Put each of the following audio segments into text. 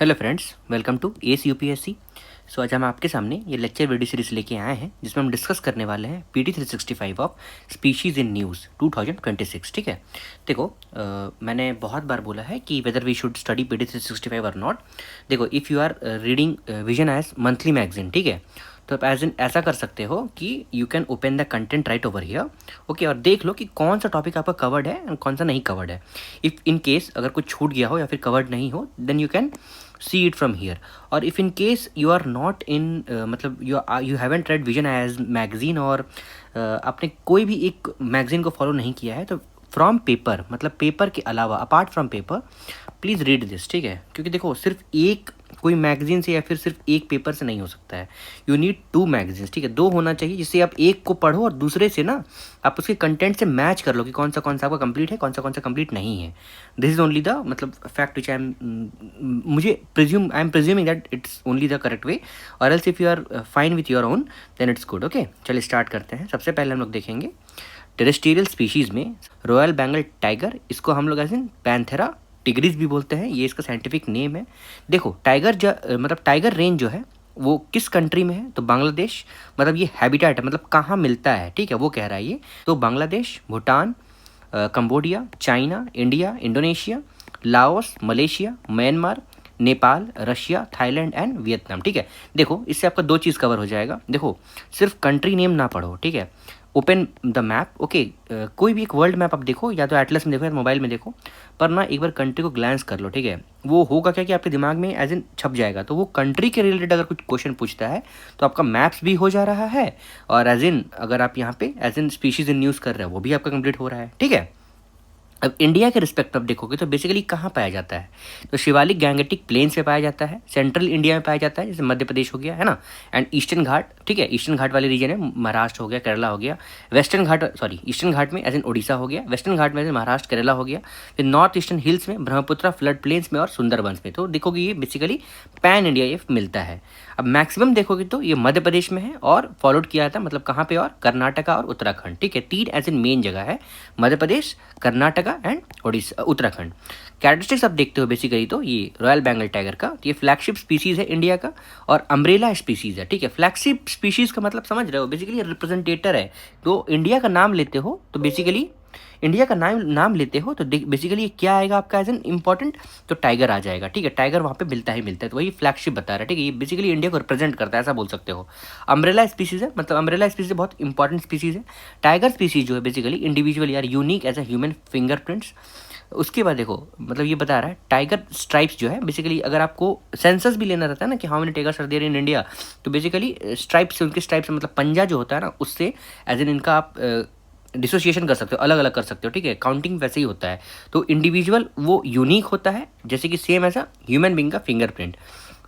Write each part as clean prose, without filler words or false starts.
Hello friends, welcome to S UPSC. So आज हम आपके सामने ये लेक्चर वीडियो सीरीज लेके आए हैं जिसमें हम डिस्कस करने वाले हैं PT 365 of species in news 2026। ठीक है, देखो मैंने बहुत बार बोला है कि whether we should study PT 365 और नॉट। देखो, if you are reading Vision as monthly magazine, ठीक है, तो आप एज इन ऐसा कर सकते हो कि you can open the content right over here, okay, और देख लो कि कौन सा टॉपिक आपका कवर्ड है और कौन सा नहीं कवर्ड है। इफ़ इन केस अगर कुछ छूट गया हो या फिर कवर्ड नहीं हो, then you can see it from here. और if in case you are not in मतलब you haven't read vision as magazine और आपने कोई भी एक मैगजीन को फॉलो नहीं किया है, तो फ्रॉम पेपर मतलब पेपर के अलावा apart from paper please read this, ठीक है, क्योंकि देखो सिर्फ एक कोई मैगजीन से या फिर सिर्फ एक पेपर से नहीं हो सकता है। यू नीड टू मैगजीन्स, ठीक है, दो होना चाहिए जिससे आप एक को पढ़ो और दूसरे से ना आप उसके कंटेंट से मैच कर लो कि कौन सा आपका कंप्लीट है, कौन सा कंप्लीट नहीं है। दिस इज़ ओनली द मतलब fact which I am presuming that it's only the correct way, और else if you are fine with your own then it's good. Okay, चलिए स्टार्ट करते हैं। सबसे पहले हम लोग देखेंगे टेरेस्ट्रियल स्पीशीज़ में रॉयल बंगाल टाइगर, इसको हम लोग ऐसे पैंथेरा टिग्रिस भी बोलते हैं, ये इसका साइंटिफिक नेम है। देखो मतलब टाइगर रेंज जो है वो किस कंट्री में है, तो बांग्लादेश, मतलब ये हैबिटेट है, मतलब कहाँ मिलता है, ठीक है, वो कह रहा है ये। तो Bangladesh, Bhutan, Cambodia, China, India, Indonesia, Laos, Malaysia, Myanmar, Nepal, Russia, Thailand and Vietnam. ठीक है, देखो इससे आपका दो चीज़ कवर हो जाएगा। देखो सिर्फ कंट्री नेम ना पढ़ो, ठीक है, ओपन द मैप, ओके, कोई भी एक वर्ल्ड मैप आप देखो, या तो एटलस में देखो या मोबाइल में देखो, पर ना एक बार कंट्री को ग्लांस कर लो, ठीक है। वो होगा क्या कि आपके दिमाग में एज इन छप जाएगा। तो वो कंट्री के रिलेटेड अगर कुछ क्वेश्चन पूछता है तो आपका मैप्स भी हो जा रहा है, और एज इन अगर आप यहाँ पे as in species in news कर रहे हो वो भी आपका कंप्लीट हो रहा है, ठीक है। अब इंडिया के रिस्पेक्ट आप देखोगे तो बेसिकली कहाँ पाया जाता है, तो शिवालिक गैंगेटिक प्लेन्स पे पाया जाता है, सेंट्रल इंडिया में पाया जाता है, जैसे मध्य प्रदेश हो गया है ना, एंड ईस्टर्न घाट, ठीक है, ईस्टर्न घाट वाले रीजन है, महाराष्ट्र हो गया, केरला हो गया, वेस्टर्न घाट सॉरी ईस्टर्न घाट में एज इन उड़ीसा हो गया, वेस्टर्न घाट में एज इन महाराष्ट्र केरला हो गया, फिर नॉर्थ ईस्टर्न हिल्स में, ब्रह्मपुत्र फ्लड प्लेन्स में और सुंदरबंस में। तो देखोगे ये बेसिकली पैन इंडिया ये मिलता है। अब मैक्सिमम देखोगे तो ये मध्य प्रदेश में है और फॉलोड किया था, मतलब कहाँ पे, और कर्नाटका और उत्तराखंड, ठीक है, तीन एज इन मेन जगह है, मध्य प्रदेश, कर्नाटका एंड उड़ीसा, उत्तराखंड। कैरेक्टरिस्टिक्स आप देखते हो बेसिकली तो ये रॉयल बंगाल टाइगर का, तो ये फ्लैगशिप स्पीसीज है इंडिया का और अम्ब्रेला स्पीसीज है, ठीक है। फ्लैगशिप स्पीशीज का मतलब समझ रहे हो, बेसिकली रिप्रेजेंटेटर है। तो इंडिया का नाम लेते हो तो बेसिकली इंडिया का नाम लेते हो तो बेसिकली क्या आएगा आपका एज एन इंपॉर्टेंट, तो टाइगर आ जाएगा, ठीक है। टाइगर वहाँ पे मिलता ही मिलता है, तो वही फ्लैगशिप बता रहा है, ठीक है। ये बेसिकली इंडिया को रिप्रेजेंट करता है, ऐसा बोल सकते हो। अम्ब्रेला स्पीसीज है, मतलब अम्ब्रेला स्पीसीज बहुत इंपॉर्टेंट स्पीसीज है। टाइगर स्पीसीज जो है बेसिकली इंडिविजुअल यार unique as a human fingerprints. उसके बाद देखो, मतलब ये बता रहा है टाइगर स्ट्राइप्स जो है बेसिकली, अगर आपको सेंसस भी लेना रहता है ना कि how many tigers are there in India, तो बेसिकली स्ट्राइप्स से, उनके स्ट्राइप्स मतलब पंजा जो होता है ना, उससे एज इन इनका आप डिसोसिएशन कर सकते हो, अलग अलग कर सकते हो, ठीक है। काउंटिंग वैसे ही होता है, तो इंडिविजुअल वो यूनिक होता है, जैसे कि सेम ऐसा ह्यूमन बीइंग का फिंगरप्रिंट।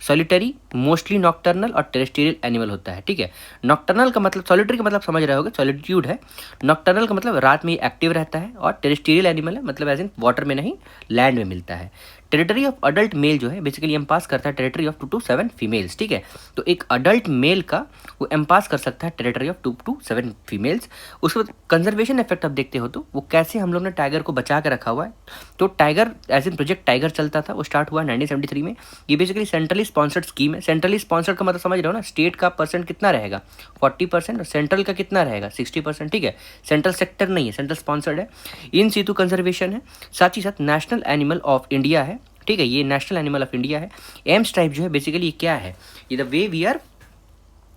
सॉलिटरी, मोस्टली नॉक्टर्नल और टेरेस्ट्रियल एनिमल होता है, ठीक है। नॉक्टर्नल का मतलब, सॉलिटरी का मतलब समझ रहे होगे, सॉलिट्यूड है। नॉक्टर्नल का मतलब रात में एक्टिव रहता है, और टेरेस्ट्रियल एनिमल है, मतलब एज इन वाटर में नहीं लैंड में मिलता है। टेरिटरी ऑफ अडल्ट मेल जो है बेसिकली एम्पास करता है टेरिटरी ऑफ 2 to 7 फीमेल्स, ठीक है। तो एक अडल्ट मेल का वो एम्पास कर सकता है टेरिटरी ऑफ 2 to 7 फीमेल्स। उसके बाद कंजर्वेशन इफेक्ट आप देखते हो तो वो कैसे हम लोग ने टाइगर को बचा के रखा हुआ है। तो tiger as in project tiger चलता था, वो स्टार्ट हुआ 1973 में। ये बेसिकली सेंट्रली स्पॉन्सर्ड स्कीम है। सेंट्रली स्पॉन्सर्ड का मतलब समझ रहे हो ना, स्टेट का परसेंट कितना रहेगा 40% और सेंट्रल का कितना रहेगा 60%, ठीक है। सेंट्रल सेक्टर नहीं है, सेंट्रल स्पॉन्सर्ड है। इन सीटू कंजर्वेशन है, साथ ही साथ नेशनल एनिमल ऑफ इंडिया है, ठीक है, ये नेशनल एनिमल ऑफ इंडिया है। एम्स टाइप जो है बेसिकली ये क्या है, ये the way we are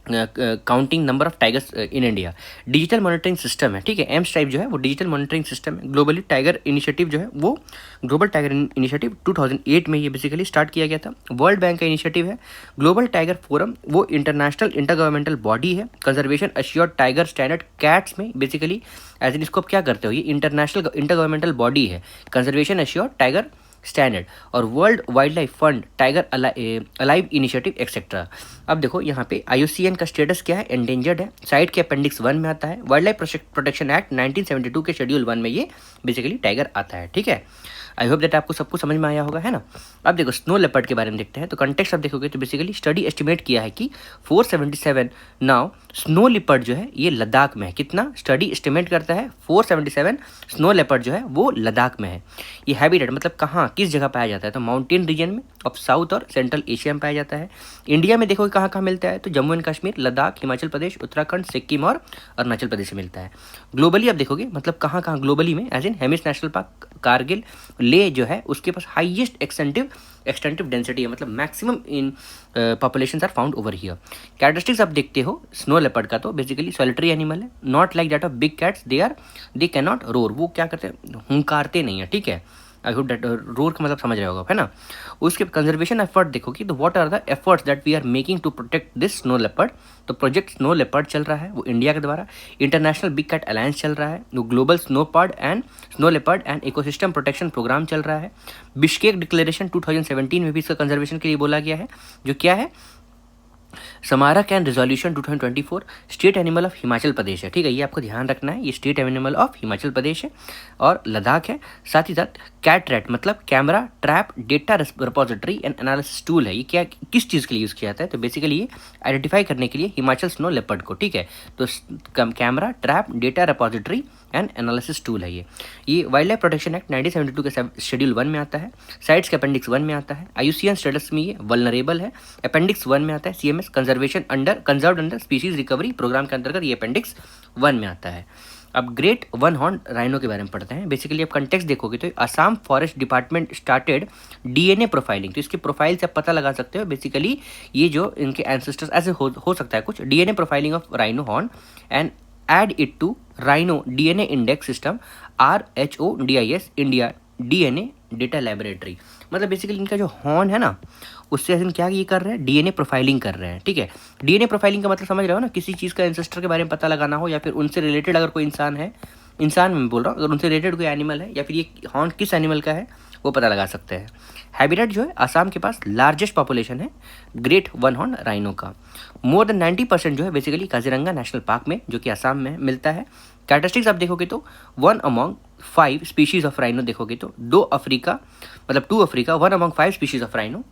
counting number of tigers in India. Digital monitoring system है, ठीक है। एम्स टाइप जो है वो डिजिटल मॉनिटरिंग सिस्टम है। ग्लोबली टाइगर इनिशिएटिव जो है वो ग्लोबल टाइगर इनिशिएटिव 2008 में ये बेसिकली स्टार्ट किया गया था। वर्ल्ड बैंक का इनिशिएटिव है। ग्लोबल टाइगर फोरम वो इंटरनेशनल इंटरगवर्नमेंटल बॉडी है। Conservation assured tiger standard cats में बेसिकली एज इन इसको आप क्या करते हो, ये इंटरनेशनल इंटरगवर्नमेंटल बॉडी है, कंजर्वेशन अश्योर्ड टाइगर स्टैंडर्ड। और world wild life fund, tiger alive initiative etcetera. अब देखो यहाँ पे IUCN का स्टेटस क्या है, एंडेंजर्ड है, साइट के अपेंडिक्स 1 में आता है। वाइल्ड लाइफ प्रोटेक्शन एक्ट 1972 के शेड्यूल 1 में ये बेसिकली टाइगर आता है, ठीक है। आई होप दैट आपको सब कुछ समझ में आया होगा, है ना। अब देखो स्नो लेपर्ड के बारे में देखते हैं, तो कंटेक्स्ट आप देखोगे तो बेसिकली स्टडी एस्टिमेट किया है कि 477 नाउ स्नो लेपर्ड जो है ये लद्दाख में है। कितना स्टडी एस्टिमेट करता है, 477 स्नो लेपर्ड जो है वो लद्दाख में है। ये हैबिटेट मतलब कहाँ किस जगह पाया जाता है, तो माउंटेन रीजन में ऑफ साउथ और सेंट्रल एशिया में पाया जाता है। इंडिया में देखोगे कहाँ कहाँ मिलता है, तो जम्मू एंड कश्मीर, लद्दाख, हिमाचल प्रदेश, उत्तराखंड, सिक्किम और अरुणाचल प्रदेश में मिलता है। ग्लोबली आप देखोगे मतलब कहाँ कहाँ ग्लोबली में, as in Hemis National Park, Kargil, Leh जो है उसके पास हाईएस्ट एक्सटेंटिव डेंसिटी है, मतलब maximum in population are found over here. Characteristics आप देखते हो स्नो लेपर्ड का, तो बेसिकली सॉलिटरी एनिमल है, not like that of big cats, they can not roar, वो क्या करते हैं, हुंकारते नहीं है, ठीक है। आई होप दैट रोर का मतलब समझ रहे होगा, है ना। उसके कंजर्वेशन एफर्ट देखोगे तो what are the efforts that we are making to protect this snow leopard, तो प्रोजेक्ट स्नो लेपर्ड चल रहा है वो इंडिया के द्वारा, इंटरनेशनल बिग कैट अलायंस चल रहा है, वो global snow leopard and ecosystem protection program चल रहा है, बिश्केक डिक्लेरेशन 2017 में भी इसका कंजर्वेशन के लिए बोला गया है, जो क्या है, स्मारक and resolution 2024, state animal of Himachal Pradesh है, ठीक है, ये आपको ध्यान रखना है, ये state animal of Himachal Pradesh है और लद्दाख है। साथ ही साथ कैट रैट मतलब camera trap data repository and analysis tool है, ये क्या किस चीज़ के लिए यूज़ किया जाता है, तो बेसिकली ये आइडेंटिफाई करने के लिए हिमाचल स्नो लेपर्ड को, ठीक है। तो camera trap data repository and analysis tool है ये वाइल्ड लाइफ प्रोटेक्शन एक्ट 1972 के शेड्यूल 1 में आता है, साइट्स के अपेंडिक्स 1 में आता है, IUCN स्टेटस में ये वल्नरेबल है, अपेंडिक्स 1 में आता है, CMS conservation conserved under species recovery programme के अंतर्गत ये अपेंडिक्स 1 में आता है। अब ग्रेट वन हॉर्न राइनो के बारे में पढ़ते हैं। बेसिकली आप कंटेक्स्ट देखोगे तो Assam forest department started DNA profiling, तो इसके प्रोफाइल से आप पता लगा सकते हो बेसिकली ये जो इनके एंसेस्टर्स ऐसे हो सकता है कुछ, DNA profiling of rhino horn and add it to Rhino DNA Index System RHODIS India DNA data laboratory, मतलब बेसिकली इनका जो हॉर्न है ना उससे हम क्या ये कर रहे हैं, DNA प्रोफाइलिंग कर रहे हैं, ठीक है। DNA प्रोफाइलिंग का मतलब समझ रहे हो ना, किसी चीज़ का एंसेस्टर के बारे में पता लगाना हो या फिर उनसे रिलेटेड अगर कोई इंसान है, इंसान में बोल रहा हूँ, अगर उनसे रिलेटेड कोई एनिमल है या फिर ये हॉर्न किस एनिमल का है वो पता लगा सकते हैं। हैबिटेट जो है असम के पास लार्जेस्ट पॉपुलेशन है ग्रेट वन हॉर्न राइनो का, मोर देन 90% जो है बेसिकली काजीरंगा नेशनल पार्क में जो कि असम में मिलता है। कैरेक्टरिस्टिक्स आप देखोगे तो 1 अमॉन्ग 5 स्पीशीज ऑफ राइनो देखोगे तो 2 अफ्रीका, मतलब 2 Africa 1 among 5 species of rhino,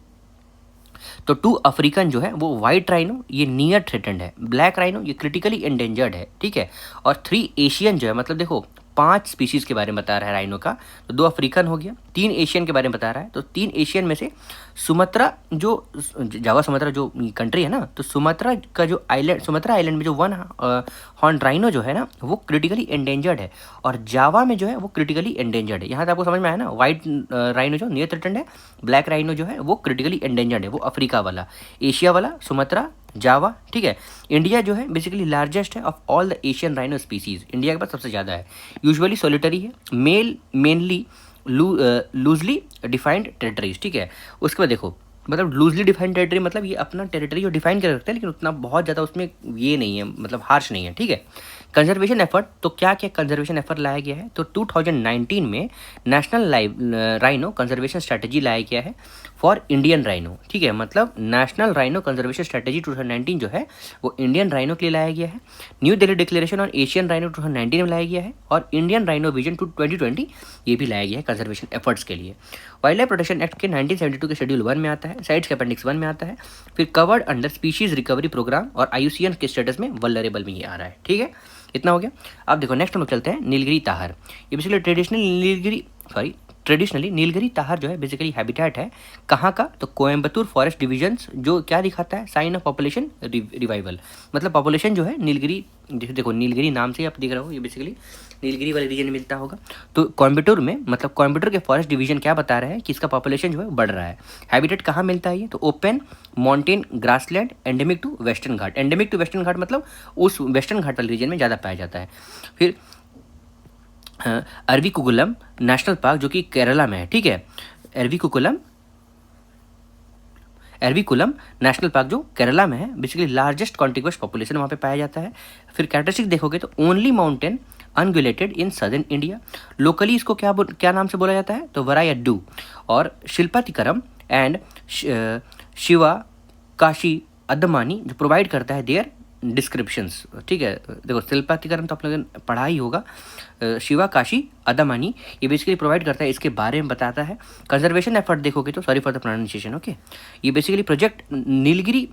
तो 2 अफ्रीकन जो है वो वाइट राइनो ये नियर थ्रेटेंड है, ब्लैक राइनो ये क्रिटिकली एंडेंजर्ड है, ठीक है, और 3 एशियन जो है, मतलब देखो 5 स्पीशीज़ के बारे में बता रहा है राइनो का, तो 2 अफ्रीकन हो गया, 3 एशियन के बारे में बता रहा है, तो 3 एशियन में से सुमात्रा जो जावा सुमात्रा जो कंट्री है ना, तो सुमात्रा का जो आइलैंड, सुमात्रा आइलैंड में जो 1 हॉर्न राइनो जो है ना वो क्रिटिकली एंडेंजर्ड है, और जावा में जो है वो क्रिटिकली एंडेंजर्ड है। यहाँ तक आपको समझ में आया ना, वाइट राइनो जो नियर थ्रेटेंड है, ब्लैक राइनो जो है वो क्रिटिकली एंडेंजर्ड है, वो अफ्रीका वाला, एशिया वाला सुमात्रा, जावा, ठीक है। इंडिया जो है बेसिकली लार्जेस्ट है of all the Asian rhino species, India के पास सबसे ज़्यादा है, यूजुअली सॉलिटरी है, male mainly loosely defined territories, ठीक है। उसके बाद देखो मतलब लूजली डिफाइंड टेरिटरी मतलब ये अपना टेरिटरी जो डिफाइन कर रखते हैं, लेकिन उतना बहुत ज़्यादा उसमें ये नहीं है, मतलब हार्श नहीं है, ठीक है। कंजर्वेशन एफर्ट, तो क्या क्या कंजर्वेशन एफर्ट लाया गया है, तो 2019 में नेशनल राइनो कंजर्वेशन स्ट्रैटेजी लाया गया है फॉर इंडियन राइनो, ठीक है, मतलब नेशनल राइनो कंजर्वेशन स्ट्रैटेजी 2019 जो है वो इंडियन राइनो के लिए लाया गया है। New Delhi declaration on Asian rhino 2019 में लाया गया है, और इंडियन राइनो विजन 2020 ये भी लाया गया है कंजर्वेशन एफर्ट्स के लिए। वाइल्ड लाइफ प्रोटेक्शन एक्ट के 1972 के शेड्यूल 1 में आता है, साइट्स के अपेंडिक्स 1 में आता है, फिर covered under species recovery program और IUCN के स्टेटस में वल्नरेबल में ये आ रहा है, ठीक है। इतना हो गया। अब देखो नेक्स्ट हम लोग चलते हैं नीलगिरी ताहर, ये बेसिकली ट्रेडिशनली नीलगिरी ताहर जो है बेसिकली हैबिटेट है कहाँ का, तो कोयम्बतूर फॉरेस्ट डिवीजन्स, जो क्या दिखाता है, साइन ऑफ पॉपुलेशन रिवाइवल, मतलब पॉपुलेशन जो है नीलगिरी, देखो नीलगिरी नाम से आप देख रहे हो ये बेसिकली नीलगिरी वाले रीजन में मिलता होगा, तो कोयम्बटूर में मतलब कोयम्बटूर के फॉरेस्ट डिवीजन क्या बता रहा है कि इसका पॉपुलेशन जो है बढ़ रहा है। हैबिटेट कहाँ मिलता है ये, तो open mountain grassland endemic to Western Ghat, endemic to Western Ghat मतलब उस वेस्टर्न घाट वाले रीजन में ज़्यादा पाया जाता है। फिर अरविकुलम नेशनल पार्क जो कि केरला में है, ठीक है, एरविकुलम नेशनल पार्क जो केरला में है, बेसिकली लार्जेस्ट कॉन्टिग्युअस पॉपुलेशन वहाँ पे पाया जाता है। फिर कैरेक्टरिस्टिक देखोगे तो only mountain ungulated in southern India, locally इसको क्या नाम से बोला जाता है, तो वरायड्डू, और शिल्पातिकरम एंड शिवा काशी अदमानी जो प्रोवाइड करता है देयर डिस्क्रिप्शंस, ठीक है। देखो शिल्पातिकरम तो आप लोगों ने पढ़ा ही होगा, शिवा काशी अदमानी ये बेसिकली प्रोवाइड करता है, इसके बारे में बताता है। कंजर्वेशन एफर्ट देखोगे तो sorry for the pronunciation, okay, ये बेसिकली प्रोजेक्ट नीलगिरी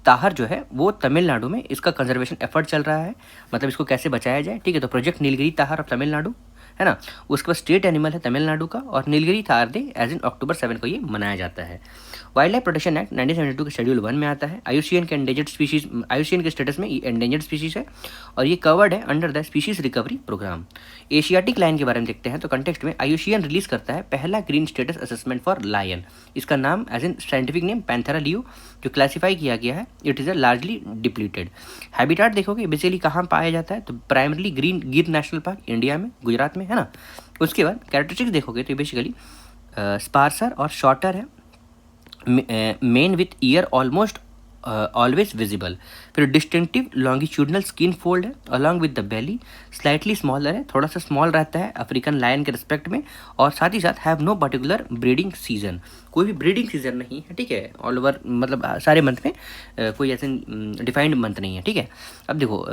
ताहर जो है वो तमिलनाडु में इसका कंजर्वेशन एफर्ट चल रहा है, मतलब इसको कैसे बचाया जाए, ठीक है। तो प्रोजेक्ट नीलगिरी ताहर ऑफ तमिलनाडु है ना। उसके बाद स्टेट एनिमल है तमिलनाडु का, और नीलगिरी थारदे एज इन अक्टूबर 7 को ये मनाया जाता है। वाइल्ड लाइफ प्रोटेक्शन एक्ट 1972 के शेड्यूल 1 में आता है। आईयूसीएन के एंडेंजर्ड स्पीशीज, आईयूसीएन के स्टेटस में ये एंडेंजर्ड स्पीशीज है और ये कवर्ड है under the species recovery program. Asiatic lion के बारे में देखते हैं तो कंटेक्स्ट में आईयूसीएन रिलीज करता है पहला green status assessment for lion. इसका नाम as in scientific name Panthera leo जो क्लासीफाई किया गया है। It is a largely depleted. Habitat देखोगे बेसिकली कहाँ पाया जाता है तो प्राइमरली गिर नेशनल पार्क इंडिया में, गुजरात में, है ना। उसके बाद कैरेक्टरिस्टिक्स देखोगे तो बेसिकली स्पार्सर और शॉर्टर है, main with year almost always visible. फिर डिस्टिंक्टिव लॉन्गिट्यूडनल स्किन फोल्ड है along with the belly, slightly smaller है, थोड़ा सा स्मॉल रहता है अफ्रीकन लायन के रिस्पेक्ट में, और साथ ही साथ have no particular breeding season, कोई भी ब्रीडिंग सीजन नहीं है, ठीक है। ऑल ओवर मतलब सारे मंथ में कोई ऐसे डिफाइंड मंथ नहीं है, ठीक है। अब देखो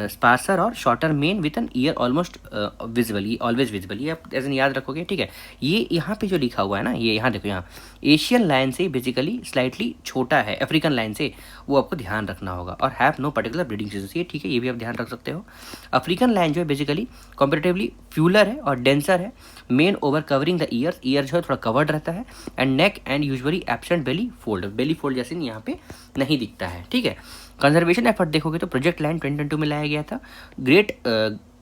स्पार्सर और shorter main with an year almost visible, ये ऑलवेज विजिबल, ये आप ऐसे याद रखोगे, ठीक है। ये यहाँ पे जो लिखा हुआ है ना, ये यहाँ देखो, यहाँ एशियन लायन से बेसिकली स्लाइटली छोटा है अफ्रीकन लायन से, वो आपको ध्यान रखना होगा। और have no particular breeding season, ये ठीक है, ये भी आप ध्यान रख सकते हो। अफ्रीकन लायन जो है बेसिकली कॉम्पेरेटिवली फ्यूलर है और डेंसर है, mane over covering the ear, ear जो है थोड़ा कवर्ड रहता है, and neck and usually absent belly fold, belly fold जैसे यहाँ पे नहीं दिखता है, ठीक है। कंजर्वेशन एफर्ट देखोगे तो प्रोजेक्ट लाइन 2022 में लाया गया था।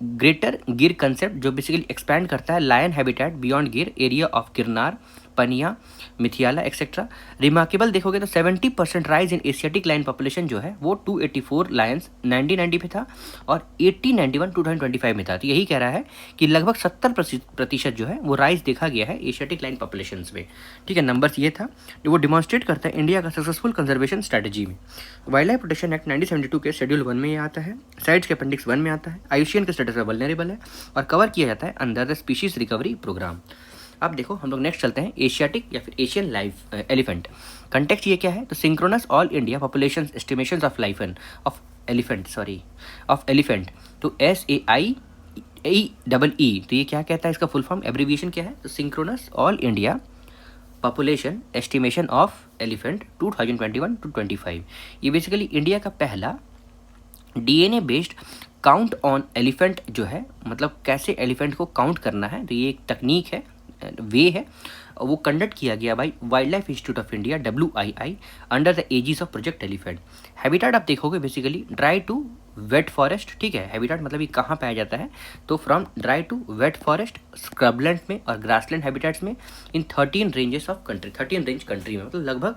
ग्रेटर गिर कंसेप्ट जो बेसिकली एक्सपैंड करता है lion habitat beyond Gir area of Girnar, Paniya, Mitiyala etcetera. Remarkable देखोगे तो 70% rise in Asiatic lion population जो है वो 284 लायंस 1990 पे था और 1891 2025 में था। तो यही कह रहा है कि लगभग 70% जो है वो राइज देखा गया है एशियाटिक लायन पॉपुलेशन में, ठीक है। नंबर्स ये था जो वो डिमॉन्स्ट्रेट करता है इंडिया का सक्सेसफुल कंजर्वेशन स्ट्रेटजी में। वाइल्ड लाइफ प्रोटेक्शन एक्ट 1972 के शेड्यूल 1 में ये आता है, साइट्स के अपेंडिक्स 1 में आता है, आईयूसीएन के स्टेटस में वल्नरेबल है और कवर किया जाता है under the species recovery program. अब देखो हम लोग नेक्स्ट चलते हैं एशियाटिक या फिर एशियन लाइफ एलिफेंट। कंटेक्स्ट ये क्या है तो synchronous all India population estimations of elephant तो SAIEEE, तो ये क्या कहता है, इसका फुल फॉर्म एब्रीविएशन क्या है तो synchronous all India population estimation of elephant 2021 to 25। ये बेसिकली इंडिया का पहला DNA based count on elephant जो है, मतलब कैसे एलिफेंट को काउंट करना है, तो ये एक तकनीक है, वे है, वो कंडक्ट किया गया by wild life institute of India WII under the aegis of project elephant. Habitat आप देखोगे basically dry to wet forest, ठीक है। हैबिटेट मतलब ये कहाँ पाया जाता है तो from dry to wet forest, scrubland में और ग्रासलैंड हैबिटेट्स में in 13 ranges of country, 13 range country में, मतलब लगभग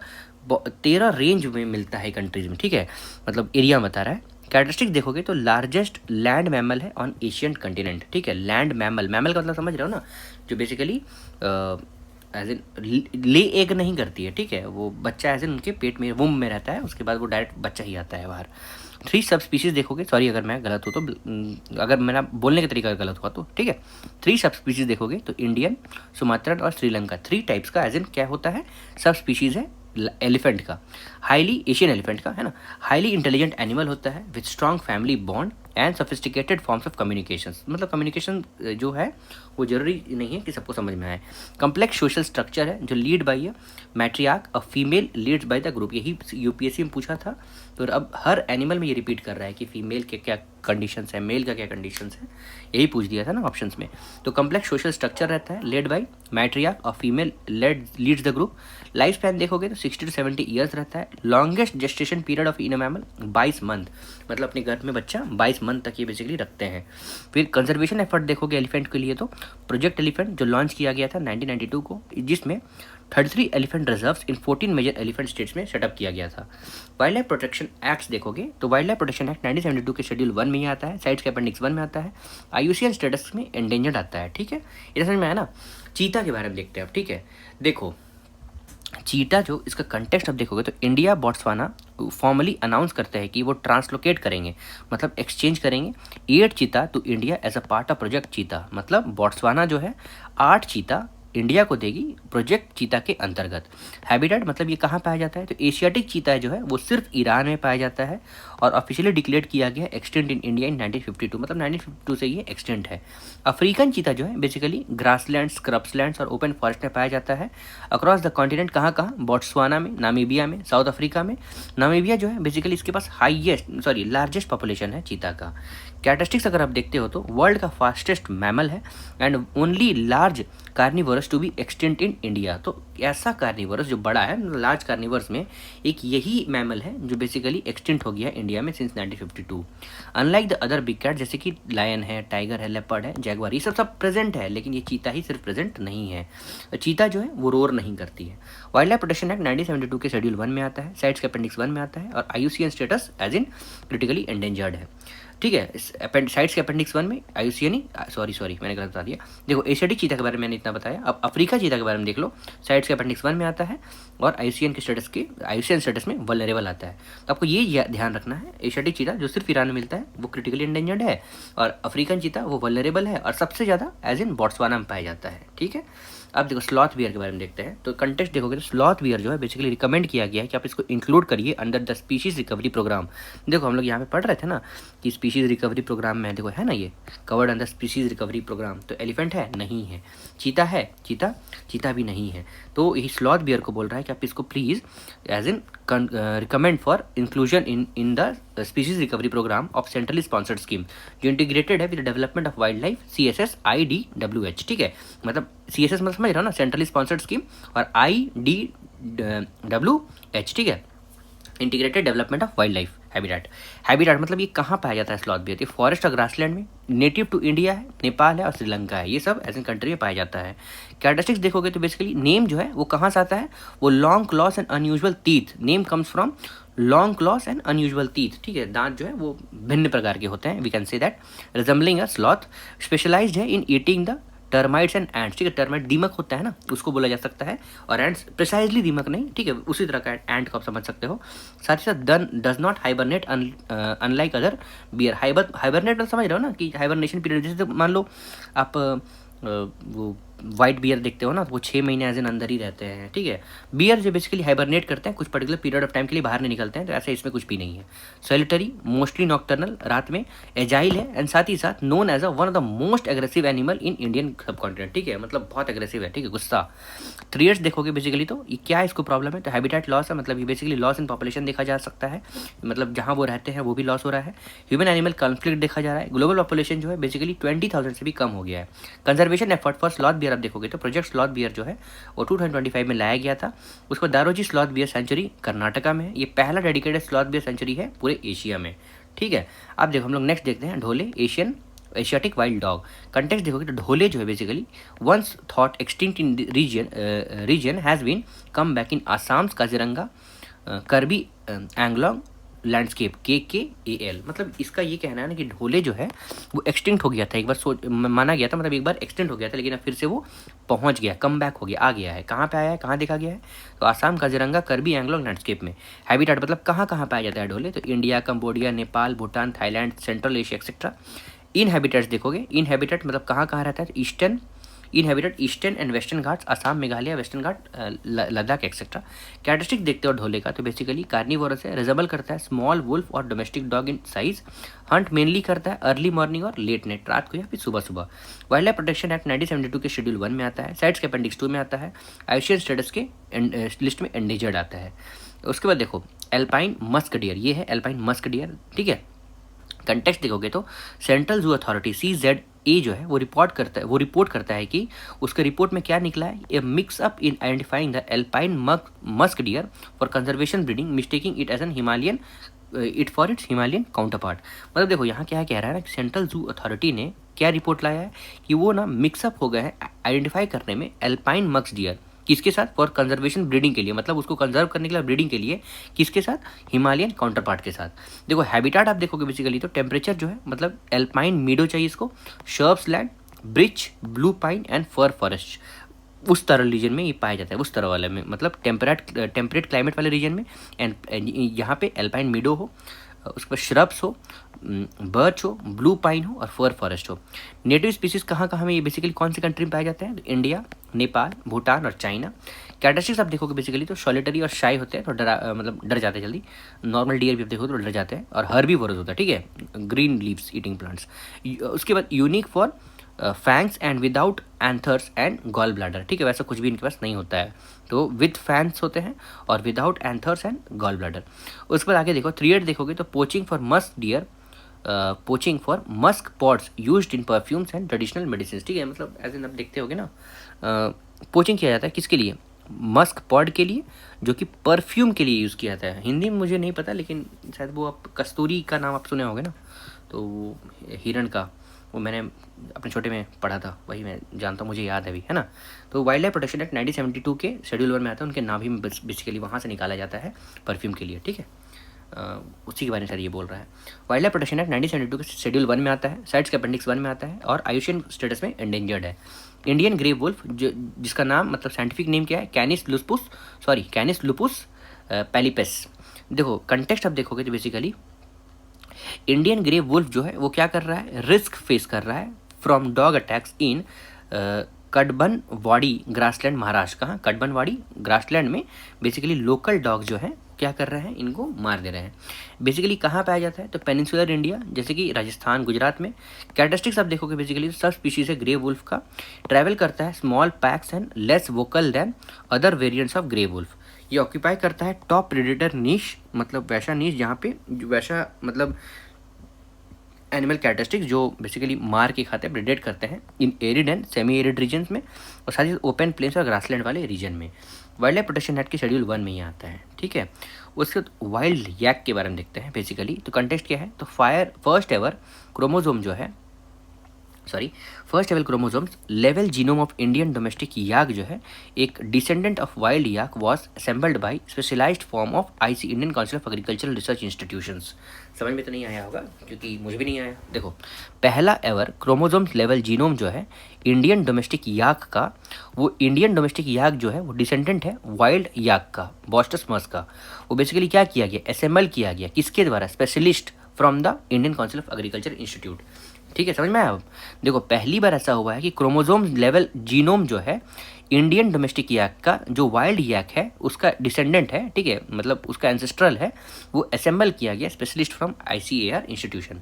13 रेंज में मिलता है कंट्रीज में, ठीक है, मतलब एरिया बता रहा है। कैरेक्टरिस्टिक देखोगे तो लार्जेस्ट लैंड मैमल है ऑन एशियन कंटिनेंट, ठीक है। लैंड मैमल, मैमल का मतलब समझ रहे हो ना, जो बेसिकली एज इन ले एग नहीं करती है, ठीक है, वो बच्चा एज इन उनके पेट में वुम में रहता है, उसके बाद वो डायरेक्ट बच्चा ही आता है बाहर। 3 सब स्पीशीज़ देखोगे, सॉरी अगर मैं गलत हूँ तो, अगर मेरा बोलने का तरीका गलत हुआ तो, ठीक है। 3 सब स्पीशीज़ देखोगे तो इंडियन, सुमात्रन और श्रीलंका, 3 टाइप्स का एज इन क्या होता है सब स्पीशीज़ है एलिफेंट का। हाईली एशियन एलिफेंट का, है ना, हाईली इंटेलिजेंट एनिमल होता है with strong family bond and sophisticated forms of communication, मतलब कम्युनिकेशन जो है वो जरूरी नहीं है कि सबको समझ में आए। कम्प्लेक्स सोशल स्ट्रक्चर है जो lead by a matriarch, a female leads by the group, यही UPSC में पूछा था, तो अब हर एनिमल में ये रिपीट कर रहा है कि फीमेल के क्या कंडीशंस है, मेल का क्या कंडीशंस है, यही पूछ दिया था ना ऑप्शंस में। तो कम्प्लेक्स सोशल स्ट्रक्चर रहता है, लेड बाई मैट्रियार्क और female leads the group. Life span देखोगे तो 60 to 70 ईयर्स रहता है। Longest gestation period of in a mammal 22 month, मतलब अपने घर में बच्चा 22 मंथ तक ये बेसिकली रखते हैं। फिर कंजर्वेशन एफर्ट देखोगे एलिफेंट के लिए तो प्रोजेक्ट एलिफेंट जो लॉन्च किया गया था 1992 को, जिसमें 33 elephant reserves in 14 major elephant states में सेटअप किया गया था। वाइल्ड लाइफ प्रोटेक्शन एक्ट्स देखोगे तो वाइल्ड लाइफ प्रोटेक्शन एक्ट 1972 के शेड्यूल 1 में ही आता है, साइट्स के अपेंडिक्स 1 में आता है, IUCN स्टेटस में एंडेंजर्ड आता है, ठीक है। ये समझ में आया ना। चीता के बारे में देखते हैं अब, ठीक है। देखो चीता जो इसका कंटेक्स्ट अब देखोगे तो इंडिया बोट्सवाना फॉर्मली अनाउंस करते हैं कि वो ट्रांसलोकेट करेंगे, मतलब एक्सचेंज करेंगे 8 cheetah to India as a part of project cheetah, मतलब बोट्सवाना जो है 8 चीता इंडिया को देगी प्रोजेक्ट चीता के अंतर्गत। हैबिटेट मतलब ये कहाँ पाया जाता है तो एशियाटिक चीता जो है वो सिर्फ ईरान में पाया जाता है और ऑफिशियली डिक्लेयर किया गया एक्सटेंट इन इंडिया इन 1952, मतलब 1952 से ये एक्सटेंट है। अफ्रीकन चीता जो है बेसिकली ग्रासलैंड, स्क्रब्सलैंड्स और ओपन फॉरेस्ट में पाया जाता है अक्रॉस द कॉन्टिनेंट। कहाँ बोट्सवाना में, नामीबिया में, साउथ अफ्रीका में। नामीबिया जो है बेसिकली इसके पास लार्जेस्ट पॉपुलेशन है चीता का। कैरेक्टरिस्टिक्स अगर आप देखते हो तो वर्ल्ड का फास्टेस्ट मैमल है and only large carnivorous to be extinct in India. तो ऐसा कार्निवरस जो बड़ा है, लार्ज कार्निवर्स में एक यही मैमल है जो बेसिकली एक्सटिंक्ट हो गया इंडिया में since 1952। Unlike the other big cat जैसे कि लायन है, टाइगर है, लेपर्ड है, जैगवार, ये सब प्रेजेंट है, लेकिन ये चीता ही सिर्फ प्रेजेंट नहीं है। चीता जो है वो रोर नहीं करती है। वाइल्ड लाइफ प्रोटेक्शन एक्ट 1972 के शेड्यूल 1 में आता है, साइट्स के अपेंडिक्स 1 में आता है और IUCN status as in critically endangered है। ठीक है, साइट्स के अपेंडिक्स 1 में IUCN ही सॉरी मैंने गलत बता दिया। देखो एशियाटिक चीता के बारे में मैंने इतना बताया, अब अफ्रीका चीता के बारे में देख लो। साइट्स के अपेंडिक्स 1 में आता है और IUCN स्टेटस में वल्नरेबल आता है। तो आपको ये ध्यान रखना है, एशियाटिक चीता जो सिर्फ ईरान में मिलता है वो क्रिटिकली एंडेंजर्ड है, और अफ्रीकन चीता वो वल्नरेबल है और सबसे ज़्यादा एज इन बोट्सवाना में पाया जाता है। ठीक है, अब देखो स्लॉथ बियर के बारे में देखते हैं। तो कंटेक्स्ट देखोगे तो स्लॉथ बियर जो है बेसिकली रिकमेंड किया गया है कि आप इसको इंक्लूड करिए under the species recovery program. देखो हम लोग यहाँ पे पढ़ रहे थे ना कि स्पीशीज रिकवरी प्रोग्राम में, देखो है ना ये covered under species recovery programme. तो एलिफेंट है नहीं है, चीता है चीता भी नहीं है। तो यही स्लॉथ बियर को बोल रहा है कि आप इसको please as in recommend for inclusion in the species recovery program of centrally sponsored scheme जो इंटीग्रेटेड है with development of wildlife CSSIDWH। ठीक है, मतलब CSS मतलब समझ रहे हो ना, सेंट्रली स्पॉन्सर्ड स्कीम, और IDWH, ठीक है, integrated development of wild life habitat मतलब ये कहाँ पाया जाता है स्लॉथ बियर? ये फॉरेस्ट और ग्रासलैंड में, नेटिव टू इंडिया है, नेपाल है और श्रीलंका है, ये सब ऐसे कंट्री में पाया जाता है। कैरेक्टरिस्टिक्स देखोगे तो बेसिकली नेम जो है वो कहाँ से आता है, वो long claws and unusual teeth, name comes from long claws and unusual teeth. ठीक है, दांत जो है वो भिन्न प्रकार के होते हैं, we can say that, resembling a sloth, specialized है in eating the termites and ants. ठीक है, टर्माइट दीमक होता है ना, उसको बोला जा सकता है, और एंड्स प्रिसाइजली दीमक नहीं, ठीक है, उसी तरह का एंट को आप समझ सकते हो। साथ ही साथ does not hibernate unlike other bear. Hibernate समझ रहे हो ना कि हाइबरनेशन पीरियड, जैसे मान लो आप वो वाइट बियर देखते हो ना, तो वो 6 महीने एज इन अंदर ही रहते हैं। ठीक है, बियर जो बेसिकली हाइबरनेट करते हैं, कुछ पर्टिकुलर पीरियड ऑफ टाइम के लिए बाहर नहीं निकलते हैं, तो ऐसे इसमें कुछ भी नहीं है। सॉलिटरी, मोस्टली नॉक्टर्नल, रात में, एजाइल है, एंड साथ ही साथ known as a one of the most aggressive animal in Indian subcontinent. ठीक है, मतलब बहुत एग्रेसिव है, ठीक है, गुस्सा। 3 इयर्स देखोगे बेसिकली तो ये क्या इसको प्रॉब्लम है, तो हैबिटेट लॉस है, मतलब ये बेसिकली लॉस इन पॉपुलेशन देखा जा सकता है, मतलब जहाँ वो रहते हैं वो भी लॉस हो रहा है। ह्यूमन एनिमल कॉन्फ्लिक्ट देखा जा रहा है, ग्लोबल पॉपुलेशन जो है बेसिकली 20,000 से भी कम हो गया है। Conservation effort for sloth bear आप देखोगे तो प्रोजेक्ट स्लॉथ बियर जो है वो 2025 में लाया गया था। उसको दारोजी स्लॉथ बियर सेंचुरी कर्नाटका में है, ये पहला डेडिकेटेड स्लॉथ बियर सेंचुरी है पूरे एशिया में। ठीक है, अब देखो हम लोग नेक्स्ट देखते हैं Dhole, Asiatic wild dog. Context देखोगे तो ढोले जो है basically once thought extinct in region has been come back in Assam, Kaziranga, Karbi Anglong landscape, KKAL। मतलब इसका ये कहना है ना कि ढोले जो है वो एक्सटिंक्ट हो गया था, एक बार माना गया था, मतलब एक बार एक्सटिंक्ट हो गया था, लेकिन अब फिर से वो पहुंच गया, कम बैक हो गया, आ गया है। कहाँ पे आया है, कहाँ देखा गया है, तो आसाम, काजीरंगा, करबी एंगलोंग लैंडस्केप में। हैबिटेट मतलब कहाँ कहाँ पाया जाता है ढोले, तो India, Cambodia, Nepal, Bhutan, Thailand, Central Asia etcetera. In habitats देखोगे, इन हैबिटेट मतलब कहाँ कहाँ रहता है, eastern and Western Ghats, Assam, Meghalaya, Western Ghat, Ladakh etcetera. Characteristic देखते हो ढोले का तो बेसिकली कार्निवोरस है, रिजेबल करता है स्मॉल वुल्फ और domestic dog in size, Hunt mainly करता है अर्ली मॉर्निंग और लेट नाइट, रात को या फिर सुबह सुबह। वाइल्ड लाइफ प्रोटेक्शन एक्ट 1972 के शेड्यूल 1 में आता है, साइट्स के अपेंडिक्स 2 में आता है, IUCN स्टेटस के लिस्ट में एंडेंजर्ड आता है। उसके बाद देखो एल्पाइन मस्क डियर, ये है एल्पाइन मस्क डियर। ठीक है, कंटेक्स्ट देखोगे तो सेंट्रल जू अथॉरिटी CZA जो है वो रिपोर्ट करता है कि उसके रिपोर्ट में क्या निकला है, a mix up in identifying the alpine musk deer for conservation breeding, mistaking it as an Himalayan for its Himalayan counterpart. मतलब देखो यहाँ क्या कह रहा है ना कि सेंट्रल जू अथॉरिटी ने क्या रिपोर्ट लाया है कि वो ना मिक्सअप हो गए हैं आइडेंटिफाई करने में एल्पाइन मस्क डियर, किसके साथ, फॉर कंजर्वेशन ब्रीडिंग के लिए, मतलब उसको कंजर्व करने के लिए ब्रीडिंग के लिए, किसके साथ, हिमालयन काउंटर पार्ट के साथ। देखो हैबिटेट आप देखोगे बेसिकली तो टेम्परेचर जो है मतलब एल्पाइन मीडो चाहिए इसको, shrubs land, birch, blue pine and fir forest, उस तरह रीजन में ये पाया जाता है, उस तरह वाले में, मतलब टेम्परेट क्लाइमेट वाले रीजन में। एंड यहाँ पे एल्पाइन मीडो हो, उसके बाद श्रब्स हो, बर्च हो, ब्लू पाइन हो और फर फॉरेस्ट हो। नेटिव स्पीसीज कहाँ कहाँ में ये बेसिकली कौन सी कंट्री में पाए जाते हैं, तो इंडिया, नेपाल, भूटान और चाइना। कैरेक्टरिस्टिक्स आप देखोगे बेसिकली तो सॉलिटरी और शाई होते हैं, तो मतलब डर जाते हैं जल्दी। नॉर्मल डियर भी आप देखो तो डर जाते हैं, और हर्बीवोरस होता है, ठीक है, ग्रीन लीव्स ईटिंग प्लांट्स। उसके बाद unique for fangs and without antlers and gall bladder. ठीक है, वैसा कुछ भी इनके पास नहीं होता है, तो विद फैंस होते हैं और without antlers and gall bladder. उसके बाद आगे देखो 3 देखोगे तो poaching for musk deer poaching for musk pods used in perfumes and traditional medicine. ठीक है, मतलब एज इन आप देखते होगे ना, पोचिंग किया जाता है किसके लिए, मस्क पॉड के लिए, जो कि परफ्यूम के लिए यूज़ किया जाता है। हिंदी में मुझे नहीं पता, लेकिन शायद वो आप कस्तूरी का नाम आप सुने होंगे ना, तो वो हिरण का, वो मैंने अपने छोटे में पढ़ा था, वही मैं जानता हूँ, मुझे याद है अभी, है ना। तो वाइल्ड लाइफ प्रोटेक्शन एक्ट 1972 के शेड्यूल 1 में आता है, उनके नाभि में बेसिकली वहाँ से निकाला जाता है परफ्यूम के लिए। ठीक है, उसी के बारे में सर ये बोल रहा है। वाइल्ड लाइफ प्रोटेक्शन एक्ट 1972 के शेड्यूल 1 में आता है, साइट्स के अपेंडिक्स 1 में आता है, और आयुशियन स्टेटस में एंडेंजर्ड है। इंडियन ग्रे वुल्फ, जो जिसका नाम मतलब साइंटिफिक नेम क्या है, कैनिस लुपुस पैलिपेस। देखो कंटेक्स्ट आप देखोगे तो बेसिकली इंडियन ग्रे वुल्फ जो है वो क्या कर रहा है, रिस्क फेस कर रहा है from dog attacks in Katbanwadi grassland Maharashtra. कहाँ, कटबनवाड़ी ग्रासलैंड में बेसिकली लोकल डॉग जो है क्या कर रहे हैं, इनको मार दे रहे हैं। बेसिकली कहाँ पाया जाता है, तो पेनिनसुलर इंडिया, जैसे कि राजस्थान, गुजरात में। कैरेक्टरिस्टिक्स आप देखोगे बेसिकली सब स्पीशीज है ग्रे वुल्फ का, ट्रैवल करता है small packs and less vocal than other variants of grey wolf. ये ऑक्यूपाई करता है टॉप प्रेडेटर नीश, मतलब वैसा नीश जहाँ पे वैसा मतलब एनिमल कैरेक्टरिस्टिक्स जो बेसिकली मार के खाते हैं, प्रेडेट करते हैं in arid and semi arid regions में, और साथ ही ओपन प्लेन्स और ग्रासलैंड वाले रीजन में। वाइल्ड लाइफ प्रोटेक्शन एक्ट के शेड्यूल 1 में ही आता है। ठीक है, उसके बाद वाइल्ड याक के बारे में देखते हैं बेसिकली। तो कंटेक्स्ट क्या है, तो first ever chromosomes level genome of Indian domestic yak जो है, एक descendant of wild yak was assembled by specialized form of IC, Indian Council of Agricultural Research institutions. समझ में तो नहीं आया होगा, क्योंकि मुझे भी नहीं आया। देखो, पहला एवर क्रोमोसोम्स लेवल जीनोम जो है इंडियन डोमेस्टिक याक का, वो इंडियन डोमेस्टिक याक जो है वो डिसेंडेंट है वाइल्ड याक का, बॉस्टस मस्क का। वो बेसिकली क्या किया गया, असेंबल किया गया किसके द्वारा, specialist from the Indian Council of agriculture institute. ठीक है, समझ में आया। अब देखो पहली बार ऐसा हुआ है कि क्रोमोसोम लेवल जीनोम जो है इंडियन डोमेस्टिक याक का, जो वाइल्ड याक है उसका डिसेंडेंट है, ठीक है, मतलब उसका एंसेस्ट्रल है, वो असेंबल किया गया स्पेशलिस्ट फ्रॉम आईसीएआर इंस्टीट्यूशन।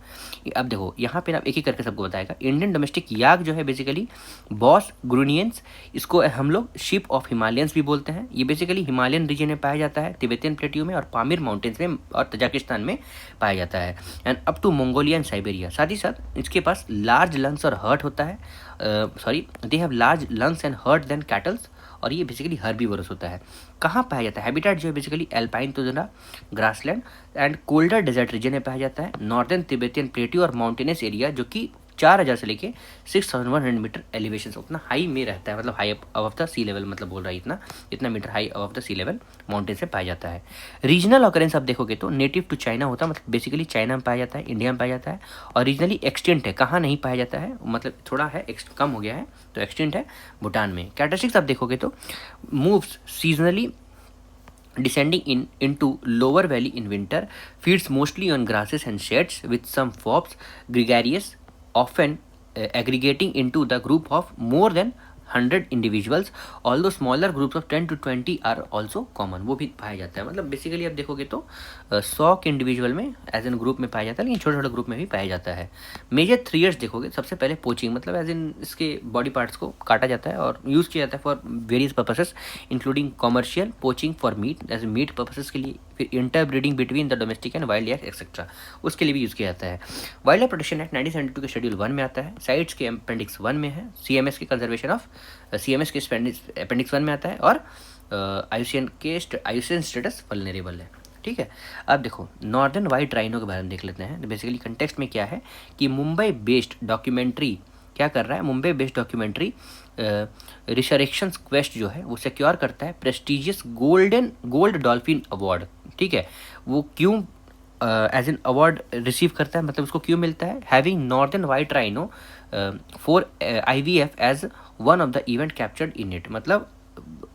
अब देखो यहाँ पे आप एक एक करके सबको बताएगा। इंडियन डोमेस्टिक याक जो है बेसिकली बॉस ग्रूनियंस, इसको हम लोग शिप ऑफ हिमालयंस भी बोलते हैं। ये बेसिकली हिमालयन रीजन में पाया जाता है, तिब्बतियन प्लेट्यू में और पामीर माउंटेन्स में और तजाकिस्तान में पाया जाता है, and up to Mongolia and Siberia. साथ ही साथ इसके पास लार्ज लंग्स और हर्ट होता है, they have large lungs and heart then cattles, और ये बेसिकली हर्बीवोरस होता है। कहाँ पाया जाता है, हैबिटेट जो है basically alpine tundra, grassland and colder desert region में पाया जाता है, नॉर्दर्न तिब्बतियन प्लेट्यू और माउंटेनस एरिया, जो कि 4000 से लेके 6100 मीटर एलिवेशन उतना हाई में रहता है, मतलब high above the sea level, मतलब बोल रहा है इतना metre high above the sea level mountain से पाया जाता है। रीजनल ऑकरेंस आप देखोगे तो नेटिव टू चाइना होता है, मतलब बेसिकली चाइना में पाया जाता है, इंडिया में पाया जाता है, और रीजनली एक्सटेंट है, कहाँ नहीं पाया जाता है, मतलब थोड़ा है कम हो गया है, तो एक्सटेंट है भूटान में। कैरेक्टरिस्टिक्स आप देखोगे तो moves seasonally descending into lower valley in winter, feeds mostly on grasses and shades with some fops, gregarious, often aggregating into the group of more than 100 individuals, although smaller groups of 10 to 20 are also common, वो भी पाया जाता है। मतलब basically आप देखोगे तो 100 के इंडिविजुअल में एज एन ग्रुप में पाया जाता है, लेकिन छोटे छोटे ग्रुप में भी पाया जाता है। मेजर थ्रियर्स देखोगे, सबसे पहले पोचिंग, मतलब एज इन इसके बॉडी पार्ट्स को काटा जाता है और यूज़ किया जाता है for various purposes, including commercial poaching for meat, as meat purposes के लिए, फिर interbreeding between the domestic and wild yak etcetera, उसके लिए भी यूज़ किया जाता है। वाइल्ड लाइफ प्रोटेक्शन एक्ट 1972 के शेड्यूल 1 में आता है, साइट्स के अपेंडिक्स 1 में है, सीएमएस के कंजर्वेशन ऑफ सीएमएस के अपेंडिक्स 1 में आता है, और आयुसियन स्टेटस वल्नरेबल है। ठीक है, अब देखो नॉर्दर्न वाइट राइनो के बारे में देख लेते हैं। बेसिकली कंटेक्स्ट में क्या है कि मुंबई बेस्ड डॉक्यूमेंट्री क्या कर रहा है, मुंबई बेस्ड डॉक्यूमेंट्री रिसरेक्शंस क्वेस्ट जो है वो सिक्योर करता है प्रेस्टिजियस गोल्ड डॉल्फिन अवार्ड। ठीक है, वो क्यों एज एन अवार्ड रिसीव करता है, मतलब उसको क्यों मिलता है, having northern white rhino for IVF as one of the event captured in it, मतलब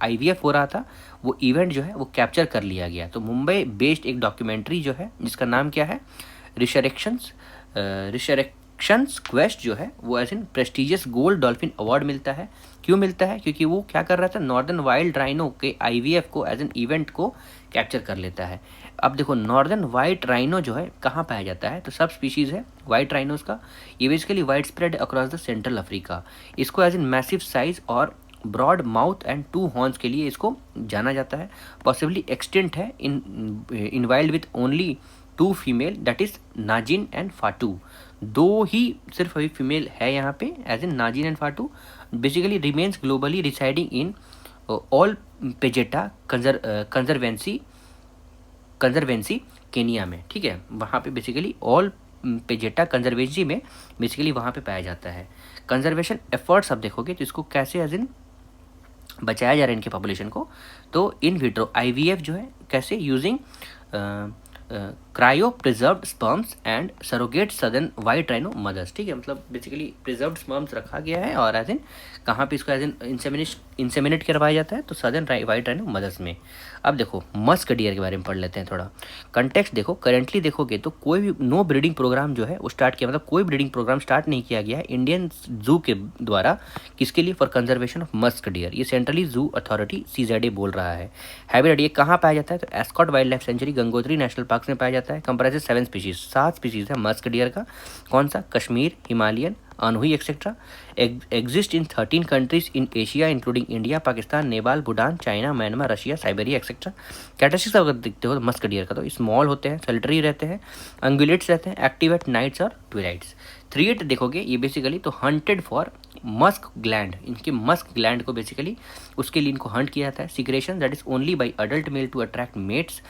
आईवीएफ हो रहा था, वो इवेंट जो है वो कैप्चर कर लिया गया। तो मुंबई बेस्ड एक डॉक्यूमेंट्री जो है जिसका नाम क्या है, रिसरेक्शंस क्वेस्ट जो है वो as in prestigious gold dolphin award मिलता है। क्यों मिलता है, क्योंकि वो क्या कर रहा था, नॉर्दर्न वाइल्ड राइनो के आईवीएफ को एज एन इवेंट को कैप्चर कर लेता है। अब देखो नॉर्दर्न वाइट राइनो जो है कहाँ पाया जाता है, तो सब स्पीशीज़ है वाइट राइनोज का, ये basically wide spread across the Central Africa. इसको एज इन मैसिव साइज और ब्रॉड माउथ एंड 2 हॉर्न्स के लिए इसको जाना जाता है। पॉसिबली एक्सटेंट है in wild with only 2 female that is Najin and Fatu, 2 ही सिर्फ अभी फीमेल है यहाँ पे as in Najin and Fatu, basically remains globally residing in Ol Pejeta Conservancy Kenya में, ठीक है, वहाँ पे बेसिकली ऑल पेजेटा कंजर्वेंसी में बेसिकली वहाँ पे पाया जाता है। कंजर्वेशन एफर्ट्स आप देखोगे तो इसको कैसे एज इन बचाया जा रहा है इनके पॉपुलेशन को, तो इन विट्रो आईवीएफ जो है कैसे using cryopreserved sperms and surrogate southern white rhino mothers, ठीक है, मतलब बेसिकली प्रिजर्व्ड स्पर्म्स रखा गया है और एज इन कहाँ पे इसको एज इन इंसेमिनेट करवाया जाता है, तो सदर्न वाइट राइनो मदर्स में। अब देखो मस्क डियर के बारे में पढ़ लेते हैं थोड़ा। कंटेक्स्ट देखो, करेंटली देखोगे तो कोई भी नो ब्रीडिंग प्रोग्राम जो है वो स्टार्ट किया, मतलब कोई ब्रीडिंग प्रोग्राम स्टार्ट नहीं किया गया है इंडियन जू के द्वारा, किसके लिए, for conservation of musk deer. ये सेंट्रली जू अथॉरिटी सीजेडए बोल रहा है। हैबिटेट ये कहाँ पाया जाता है, तो Askot wild life sanctuary Gangotri national park में पाया जाता है। कंप्राइजेस 7 स्पीशीज, 7 स्पीशीज है मस्क डियर का। कौन सा, Kashmir, Himalayan, Anhui etcetera. Exist in 13 countries in Asia including India, Pakistan, Nepal, Bhutan, China, Myanmar, Russia, Siberia etcetera. Characteristics अगर देखते हो तो मस्क डियर का तो स्मॉल होते हैं, सल्टरी रहते हैं, अंगुलेट्स रहते हैं, एक्टिव एट नाइट्स और ट्विलाइट्स। 3 देखोगे ये बेसिकली तो हंटेड फॉर मस्क ग्लैंड, इनके मस्क ग्लैंड को बेसिकली उसके लिए इनको हंट किया जाता है। Secretion that is only by adult male to attract mates,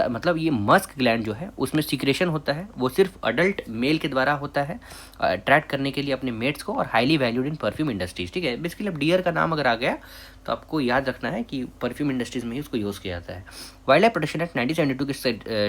मतलब ये मस्क ग्लैंड जो है उसमें सिक्रेशन होता है, वो सिर्फ अडल्ट मेल के द्वारा होता है अट्रैक्ट करने के लिए अपने मेट्स को, और highly valued in perfume industries, ठीक है। बेसिकली अब डियर का नाम अगर आ गया तो आपको याद रखना है कि परफ्यूम इंडस्ट्रीज में ही उसको यूज़ किया जाता है। वाइल्ड लाइफ प्रोटेक्शन एक्ट 1972 के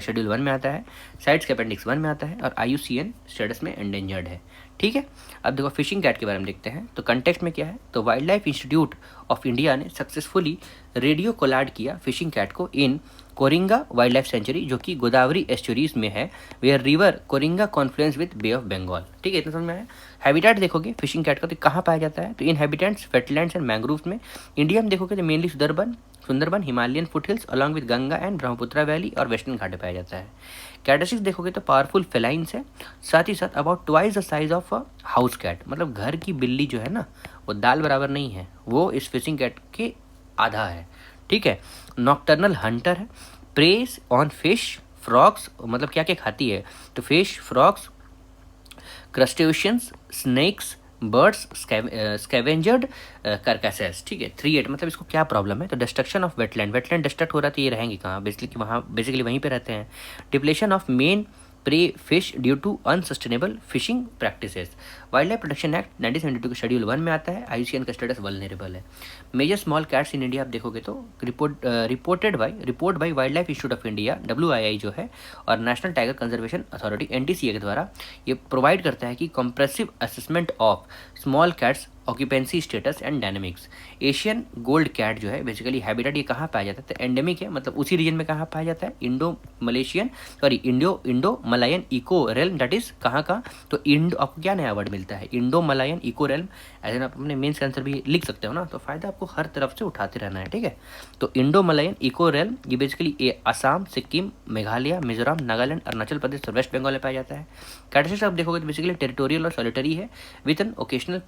शेड्यूल 1 में आता है, साइट्स के अपेंडिक्स 1 में आता है और IUCN स्टेटस में एंडेंजर्ड है, ठीक है। अब देखो फिशिंग कैट के बारे में देखते हैं, तो कंटेक्स्ट में क्या है, तो wild life institute of India ने सक्सेसफुली रेडियो कोलाड किया फिशिंग कैट को in Coringa wild life sanctuary, जो कि गोदावरी एस्चुरीज में है, where river Coringa confluence with Bay of Bengal, ठीक है, इतना समझ में आया। हैबिटेट देखोगे फिशिंग कैट का तो कहाँ पाया जाता है, तो इन हैबिटेट्स वेटलैंड्स एंड मैंग्रोव्स में। इंडिया में देखोगे तो mainly Sundarban, Himalayan foothills along with Ganga and Brahmaputra valley और वेस्टर्न घाट में पाया जाता है। कैरेक्टरिस्टिक्स देखोगे तो पावरफुल फेलाइंस है, साथ ही साथ about twice the size of a house cat, मतलब घर की बिल्ली जो है ना वो दाल बराबर नहीं है, वो इस फिशिंग कैट के आधा है, ठीक है। नॉक्टर्नल हंटर है, प्रेस ऑन फिश फ्रॉग्स, मतलब क्या क्या खाती है, तो fish, frogs, crustaceans, snakes, birds, scavenged carcasses, ठीक है। 3 मतलब इसको क्या प्रॉब्लम है, तो डिस्ट्रक्शन ऑफ वेटलैंड डिस्ट्रक्ट हो रहा है, तो ये रहेंगे कहाँ, बेसिकली वहीं पे रहते हैं। Depletion of main prey fish due to unsustainable fishing practices. Wildlife protection act 1972 के शेड्यूल 1 में आता है, IUCN का स्टेटस वल्नरेबल है। Major small cats in India आप देखोगे तो report by wild life institute of India WII जो है और national tiger conservation authority NTCA के द्वारा ये प्रोवाइड करता है कि comprehensive assessment of small cats occupancy status and dynamics. Asian gold cat जो है बेसिकली हैबिटेट ये कहाँ पाया जाता है, तो एंडेमिक है, मतलब उसी रीजन में कहाँ पाया जाता है, Indo Malayan eco realm, that is कहाँ का, तो इंडो, आपको क्या नया वर्ड मिलता है, Indo Malayan eco realm, as आप अपने मेंस का आंसर भी लिख सकते हो ना, तो फायदा आपको हर तरफ से उठाते रहना है, ठीक है। तो इंडो मलायन इको रेल्म ये बेसिकली असम, सिक्किम, मेघालय, मिजोरम, नागालैंड, अरुणाचल प्रदेश और वेस्ट बंगाल में पाया जाता है। कैरेक्टरिस्टिक्स आप देखोगे तो बेसिकली टेरिटोरियल और सॉलिटरी है विद एन ओकेशनल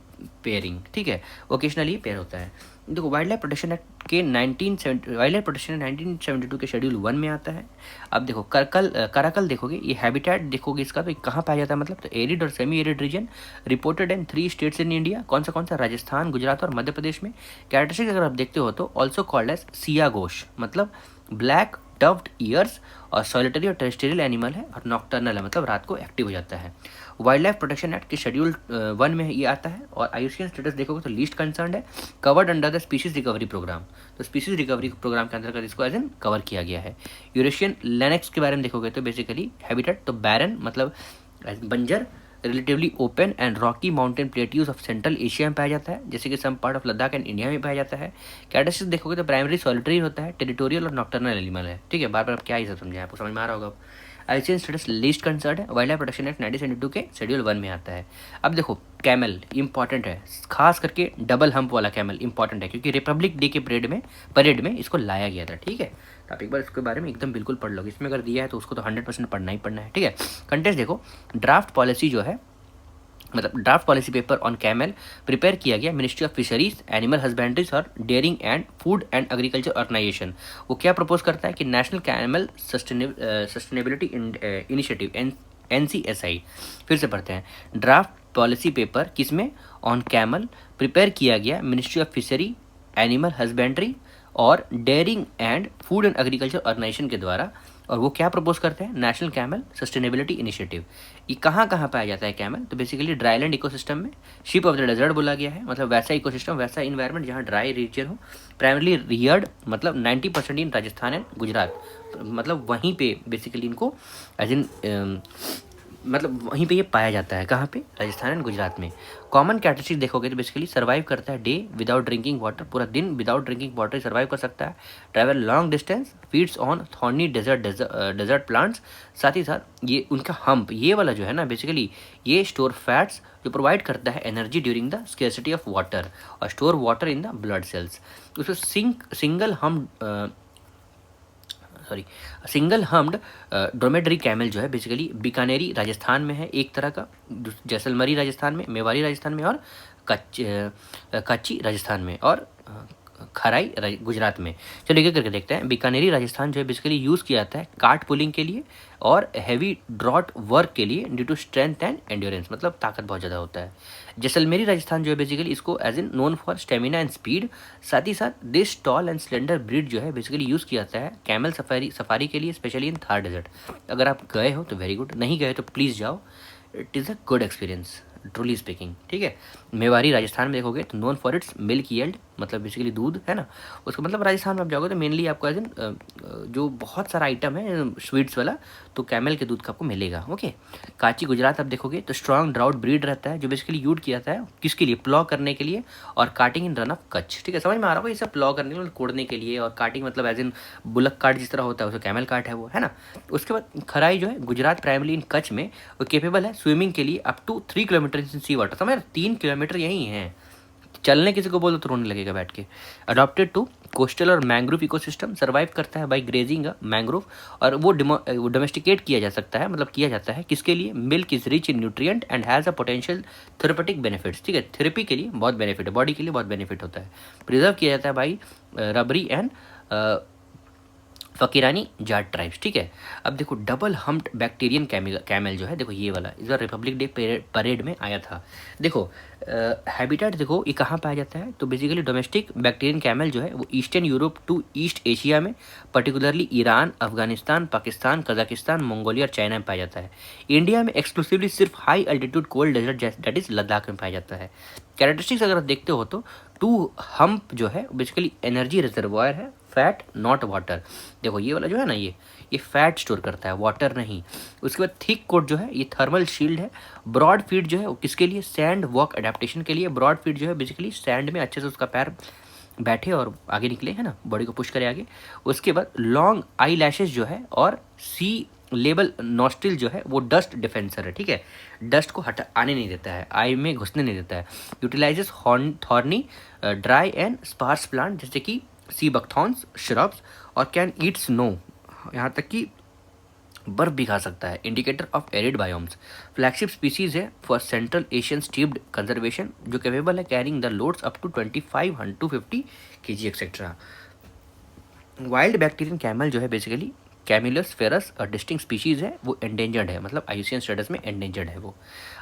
पेयरिंग, ठीक है, ओकेशनली पेयर होता है। देखो वाइल्ड लाइफ प्रोटेक्शन एक्ट के 1972 के शेड्यूल 1 में आता है। अब देखो कराकल देखोगे, ये हैबिटेट देखोगे इसका तो काहाँ पाया जाता है, मतलब तो एरिड और semi arid reason reported in 3 states in India. कौन सा, राजस्थान, गुजरात और मध्य प्रदेश में। कैरेक्टरिस्टिक अगर आप देखते हो तो ऑल्सो कॉल्ड एज सिया गोश, मतलब ब्लैक टफ्ड ईयर्स और सॉलिटरी और टेरेस्ट्रियल एनिमल है और नॉक्टर्नल है, मतलब रात को एक्टिव हो जाता है। वाइल्ड लाइफ प्रोटेक्शन एक्ट के शेड्यूल 1 में ये आता है और IUCN स्टेटस देखोगे तो लीस्ट कंसर्न है, covered under the species recovery programme, तो स्पीशीज रिकवरी प्रोग्राम के अंतर्गत इसको एज एन कवर किया गया है। यूरेशियन लैनेक्स के बारे में देखोगे तो बेसिकली हैबिटेट तो बैरन, मतलब बंजर, relatively open and rocky mountain plateaus of Central Asia में पाया जाता है, जैसे कि some part of Ladakh and India में पाया जाता है। कैरेक्टरिस्टिक्स देखोगे तो प्राइमरी सॉलिटरी होता है, टेरिटोरियल और नॉक्टर्नल एनिमल है, ठीक है। बार बार आप क्या ही सब समझाएं, आपको समझ में आ रहा होगा। IUCN स्टेटस लीस्ट कंसर्न है, वाइल्ड लाइफ प्रोटेक्शन एक्ट 1972 के शेड्यूल 1 में आता है। अब देखो कैमल इंपॉर्टेंट है, खास करके डबल हम्प वाला कैमल इंपॉर्टेंट है, क्योंकि रिपब्लिक डे के परेड में इसको लाया गया था, ठीक है। तो आप एक बार इसके बारे में एकदम बिल्कुल पढ़ लो, इसमें अगर दिया है तो उसको तो 100% पढ़ना ही पढ़ना है, ठीक है। कंटेंट देखो, ड्राफ्ट पॉलिसी जो है मतलब draft policy paper on camel prepare किया गया Ministry of Fisheries, Animal Husbandries और Dairying and Food and Agriculture Organization. वो क्या प्रपोज करता है कि National Camel Sustainability Initiative NCSI। फिर से पढ़ते हैं, ड्राफ्ट पॉलिसी पेपर किसमें, ऑन कैमल प्रिपेयर किया गया Ministry of Fishery, Animal Husbandry और Dairying and Food and Agriculture Organization के द्वारा। और वो क्या प्रपोज करते हैं, नेशनल कैमल सस्टेनेबिलिटी इनिशिएटिव। ये कहाँ कहाँ पाया जाता है कैमल, तो बेसिकली ड्राईलैंड इकोसिस्टम में, शिप ऑफ द डेजर्ट बोला गया है, मतलब वैसा इकोसिस्टम, वैसा इन्वायरमेंट जहाँ ड्राई रीजन हो, प्राइमरली रियर्ड, मतलब 90% इन राजस्थान एंड गुजरात, मतलब वहीं पे बेसिकली इनको एज इन मतलब वहीं पे ये पाया जाता है, कहाँ पे, राजस्थान एंड गुजरात में। कॉमन कैरेक्टरिस्टिक देखोगे तो बेसिकली सर्वाइव करता है डे विदाउट ड्रिंकिंग वाटर, पूरा दिन विदाउट ड्रिंकिंग वाटर सर्वाइव कर सकता है। Travel long distance, feeds on thorny desert plants. साथ ही साथ ये उनका हम्प, ये वाला जो है ना बेसिकली, ये स्टोर फैट्स जो प्रोवाइड करता है energy during the scarcity of water और store water in the blood cells. उसमें सिंगल हम्ड ड्रोमेडरी कैमल जो है बेसिकली बीकानेरी राजस्थान में है एक तरह का, जैसलमेरी राजस्थान में, मेवाड़ी राजस्थान में और कच्ची राजस्थान में और खराई गुजरात में। चलिए एक करके देखते हैं। बीकानेरी राजस्थान जो है बेसिकली यूज़ किया जाता है कार्ट पुलिंग के लिए और हैवी ड्रॉट वर्क के लिए due to strength and endurance, मतलब ताकत बहुत ज़्यादा होता है। जैसलमेरी राजस्थान जो है बेसिकली इसको as in known for stamina and speed. साथ ही साथ this tall and slender breed जो है बेसिकली यूज़ किया जाता है कैमल सफारी के लिए, स्पेशली इन थार डेजर्ट। अगर आप गए हो तो वेरी गुड, नहीं गए तो प्लीज़ जाओ, it is a good experience truly speaking, ठीक है। मेवाड़ी राजस्थान में देखोगे तो known for its milk yield, मतलब बेसिकली दूध है ना, उसका मतलब राजस्थान में आप जाओगे तो मेनली आपको एज इन जो बहुत सारा आइटम है स्वीट्स वाला, तो कैमल के दूध का आपको मिलेगा, ओके। काची गुजरात आप देखोगे तो स्ट्रॉन्ग ड्राउट ब्रीड रहता है जो बेसिकली यूज किया जाता है किसके लिए, प्लॉ करने के लिए और cutting in run of Kutch, ठीक है। समझ में आ रहा होगा, ये सब प्लॉ करने के लिए, कोड़ने के लिए, और काटिंग मतलब एज इन बुलक काट जिस तरह होता है उसे कैमल काट है वो, है ना। उसके बाद खराई जो है गुजरात प्राइमरली इन कच्छ में वो केपेबल है स्विमिंग के लिए up to 3 kilometre in sea water. समझ 3 किलोमीटर यही है, चलने किसी को बोलो तो रोने लगेगा बैठ के। अडॉप्टेड टू कोस्टल और मैंग्रोव इकोसिस्टम, सर्वाइव करता है बाई ग्रेजिंग मैंग्रोव, और वो डोमेस्टिकेट किया जा सकता है, मतलब किया जाता है किसके लिए, milk is rich in nutrient and has a potential therapeutic benefits, ठीक है। थेरेपी के लिए बहुत बेनिफिट है, बॉडी के लिए बहुत बेनिफिट होता है। प्रिजर्व किया जाता है by rubbery and फकीरानी Jat tribes, ठीक है। अब देखो डबल हम्प्ड बैक्टीरियन कैमल जो है, देखो ये वाला इस बार रिपब्लिक डे परेड में आया था। देखो हैबिटेट देखो ये कहाँ पाया जाता है, तो बेसिकली डोमेस्टिक बैक्टीरियन कैमल जो है वो Eastern Europe to East Asia में, particularly Iran, Afghanistan, Pakistan, Kazakhstan, Mongolia और चाइना में पाया जाता है। इंडिया में एक्सक्लूसिवली सिर्फ high altitude cold desert that is Ladakh में पाया जाता है। कैरेक्टरिस्टिक्स अगर आप देखते हो तो टू हम्प जो है बेसिकली एनर्जी रिजर्वायर है, फैट नॉट वाटर। देखो ये वाला जो है ना, ये फैट स्टोर करता है, वाटर नहीं। उसके बाद थिक कोट जो है ये थर्मल शील्ड है। ब्रॉड फीट जो है वो किसके लिए, सैंड वॉक एडेप्टेशन के लिए। ब्रॉड फीट जो है बेसिकली सैंड में अच्छे से उसका पैर बैठे और आगे निकले, है ना, बॉडी को पुश करे आगे। उसके बाद लॉन्ग आई लैशेज जो है और सी लेबल नॉस्ट्रिल जो है वो डस्ट डिफेंसर है, ठीक है। डस्ट को हटा आने नहीं देता है, आई में घुसने नहीं देता है। Utilizes thorny dry and sparse plant जैसे कि सी बकथॉन्स, श्रब्स, और कैन ईट स्नो, यहाँ तक कि बर्फ भी खा सकता है। Indicator of arid biomes. Flagship species है for Central Asian steppe conservation, जो कैपेबल है carrying the loads up to 25 to 50 kg etcetera. Wild Bactrian camel जो है बेसिकली कैमिलस फेरस और डिस्टिंक्ट स्पीशीज़ है, वो एंडेंजर्ड है, मतलब IUCN स्टेटस में एंडेंजर्ड है वो।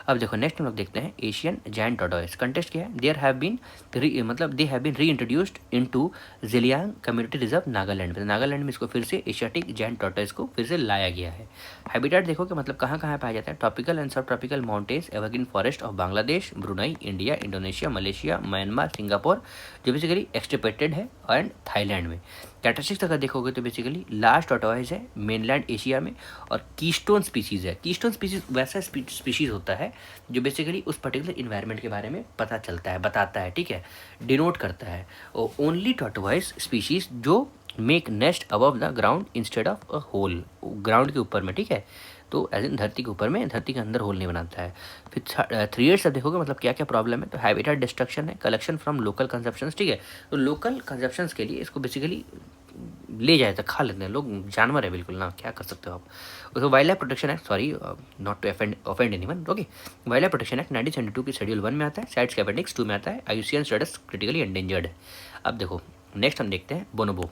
अब देखो नेक्स्ट हम लोग देखते हैं एशियन जायंट टॉर्टोइस। कंटेस्ट क्या है, they have been reintroduced into Zeliang community reserve Nagaland में। नागालैंड में इसको फिर से एशियाटिक जायंट टॉर्टोइस को फिर से लाया गया है। हैबिटेट देखो कि मतलब कहाँ कहाँ पाया जाता है, ट्रॉपिकल एंड सब tropical mountains evergreen forest of Bangladesh, Brunei, India, Indonesia, Malaysia, Myanmar, Singapore, जो बेसिकली एक्सटिपेटेड है, एंड थाईलैंड में। कैरेक्टरिस्टिक्स अगर देखोगे तो बेसिकली लार्ज टॉर्टोइस है मेनलैंड एशिया में, और कीस्टोन स्पीसीज़ है। कीस्टोन स्पीसीज वैसा स्पीशीज़ होता है जो बेसिकली उस पर्टिकुलर इन्वायरमेंट के बारे में पता चलता है, बताता है, ठीक है, डिनोट करता है। और ओनली टॉर्टोइस स्पीशीज़ जो make nest above the ground instead of a hole, ground के ऊपर में, ठीक है, तो एज इन धरती के ऊपर में, धरती के अंदर होल नहीं बनाता है। फिर 3 ईयर्स अब देखोगे मतलब क्या क्या प्रॉब्लम है, तो हैबिटेट डिस्ट्रक्शन है, कलेक्शन फ्रॉम लोकल कंजप्शंस, ठीक है। तो लोकल कंजप्शंस के लिए इसको बेसिकली ले जाए तो खा लेते हैं लोग, जानवर है बिल्कुल ना, क्या कर सकते हो आप उसको। Wildlife protection act, sorry not to offend anyone, okay. Wildlife protection act 1972 की शेड्यूल 1 में आता है, साइट्स के अपेंडिक्स 2 में आता है, IUCN स्टेटस क्रिटिकली एंडेंजर्ड है। अब देखो नेक्स्ट हम देखते हैं बोनोबो।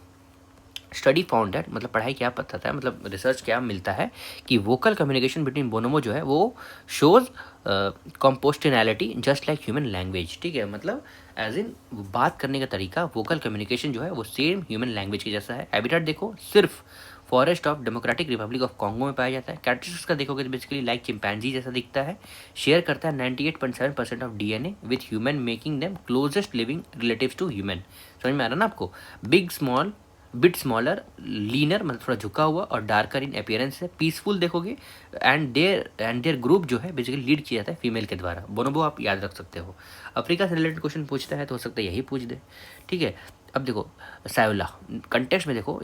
स्टडी फाउंड दैट, मतलब पढ़ाई क्या बताता है, मतलब रिसर्च क्या मिलता है कि वोकल कम्युनिकेशन बिटवीन बोनोबो जो है वो shows compositionality just like human language, ठीक है। मतलब एज इन बात करने का तरीका, वोकल कम्युनिकेशन जो है वो सेम ह्यूमन लैंग्वेज के जैसा है। हैबिटेट देखो सिर्फ forest of democratic Republic of Congo में पाया जाता है। कैरेक्टरिस्टिक्स का देखोगे तो बेसिकली लाइक चिंपैंजी जैसा दिखता है। शेयर करता है 98.7% of DNA with human, making them closest living relatives to human. समझ में आ रहा ना आपको। Big small bit smaller, leaner मतलब थोड़ा झुका हुआ, और डार्कर इन अपीयरेंस है। पीसफुल देखोगे, एंड देयर ग्रुप जो है बेसिकली लीड किया जाता है फीमेल के द्वारा। बोनोबो आप याद रख सकते हो। अफ्रीका से रिलेटेड क्वेश्चन पूछता है तो हो सकता है यही पूछ दे, ठीक है। अब देखो सायोला कंटेक्स्ट में देखो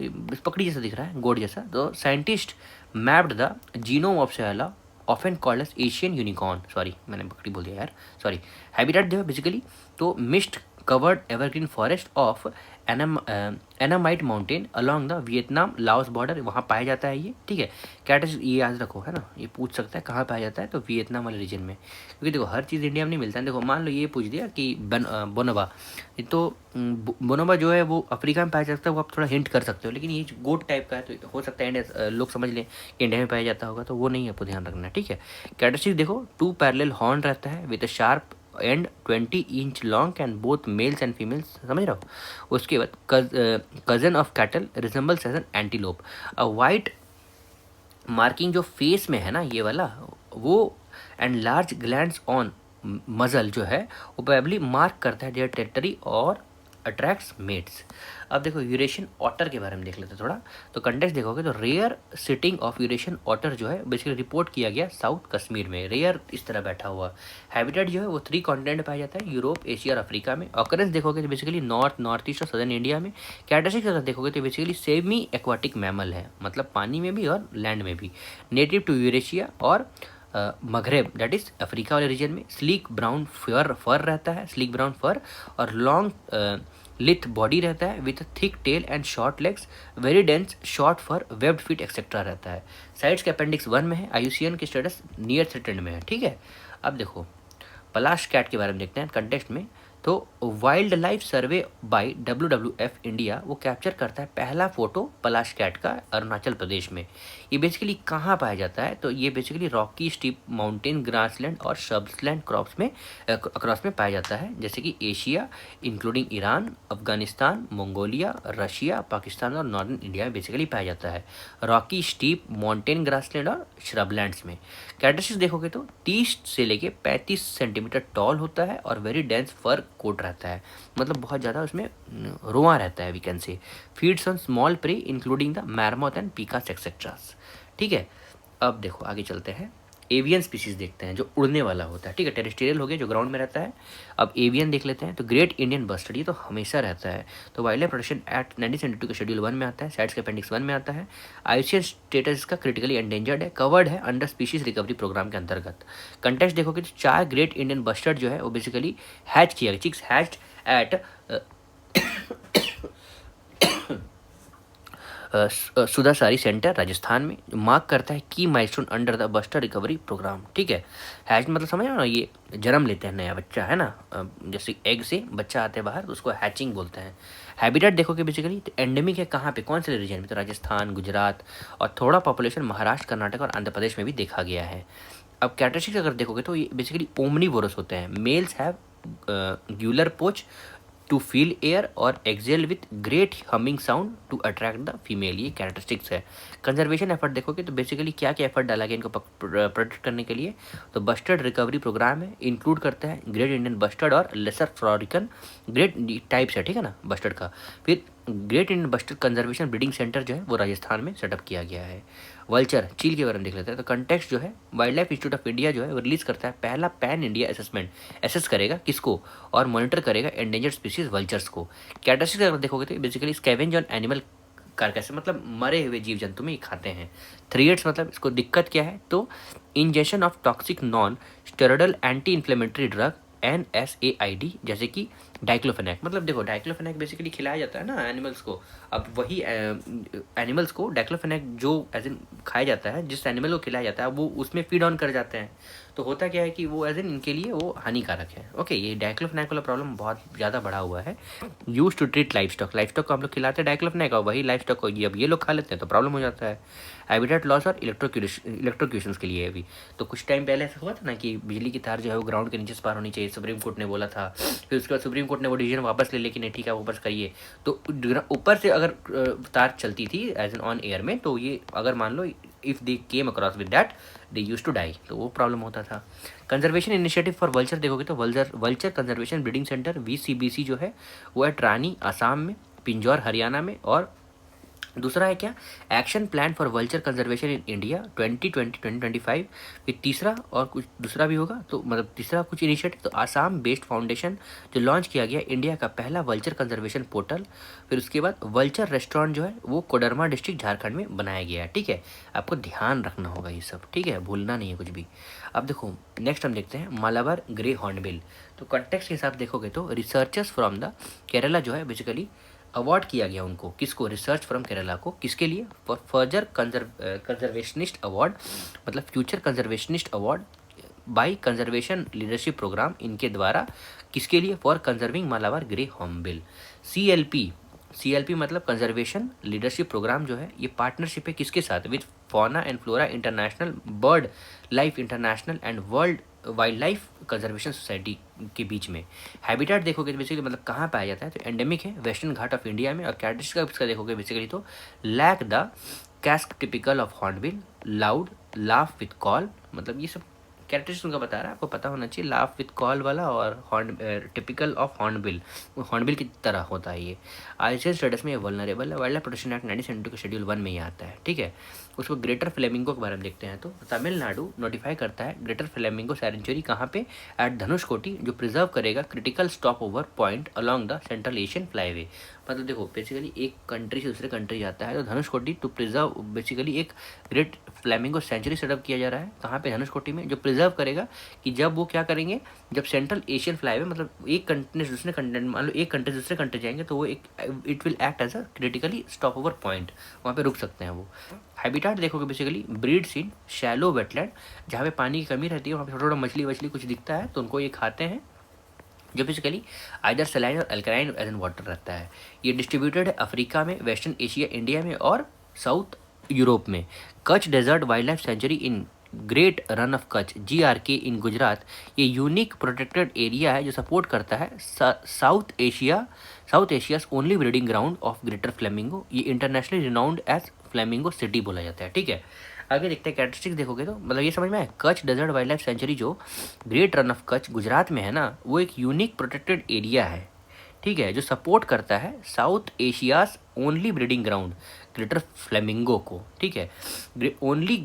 पकड़ी जैसा दिख रहा है, गोड जैसा, तो scientist mapped the genome of saola often called as Asian unicorn, sorry मैंने बकरी बोल दिया यार, सॉरी। हैबिटेट देखो बेसिकली तो mist covered evergreen forest of Annamite mountain along the Vietnam Laos border, वहाँ पाया जाता है ये, ठीक है। कैटस ये याद रखो है ना, ये पूछ सकता है कहाँ पाया जाता है, तो वियतनाम वाले रीजन में, क्योंकि देखो हर चीज़ इंडिया में नहीं मिलता है। देखो मान लो ये पूछ दिया कि बोनोबा, तो बोनोबा जो है वो अफ्रीका में पाया जाता है, वो आप थोड़ा हिंट कर सकते हो, लेकिन ये गोट टाइप का है तो हो सकता है इंडिया लोग समझ लें कि इंडिया में पाया जाता होगा, तो वो नहीं आपको ध्यान रखना है, ठीक है। कैरेक्टरिस्टिक देखो 2 पैरेलल हॉर्न रहता है with a sharp and 20 inch long and both males and females, समझ रहे हो। उसके बाद cousin of cattle resembles as an antelope. A white marking जो फेस में है ना ये वाला वो, एंड लार्ज ग्लैंड्स ऑन मजल जो है वो प्रोबेबली मार्क करता है देयर टेरिटरी और अट्रैक्ट्स मेट्स। अब देखो यूरेशियन ऑटर के बारे में देख लेते हैं थोड़ा। तो कंटेक्स्ट देखोगे तो rare sighting of Eurasian otter जो है बेसिकली रिपोर्ट किया गया साउथ कश्मीर में, रेयर इस तरह बैठा हुआ। हैबिटेट जो है वो 3 कॉन्टिनेंट में पाया जाता है, यूरोप, एशिया और अफ्रीका में। ऑकरेंस देखोगे तो बेसिकली नॉर्थ, नॉर्थ ईस्ट और सदर्न इंडिया में। कैरेक्टरिस्टिक्स अगर देखोगे तो बेसिकली सेमी एक्वाटिक मैमल है, मतलब पानी में भी और लैंड में भी। नेटिव टू यूरेशिया और मगरेब दैट इज अफ्रीका वाले रीजन में। स्लीक ब्राउन फर रहता है, स्लीक ब्राउन फर, और लॉन्ग लिथ बॉडी रहता है with thick tail and short legs, very dense short fur, webbed feet etcetera रहता है। साइड्स के अपेंडिक्स 1 में है, IUCN के स्टेटस नियर थ्रेटेंड में है, ठीक है। अब देखो पलाश कैट के बारे में देखते हैं कंटेक्स्ट में। तो वाइल्ड लाइफ सर्वे बाय WWF इंडिया वो कैप्चर करता है पहला फोटो पलाश कैट का अरुणाचल प्रदेश में। ये बेसिकली कहाँ पाया जाता है, तो ये basically Rocky steep mountain grassland और शब्सलैंड क्रॉप्स में अक्रॉस में पाया जाता है, जैसे कि Asia including Iran, Afghanistan, Mongolia, Russia, Pakistan और नॉर्दर्न इंडिया में बेसिकली पाया जाता है, रॉकी स्टीप माउंटेन ग्रासलैंड और श्रबलैंड्स में। कैरेक्टरिस्टिक्स देखोगे तो 30 से लेके 35 सेंटीमीटर टॉल होता है और वेरी डेंस फर कोट रहता है, मतलब बहुत ज़्यादा उसमें रोआ रहता है we can say. Feeds on small prey including the marmot and pikas etceteras, ठीक है। अब देखो आगे चलते हैं, एवियन स्पीसीज देखते हैं जो उड़ने वाला होता है, ठीक है। टेरेस्ट्रियल हो गया जो ग्राउंड में रहता है। अब एवियन देख लेते हैं, तो ग्रेट इंडियन बस्टर्ड ये तो हमेशा रहता है, तो वाइल्ड लाइफ प्रोटेक्शन एक्ट 1972 के शेड्यूल 1 में आता है, साइट्स के अपेंडिक्स 1 में आता है। IUCN स्टेटस इसका क्रिटिकली एंडेंजर्ड है, कवर्ड है अंडर स्पीशीज रिकवरी प्रोग्राम के अंतर्गत। कंटेक्स्ट देखोगे तो 4 ग्रेट इंडियन बस्टर्ड जो है वो बेसिकली हैच किया गया, chicks hatched at Sudasari centre Rajasthan में, मार्क करता है की milestone under the bustard recovery programme, ठीक है। हैच मतलब समझ रहे हो ना, ये जन्म लेते हैं नया बच्चा है ना, जैसे एग से बच्चा आते हैं बाहर तो उसको हैचिंग बोलते हैं। हैबिटेट देखोगे बेसिकली तो एंडेमिक है कहाँ पे, कौन से रीजन में, तो राजस्थान, गुजरात और थोड़ा पॉपुलेशन महाराष्ट्र, कर्नाटक और आंध्र प्रदेश में भी देखा गया है। अब कैरेक्टरिस्टिक्स अगर देखोगे तो ये बेसिकली ओमनीवोरस होते हैं। Mails have gular pouch to fill air और exhale with great humming sound to attract the female, ये कैरेक्टरिस्टिक्स है। कंजर्वेशन एफर्ट देखोगे तो बेसिकली क्या क्या एफर्ट डाला गया इनको प्रोटेक्ट करने के लिए, तो बस्टर्ड रिकवरी प्रोग्राम है, इंक्लूड करता है ग्रेट इंडियन बस्टर्ड और लेसर फ्लोरिकन, ग्रेट टाइप्स है, ठीक है ना बस्टर्ड का। फिर great Indian bustard conservation breeding centre जो है वो राजस्थान में सेटअप किया गया है। वल्चर चील के बारे में देख लेते हैं, तो कंटेक्स्ट जो है wild life institute of India जो है वो रिलीज करता है पहला पैन इंडिया असेसमेंट, एसेस करेगा किसको और मॉनिटर करेगा एंडेंजर्ड स्पीसीज वल्चर्स को। कैरेक्टरिस्टिक्स अगर देखोगे तो बेसिकली स्कैवेंज ऑन एनिमल कारकैस, मतलब मरे हुए जीव जंतु में ये खाते हैं। 3 मतलब इसको दिक्कत क्या है, तो injection of toxic non steroidal anti inflammatory drug NSAID जैसे कि डाइक्लोफेनेक मतलब देखो, डाइक्लोफेनेक बेसिकली खिलाया जाता है ना एनिमल्स को। अब वही एनिमल्स को डाइक्लोफेनेक जो एज इन खाया जाता है, जिस एनिमल को खिलाया जाता है वो उसमें फीड ऑन कर जाते हैं, तो होता क्या है कि वो एज इन इनके लिए वो हानिकारक है। ओके, ये डाइक्लोफेनेक वाला प्रॉब्लम बहुत ज़्यादा बढ़ा हुआ है। Use to treat livestock को हम लोग खिलाते हैं डाइक्लोफेनेक, और वही लाइफ स्टॉक को जब ये लोग खा लेते हैं तो प्रॉब्लम हो जाता है। हैबिटेट लॉस और इलेक्ट्रोक्यूशन के लिए भी। तो कुछ टाइम पहले ऐसा हुआ था ना कि बिजली की तार जो है वो ग्राउंड के नीचे से पार होनी चाहिए, सुप्रीम कोर्ट ने बोला था। फिर उसके बाद सुप्रीम कोर्ट ने वो डिसीजन वापस ले लिया कि नहीं ठीक है वापस करिए। तो ऊपर से अगर तार चलती थी एज एन ऑन एयर में, तो ये अगर मान लो if they came across with that they use to die, तो वो प्रॉब्लम होता था। कंजर्वेशन इनिशिएटिव फॉर वल्चर देखोगे तो vulture conservation breeding centre VCBC जो है वो है ट्रानी आसाम में, पिंजौर हरियाणा में, और दूसरा है क्या, action plan for vulture conservation in India 2020-2025। फिर तीसरा और कुछ दूसरा भी होगा, तो मतलब तीसरा कुछ इनिशिएटिव तो आसाम बेस्ड फाउंडेशन जो लॉन्च किया गया इंडिया का पहला वल्चर कंजर्वेशन पोर्टल। फिर उसके बाद वल्चर रेस्टोरेंट जो है वो कोडरमा डिस्ट्रिक्ट झारखंड में बनाया गया है। ठीक है, आपको ध्यान रखना होगा ये सब, ठीक है, भूलना नहीं है कुछ भी। अब देखो नेक्स्ट हम देखते हैं मालाबार ग्रे हॉर्नबिल। तो कॉन्टेक्स्ट के हिसाब देखोगे तो रिसर्चर्स फ्रॉम द केरला जो है बेसिकली अवार्ड किया गया उनको, किसको, रिसर्च फ्रॉम केरला को, किसके लिए, फॉर फर्दर कंजर्वेशनिस्ट अवार्ड, मतलब future conservationist award by conservation leadership programme, इनके द्वारा किसके लिए, for conserving Malabar grey hornbill. CLP मतलब कंजर्वेशन लीडरशिप प्रोग्राम जो है ये पार्टनरशिप है किसके साथ, with Fauna and Flora International, Bird Life International and World Wildlife Conservation Society के बीच में। हैबिटेट देखोगे तो बेसिकली मतलब कहाँ पाया जाता है, तो एंडेमिक है वेस्टर्न घाट ऑफ इंडिया में, और कैरेक्टरिस्टिक इसका देखोगे बेसिकली तो lack the casque typical of hornbill, loud, laugh with call, मतलब ये सब कैरेक्टरिस्टिक उनका बता रहा है, आपको पता होना चाहिए, लाफ विथ कॉल वाला, और horn typical of hornbill, hornbill की तरह होता है ये। ICN स्टेटस में ये वल्नरेबल है, वाइल्ड लाइफ प्रोटेक्शन एक्ट 1972 के शेड्यूल 1 में ही आता है। ठीक है, उसको ग्रेटर फ्लेमिंगो के बारे में देखते हैं, तो तमिलनाडु नोटिफाई करता है ग्रेटर फ्लेमिंगो सेंचुरी कहाँ पे, एट धनुषकोटी, जो प्रिजर्व करेगा critical stop over point along the central Asian flyway. मतलब देखो बेसिकली एक कंट्री से दूसरे कंट्री जाता है, तो धनुषकोटी टू प्रिजर्व बेसिकली एक ग्रेट फ्लेमिंगो सेंचुरी सेटअप किया जा रहा है कहाँ पे, धनुषकोटी में, जो प्रिजर्व करेगा कि जब वो क्या करेंगे, जब सेंट्रल एशियन फ्लाईवे मतलब एक कंट्री से दूसरे कंट्री, मान लो एक कंट्री से दूसरे कंट्री जाएंगे तो वो एक it will act as a critically stopover point, वहाँ पे रुक सकते हैं वो। हैबिटेट देखोगे basically breeds in shallow wetland, जहाँ पे पानी की कमी रहती है, वहाँ पे छोटा छोटा मछली वछली कुछ दिखता है तो उनको ये खाते हैं, जो बेसिकली आइदर सलाइन और अल्कलाइन एज एन वाटर रहता है। ये डिस्ट्रीब्यूटेड है अफ्रीका में, वेस्टर्न एशिया इंडिया में, और साउथ यूरोप में। Kutch desert wild life sanctuary in Great Rann of Kutch GRK in Gujarat, ये यूनिक प्रोटेक्टेड एरिया है जो सपोर्ट करता है South Asia's only breeding ground of greater flamingo. ये internationally renowned as flamingo city बोला जाता है। ठीक है, आगे देखते हैं कैरेक्टरिस्टिक्स देखोगे तो मतलब ये समझ में आए, Kutch desert wild life sanctuary जो ग्रेट रन ऑफ कच्छ गुजरात में है ना, वो एक यूनिक प्रोटेक्टेड एरिया है। ठीक है, जो सपोर्ट करता है South Asia's only breeding ground greater flamingo को। ठीक है, only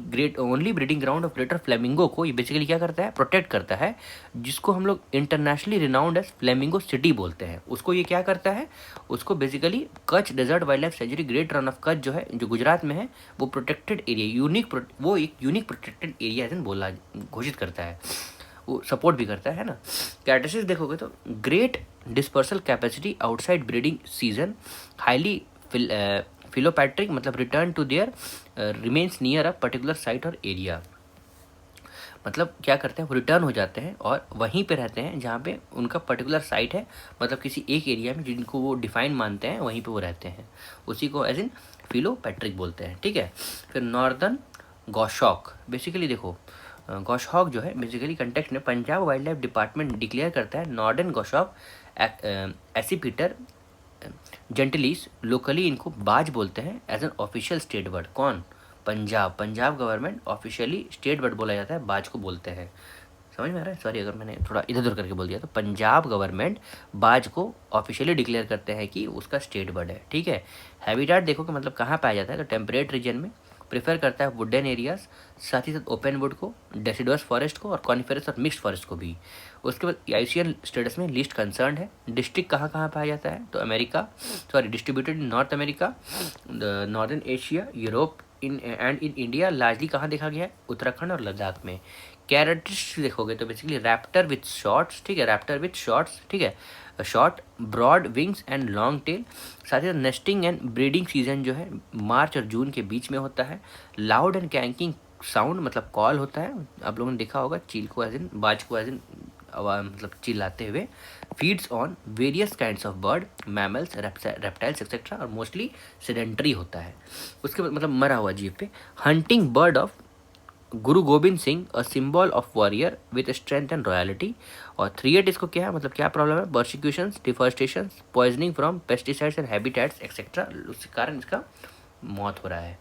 breeding ground of greater flamingo को ये बेसिकली क्या करता है, प्रोटेक्ट करता है, जिसको हम लोग internationally renowned as flamingo city बोलते हैं। उसको ये क्या करता है, उसको basically Kutch desert wild life sanctuary Great Rann of Kutch जो है, जो गुजरात में है, वो प्रोटेक्टेड एरिया, वो एक यूनिक प्रोटेक्टेड एरिया बोला घोषित करता है, वो सपोर्ट भी करता है ना। कैरेक्टरिस्टिक्स देखोगे तो great dispersal capacity outside breeding season, highly philopatric, मतलब return to their remains near a particular site और एरिया, मतलब क्या करते हैं, वो रिटर्न हो जाते हैं और वहीं पे रहते हैं जहाँ पे उनका पर्टिकुलर साइट है, मतलब किसी एक एरिया में जिनको वो डिफाइन मानते हैं वहीं पे वो रहते हैं, उसी को एज इन फिलोपैट्रिक बोलते हैं। ठीक है, फिर नॉर्दर्न गॉशॉक, बेसिकली देखो गॉशहॉक जो है बेसिकली कंटेक्स्ट में Punjab wild life department declare करता है नॉर्दर्न गॉशहॉक एसिपीटर जेंटलीस, लोकली इनको बाज बोलते हैं as an official state bird. कौन, Punjab government officially state bird बोला जाता है, बाज को बोलते हैं। समझ में आ रहा है, सॉरी अगर मैंने थोड़ा इधर उधर करके बोल दिया, तो पंजाब गवर्नमेंट बाज को ऑफिशियली डिक्लेयर करते हैं कि उसका स्टेट बर्ड है। ठीक है, हैबिटेट देखो कि मतलब कहाँ पाया जाता है, तो टेम्परेट रीजन में, प्रेफर करता है वुडन एरियाज, साथ ही साथ ओपन वुड को, डेसिडुअस फॉरेस्ट को, और कॉनिफेरस और मिक्स्ड फॉरेस्ट को भी। उसके बाद IUCN स्टेटस में लिस्ट कंसर्न है। डिस्ट्रिक्ट कहाँ कहाँ पाया जाता है, तो distributed in north America, northern Asia, Europe, in India largely कहाँ देखा गया है, उत्तराखंड और लद्दाख में। कैरेक्टरिस्टिक्स देखोगे तो बेसिकली रैप्टर विथ शॉर्ट्स, ठीक है, रैप्टर विथ शॉर्ट्स, ठीक है, short broad wings and long tail. साथ ही नेस्टिंग एंड ब्रीडिंग सीजन जो है मार्च और जून के बीच में होता है। लाउड एंड कैंकिंग साउंड मतलब कॉल होता है, आप लोगों ने देखा होगा चील को एज इन, बाज को एज इन मतलब चिल्लाते हुए। Feeds on various kinds of bird, mammals, reptiles etcetera, और मोस्टली सेडेंटरी होता है। उसके बाद मतलब मरा हुआ जीव पे। Hunting bird of Guru Gobind Singh, a symbol of warrior with strength and royalty. और 3 इसको क्या है, मतलब क्या प्रॉब्लम है, persecutions, deforestation, poisoning from pesticides and habitats etcetera, उसके कारण इसका मौत हो रहा है।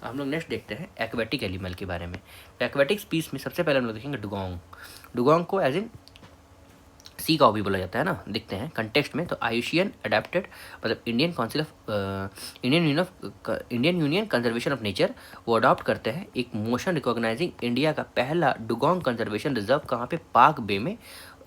हम लोग नेक्स्ट देखते हैं एक्वेटिक एनिमल के बारे में। एक्वेटिक स्पीस में सबसे पहले हम लोग देखेंगे डुगोंग। डुगोंग को एज इन सी का भी बोला जाता है ना, देखते हैं कंटेक्स्ट में। तो आयुशियन अडेप्टेड मतलब Indian Council of Indian union conservation of nature, वो अडॉप्ट करते हैं एक मोशन रिकॉग्नाइजिंग इंडिया का पहला डुगोंग कंजर्वेशन रिजर्व कहाँ पे, पाक बे में,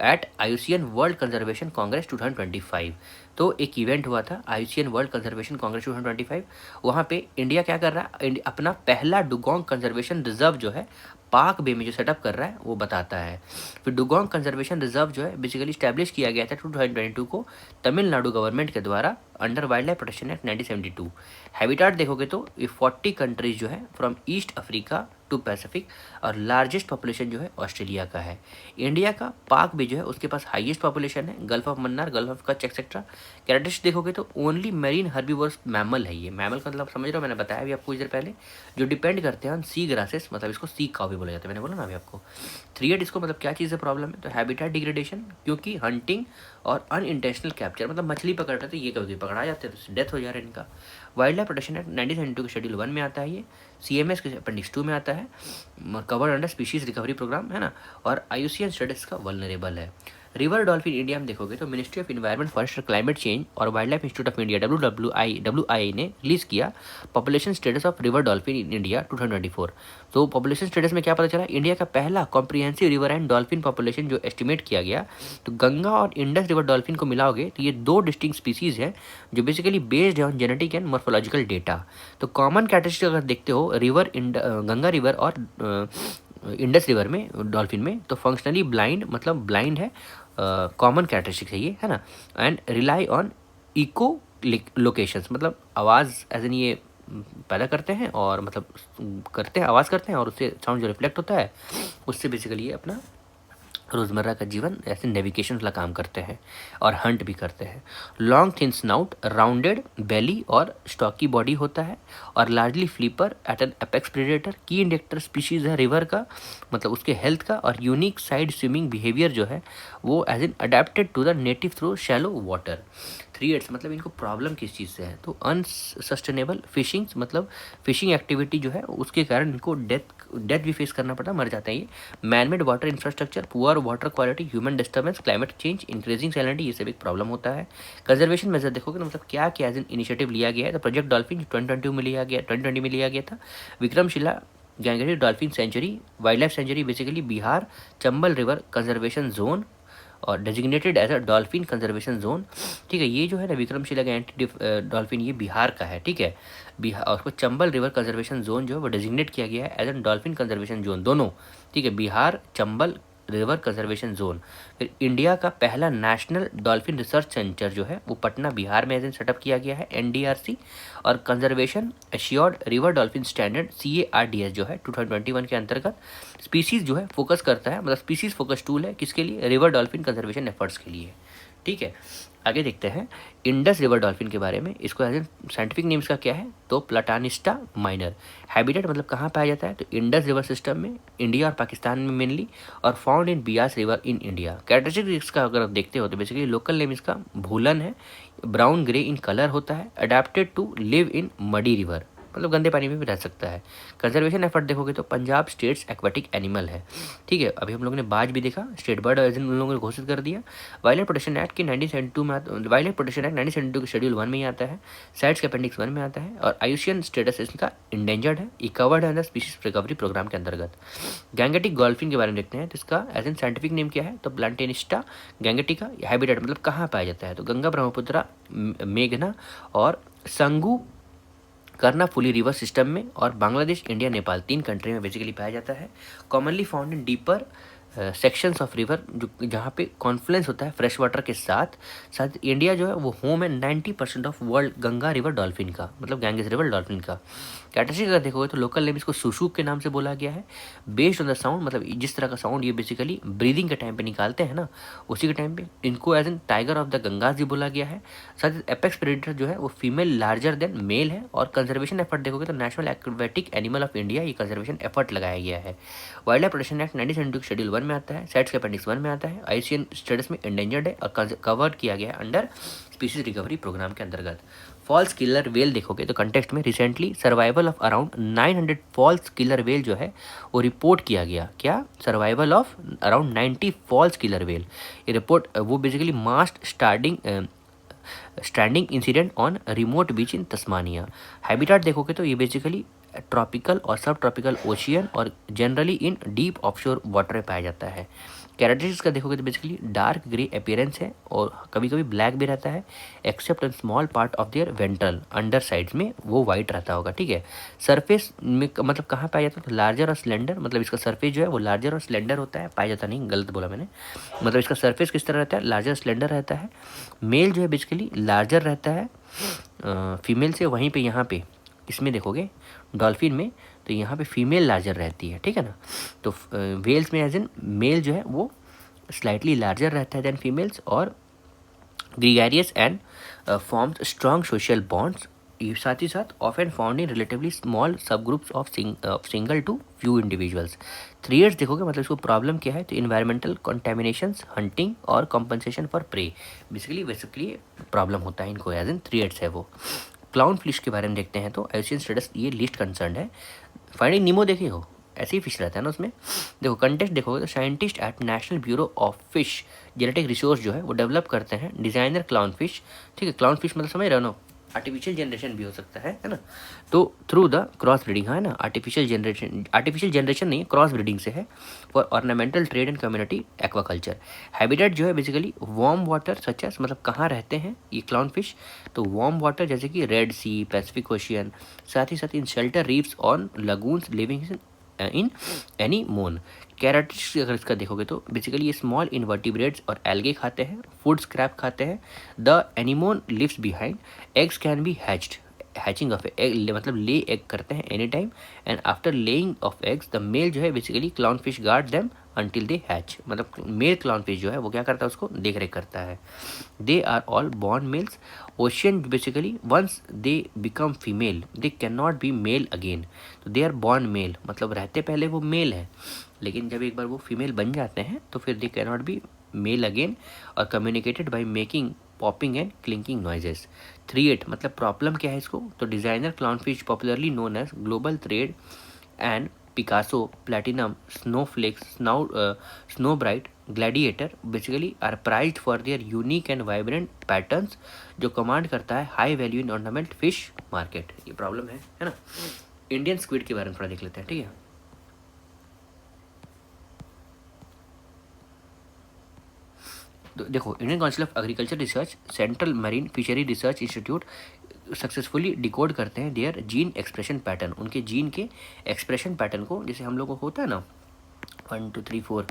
एट आयुशियन वर्ल्ड कंजर्वेशन कांग्रेस 2025। तो एक इवेंट हुआ था आयुशियन वर्ल्ड कंजर्वेशन कांग्रेस 2025, वहाँ पे इंडिया क्या कर रहा है, अपना पहला डुगोंग कंजर्वेशन रिजर्व जो है पाक बे में जो सेटअप कर रहा है वो बताता है। फिर डुगोंग कंजर्वेशन रिजर्व जो है बेसिकली स्टैब्लिश किया गया था 2022 को तमिलनाडु गवर्नमेंट के द्वारा under wildlife protection act 1972। Habitat देखोगे तो ये 40 कंट्रीज जो है from East Africa to Pacific, और लार्जेस्ट पॉपुलेशन जो है ऑस्ट्रेलिया का है। इंडिया का पाक भी जो है उसके पास हाईएस्ट पॉपुलेशन है, gulf of Mannar, gulf of Kutch etcetera. Characteristic देखोगे तो ओनली मेरीन हर्बीवोरस मैमल है ये। मैमल का मतलब समझ रहे हो, मैंने बताया अभी आपको कुछ देर पहले, जो डिपेंड करते हैं सी ग्रासेस, मतलब इसको सी काउ भी बोला जाता है, मैंने बोला ना अभी आपको। 3 इसको मतलब क्या चीज़ है प्रॉब्लम है, तो हैबिटेट डिग्रेडेशन, क्योंकि हंटिंग और अनइंटेंशनल कैप्चर, मतलब मछली पकड़ रहे थे ये कभी पकड़ा जाते हैं तो डेथ हो जा रहा है इनका। वाइल्ड लाइफ प्रोटेक्शन एक्ट 1972 के शेड्यूल 1 में आता है ये, CMS के अपेंडिक्स 2 में आता है, covered under species recovery programme है ना, और IUCN स्टेटस का वल्नरेबल है। रिवर डॉल्फिन इंडिया में देखोगे तो ministry of environment forest climate change और wild life institute of India WWI ने रिलीज किया population status of river dolphin in India 2024। तो पॉपुलेशन स्टेटस में क्या पता चला, इंडिया का पहला comprehensive river and dolphin population जो एस्टिमेट किया गया, तो गंगा और इंडस रिवर डॉल्फिन को मिलाओगे तो ये 2 डिस्टिंक्ट स्पीसीज है जो बेसिकली बेस्ड है on genetic and morphological data. तो कॉमन कैरेक्टरिस्टिक अगर देखते हो रिवर गंगा रिवर और इंडस रिवर में डॉल्फिन में, तो फंक्शनली ब्लाइंड मतलब ब्लाइंड है, कॉमन कैरेक्टरिस्टिक है ये, है ना। And rely on echolocations, मतलब आवाज़ एज इन ये पैदा करते हैं और मतलब करते हैं, आवाज़ करते हैं और उससे साउंड जो रिफ्लेक्ट होता है उससे बेसिकली ये अपना रोज़मर्रा का जीवन ऐसे नेविगेशन वाला काम करते हैं और हंट भी करते हैं। Long thin snout, rounded belly और स्टॉकी बॉडी होता है, और largely flipper at an apex predator. Key indicator species है रिवर का, मतलब उसके हेल्थ का, और यूनिक साइड स्विमिंग बिहेवियर जो है वो as in adapted to the native through shallow water. 3 मतलब इनको प्रॉब्लम किस चीज़ से है, तो अनसस्टेनेबल फिशिंग, मतलब फिशिंग एक्टिविटी जो है उसके कारण इनको डेथ भी फेस करना पड़ता है, मर जाते हैं ये। Manmade water infrastructure, poor water quality, human disturbance, climate change, increasing salinity, ये सब एक प्रॉब्लम होता है। कंजर्वेशन मेजर देखोगे तो मतलब क्या क्या एज इन इनिशिएटिव लिया गया है, तो प्रोजेक्ट डॉल्फिन 2020 में लिया गया था। Vikramshila Gangetic dolphin sanctuary, wild life sanctuary basically Bihar, Chambal river conservation zone और designated as a dolphin conservation zone. ठीक है, ये जो है ना विक्रमशिला गैंगेटिक डॉल्फिन ये बिहार का है, ठीक है, बिहार, और उसको चंबल रिवर कंजर्वेशन जोन जो है वो डेजिग्नेट किया गया है as an dolphin conservation zone, दोनों, ठीक है, Bihar Chambal river conservation zone. फिर इंडिया का पहला नेशनल डॉल्फिन रिसर्च सेंटर जो है वो पटना बिहार में एज इन सेटअप किया गया है, NDRC, और conservation assured river dolphin standard CARDS जो है 2021 के अंतर्गत स्पीसीज जो है फोकस करता है, मतलब स्पीसीज फोकस टूल है किसके लिए, रिवर डॉल्फिन कंजर्वेशन एफर्ट्स के लिए। ठीक है, आगे देखते हैं इंडस रिवर डॉल्फिन के बारे में। इसको एज साइंटिफिक नेम इसका क्या है, तो प्लाटानिस्टा माइनर। हैबिटेट मतलब कहाँ पाया जाता है, तो इंडस रिवर सिस्टम में, इंडिया और पाकिस्तान में मेनली, और found in Beas river in India. Characteristic इसका अगर आप देखते हो तो बेसिकली लोकल नेम इसका भूलन है, ब्राउन ग्रे इन कलर होता है, adapted to live in muddy river, मतलब गंदे पानी में भी रह सकता है। कंजर्वेशन एफर्ट देखोगे तो पंजाब स्टेट्स एक्वाटिक एनिमल है। ठीक है, अभी हम लोगों ने बाज भी देखा, स्टेट बर्ड एज उन लोगों ने घोषित कर दिया। वाइल्ड लाइफ प्रोटेक्शन एक्ट की 1972 में, वाइल्ड लाइफ प्रोटेक्शन एक्ट 1972 के शेड्यूल 1 में ही आता है, साइट्स के अपेंडिक्स 1 में आता है, और आयुशियन स्टेटस इसका इंडेंजर्ड है, ये कवर्ड है अंडर स्पीशीज रिकवरी प्रोग्राम के अंतर्गत। गैंगेटिक डॉल्फिन के बारे में देखते हैं, तो इसका एज एन साइंटिफिक नेम क्या है, तो प्लांटेनिस्टा गैंगेटिका। हैबिटेट मतलब कहाँ पाया जाता है, तो गंगा, ब्रह्मपुत्र, मेघना और संगू कर्णाफुली रिवर सिस्टम में, और बांग्लादेश, इंडिया, नेपाल 3 कंट्री में बेसिकली पाया जाता है। Commonly found in deeper sections of river, जो जहाँ पे कॉन्फ्लुएंस होता है फ्रेश वाटर के साथ साथ। इंडिया जो है वो होम है 90% of world Ganga river dolphin का, मतलब गैंगेस रिवर डॉल्फिन का। कैटेगरी अगर देखोगे तो लोकल नेम इसको सुशुक के नाम से बोला गया है, बेस्ड ऑन द साउंड, मतलब जिस तरह का साउंड ये बेसिकली ब्रीदिंग के टाइम पे निकालते हैं ना, उसी के टाइम पे इनको as an tiger of the Ganges भी बोला गया है। साथ ही एपेक्स प्रेडेटर जो है वो फीमेल लार्जर देन मेल है। और कंजर्वेशन एफर्ट देखोगे तो national aquatic animal of India ये कंजर्वेशन एफर्ट लगाया गया है। Wild life protection act 1972 schedule 1 में आता है, सेट्स के अपेंडिक्स 1 में आता है, आईसीएन स्टेटस में एंडेंजर्ड है और कवर किया गया है अंडर स्पीसीज रिकवरी प्रोग्राम के अंतर्गत। फॉल्स किलर वेल देखोगे तो कंटेक्स्ट में recently survival of around 900 false killer whale जो है वो रिपोर्ट किया गया। क्या? Survival of around 90 false killer whale. ये रिपोर्ट वो basically mass stranding incident on remote beach in Tasmania. Habitat देखोगे तो ये बेसिकली ट्रॉपिकल और सब ट्रॉपिकल ओशियन और generally in deep offshore water में पाया जाता है। कैरेक्टरिस्टिक्स का देखोगे तो बेसिकली डार्क ग्रे अपीयरेंस है और कभी कभी ब्लैक भी रहता है, accept in small part of their ventral under sides में वो वाइट रहता होगा। ठीक है, सरफेस में मतलब कहाँ पाया जाता है? तो लार्जर और स्लेंडर, मतलब इसका सरफेस जो है वो लार्जर और स्लेंडर होता है, पाया जाता नहीं, गलत बोला मैंने, मतलब इसका सरफेस किस तरह रहता है? लार्जर स्लेंडर रहता है। मेल जो है बेसिकली लार्जर रहता है फीमेल से, वहीं पे यहाँ पे इसमें देखोगे डॉल्फिन में तो यहाँ पे फीमेल लार्जर रहती है। ठीक है ना, तो वेल्स में एज इन मेल जो है वो स्लाइटली लार्जर रहता है देन फीमेल्स और gregarious and forms strong social bonds. साथ ही साथ often found in relatively small sub groups of single to few individuals. 3 years देखोगे मतलब इसको प्रॉब्लम क्या है? तो इन्वायरमेंटल कंटेमिनेशंस, हंटिंग और compensation for prey, basically problem होता है इनको, एज इन 3 ईयर्स है वो। क्लाउन फिश के बारे में देखते हैं तो आईसीएन स्टेटस ये लिस्ट कंसर्न है। फाइंडिंग नीमो देखे हो, ऐसे ही फिश रहता है ना उसमें। देखो कंटेक्स्ट देखोगे तो scientist at national Bureau of Fish Genetic resource जो है वो डेवलप करते हैं डिजाइनर क्लाउन फिश। ठीक है, क्लाउन फिश मतलब समझ रहे हो ना, आर्टिफिशियल जनरेशन भी हो सकता है ना। तो थ्रू द क्रॉस ब्रीडिंग, है ना, आर्टिफिशियल जनरेशन नहीं है, क्रॉस ब्रीडिंग से है, for ornamental trade and community aquaculture. Habitat जो है basically warm water such as, मतलब कहाँ रहते हैं ये क्लाउन फिश? तो वार्म वाटर जैसे कि रेड सी, पैसिफिक ओशियन, साथ ही साथ in shelter reefs on lagoons living in anemone. Characteristics अगर इसका देखोगे तो बेसिकली ये स्मॉल इनवर्टिब्रेट्स और एल्गे खाते हैं, फूड स्क्रैप खाते हैं। The anemone lives behind, eggs can be hatched, hatching of egg मतलब ले एग करते हैं any time, and after laying of eggs the male जो है basically clownfish guard them until they hatch, मतलब male clownfish जो है वो क्या करता है? उसको देख रेख करता है। They are all born males. Ocean basically once they become female they can not be male again, तो दे आर बॉर्न मेल, मतलब रहते पहले वो मेल है लेकिन जब एक बार वो फीमेल बन जाते हैं तो फिर they can not be male again, और communicated by making popping and clicking noises. 3-8 मतलब प्रॉब्लम क्या है इसको? तो designer clown fish popularly known as global thread and Picasso, platinum, snowflakes, snow bright, gladiator basically are prized for their unique and vibrant patterns, जो command करता है high value in ornament fish market. ये problem है ना। Indian squid के बारे में थोड़ा देख लेते हैं। ठीक है, तो देखो Indian Council of Agriculture research, central marine fishery research institute successfully decode करते हैं देयर जीन एक्सप्रेशन पैटर्न, उनके जीन के एक्सप्रेशन पैटर्न को, जैसे हम लोगों को होता है ना 1 2 3 4,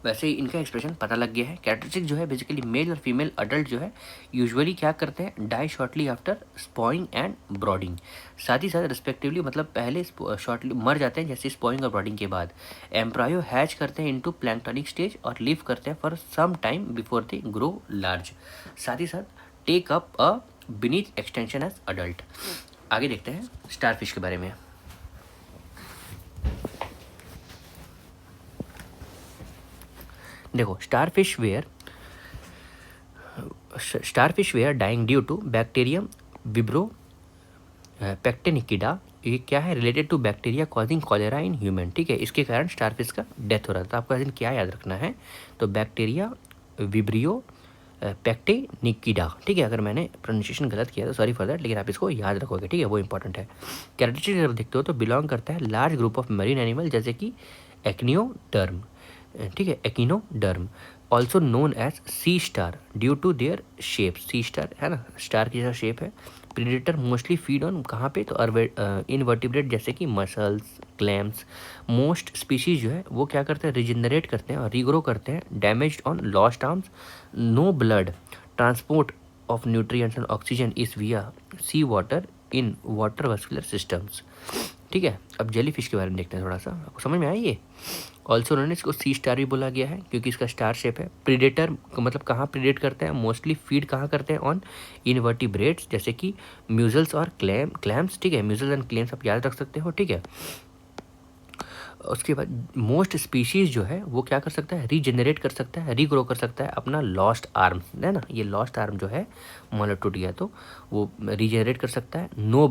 वैसे ही इनका एक्सप्रेशन पता लग गया है। कैरेक्टरिस्टिक जो है बेसिकली मेल और फीमेल अडल्ट जो है यूजुअली क्या करते हैं? डाई शॉर्टली आफ्टर स्पॉइंग एंड ब्रॉडिंग, साथ ही साथ रिस्पेक्टिवली मतलब पहले शॉर्टली मर जाते हैं जैसे स्पॉइंग और ब्रॉडिंग के बाद। एम्ब्रायो हैच करते हैं इनटू प्लैंक्टोनिक स्टेज और लिव करते हैं for some time before they grow large, साथ ही साथ take up a beneath extension as adult. आगे देखते हैं स्टारफिश के बारे में। देखो starfish were dying due to bacterium Vibrio pectenicida, ये क्या है? Related to bacteria causing cholera in human. ठीक है, इसके कारण स्टारफिश का डेथ हो रहा था। आपको क्या याद रखना है? तो बैक्टीरिया विब्रियो पेक्टेनिकिडा। ठीक है, अगर मैंने प्रोनाउंसिएशन गलत किया तो सॉरी फॉर दैट, लेकिन आप इसको याद रखोगे। ठीक है, वो इंपॉर्टेंट है। कैरेक्टरिस्टिक अगर देखते हो तो बिलोंग करता है large group of marine animal जैसे कि एक्नियोडर्म। ठीक है, echinoderm also known as sea star due to their shape, sea star है ना, स्टार की जैसा शेप है, प्रीडेटर मोस्टली फीड ऑन कहाँ पे, तो इनवर्टिब्रेट जैसे कि मसल्स, क्लैम्स। मोस्ट स्पीशीज जो है वो क्या करते हैं, रिजेनरेट करते हैं और रीग्रो करते हैं, damaged on lost arms. No blood transport of nutrients and oxygen is via sea water in water vascular systems. ठीक है, अब जेली फिश के बारे में देखते हैं थोड़ा सा, आपको समझ में आया ये। ऑल्सो उन्होंने इसको सी स्टार भी बोला गया है क्योंकि इसका स्टार शेप है। प्रीडेटर मतलब कहाँ प्रीडेट करते हैं, मोस्टली फीड कहाँ करते हैं, ऑन इनवर्टिब्रेट्स जैसे कि म्यूजल्स और क्लैम्स। ठीक है, म्यूजल्स एंड क्लैम्स आप याद रख सकते हो। ठीक है, उसके बाद मोस्ट स्पीशीज़ जो है वो क्या कर सकता है, रीजनरेट कर सकता है, रीग्रो कर सकता है अपना लॉस्ट आर्म, है ना। ये लॉस्ट आर्म जो है मान लो टूट गया तो वो रीजनरेट कर सकता है। नो